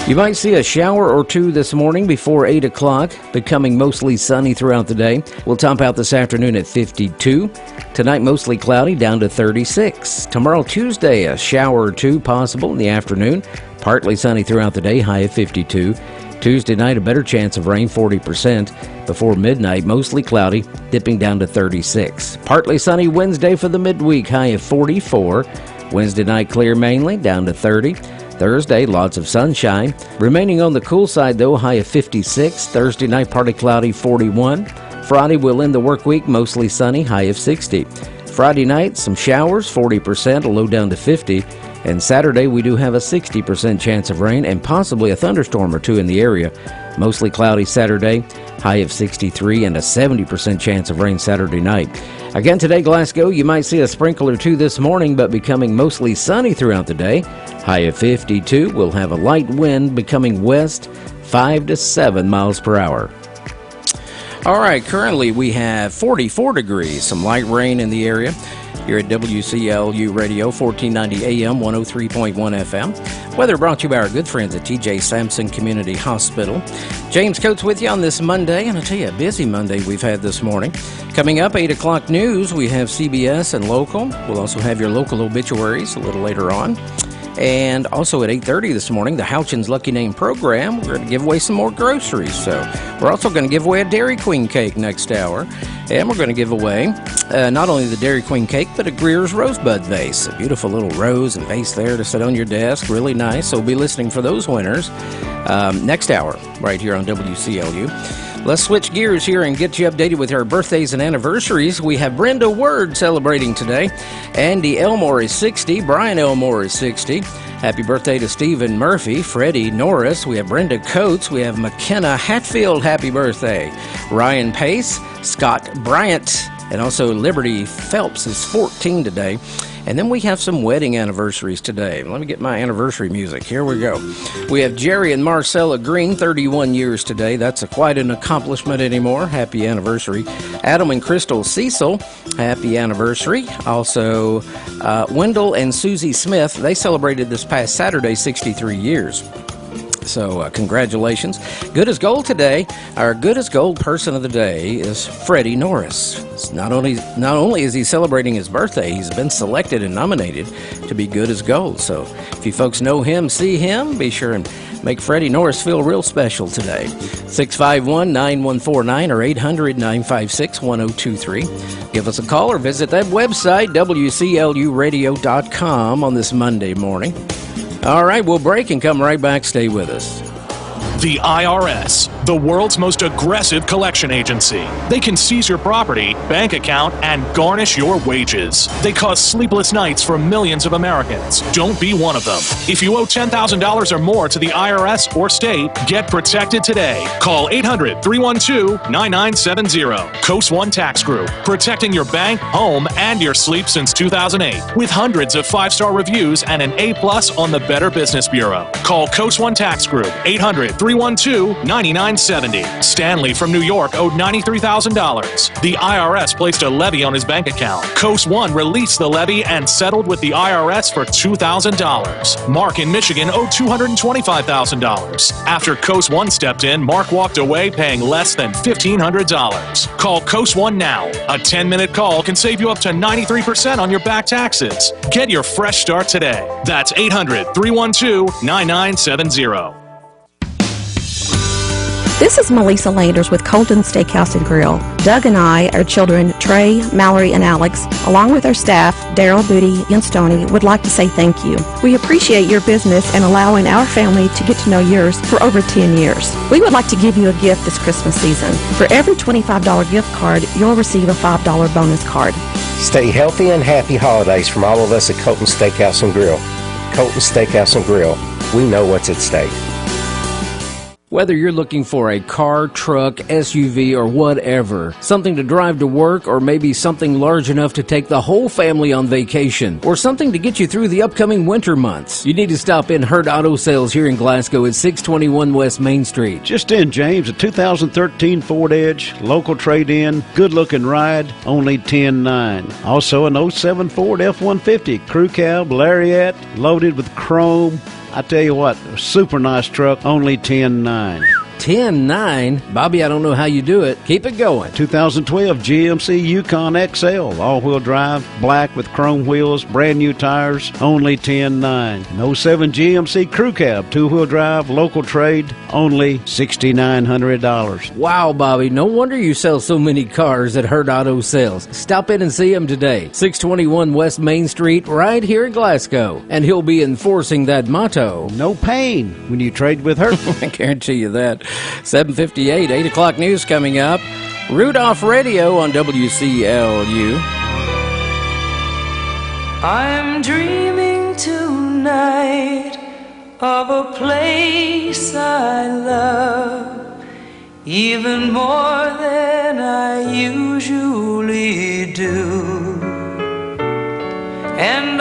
You might see a shower or two this morning before 8 o'clock, becoming mostly sunny throughout the day. We'll top out this afternoon at 52. Tonight, mostly cloudy, down to 36. Tomorrow, Tuesday, a shower or two possible in the afternoon. Partly sunny throughout the day, high of 52. Tuesday night, a better chance of rain, 40%. Before midnight, mostly cloudy, dipping down to 36. Partly sunny Wednesday for the midweek, high of 44. Wednesday night, clear mainly, down to 30. Thursday, lots of sunshine. Remaining on the cool side, though, high of 56. Thursday night, partly cloudy, 41. Friday, we'll end the work week, mostly sunny, high of 60. Friday night, some showers, 40%, a low down to 50. And Saturday, we do have a 60% chance of rain and possibly a thunderstorm or two in the area. Mostly cloudy Saturday, high of 63, and a 70% chance of rain Saturday night. Again today, Glasgow, you might see a sprinkle or two this morning, but becoming mostly sunny throughout the day. High of 52, we'll have a light wind becoming west, 5 to 7 miles per hour. All right, currently we have 44 degrees, some light rain in the area. Here at WCLU Radio, 1490 AM, 103.1 FM. Weather brought to you by our good friends at TJ Sampson Community Hospital. James Coates with you on this Monday, and I'll tell you, a busy Monday we've had this morning. Coming up, 8 o'clock news, we have CBS and local. We'll also have your local obituaries a little later on. And also at 8:30 this morning, the Houchins Lucky Name program. We're going to give away some more groceries. So we're also going to give away a Dairy Queen cake next hour. And we're going to give away not only the Dairy Queen cake, but a Greer's Rosebud vase. A beautiful little rose and vase there to sit on your desk. Really nice. So we'll be listening for those winners next hour right here on WCLU. Let's switch gears here and get you updated with our birthdays and anniversaries. We have Brenda Word celebrating today. Andy Elmore is 60. Brian Elmore is 60. Happy birthday to Stephen Murphy, Freddie Norris. We have Brenda Coates. We have McKenna Hatfield. Happy birthday. Ryan Pace, Scott Bryant, and also Liberty Phelps is 14 today. And then we have some wedding anniversaries today. Let me get my anniversary music. Here we go. We have Jerry and Marcella Green, 31 years today. That's quite an accomplishment anymore. Happy anniversary. Adam and Crystal Cecil, happy anniversary. Also, Wendell and Susie Smith, they celebrated this past Saturday 63 years. So congratulations. Good as gold today. Our good as gold person of the day is Freddie Norris. Not only is he celebrating his birthday, he's been selected and nominated to be good as gold. So if you folks know him, see him, be sure and make Freddie Norris feel real special today. 651-9149 or 800-956-1023. Give us a call or visit that website, WCLUradio.com, on this Monday morning. All right, we'll break and come right back. Stay with us. The IRS, the world's most aggressive collection agency. They can seize your property, bank account, and garnish your wages. They cause sleepless nights for millions of Americans. Don't be one of them. If you owe $10,000 or more to the IRS or state, get protected today. Call 800-312-9970. Coast One Tax Group, protecting your bank, home, and your sleep since 2008. With hundreds of 5-star reviews and an A+ on the Better Business Bureau. Call Coast One Tax Group, 800-312-9970. Stanley from New York owed $93,000. The IRS placed a levy on his bank account. Coast One released the levy and settled with the IRS for $2,000. Mark in Michigan owed $225,000. After Coast One stepped in, Mark walked away paying less than $1,500. Call Coast One now. A 10-minute call can save you up to 93% on your back taxes. Get your fresh start today. That's 800-312-9970. This is Melissa Landers with Colton Steakhouse and Grill. Doug and I, our children, Trey, Mallory, and Alex, along with our staff, Daryl, Booty, and Stoney, would like to say thank you. We appreciate your business and allowing our family to get to know yours for over 10 years. We would like to give you a gift this Christmas season. For every $25 gift card, you'll receive a $5 bonus card. Stay healthy and happy holidays from all of us at Colton Steakhouse and Grill. Colton Steakhouse and Grill. We know what's at stake. Whether you're looking for a car, truck, SUV, or whatever, something to drive to work, or maybe something large enough to take the whole family on vacation, or something to get you through the upcoming winter months, you need to stop in Hurt Auto Sales here in Glasgow at 621 West Main Street. Just in, James, a 2013 Ford Edge, local trade-in, good-looking ride, only $10,900. Also an 07 Ford F-150, crew cab, lariat, loaded with chrome, I tell you what, a super nice truck, only $10,900. 10.9? Bobby, I don't know how you do it. Keep it going. 2012 GMC Yukon XL, all-wheel drive, black with chrome wheels, brand new tires, only $10,900. An 07 GMC Crew Cab, two-wheel drive, local trade, only $6,900. Wow, Bobby, no wonder you sell so many cars at Hurt Auto Sales. Stop in and see him today. 621 West Main Street, right here in Glasgow. And he'll be enforcing that motto. No pain when you trade with her. I guarantee you that. 7:58, 8 o'clock news coming up. Rudolph Radio on WCLU. I'm dreaming tonight of a place I love, even more than I usually do. And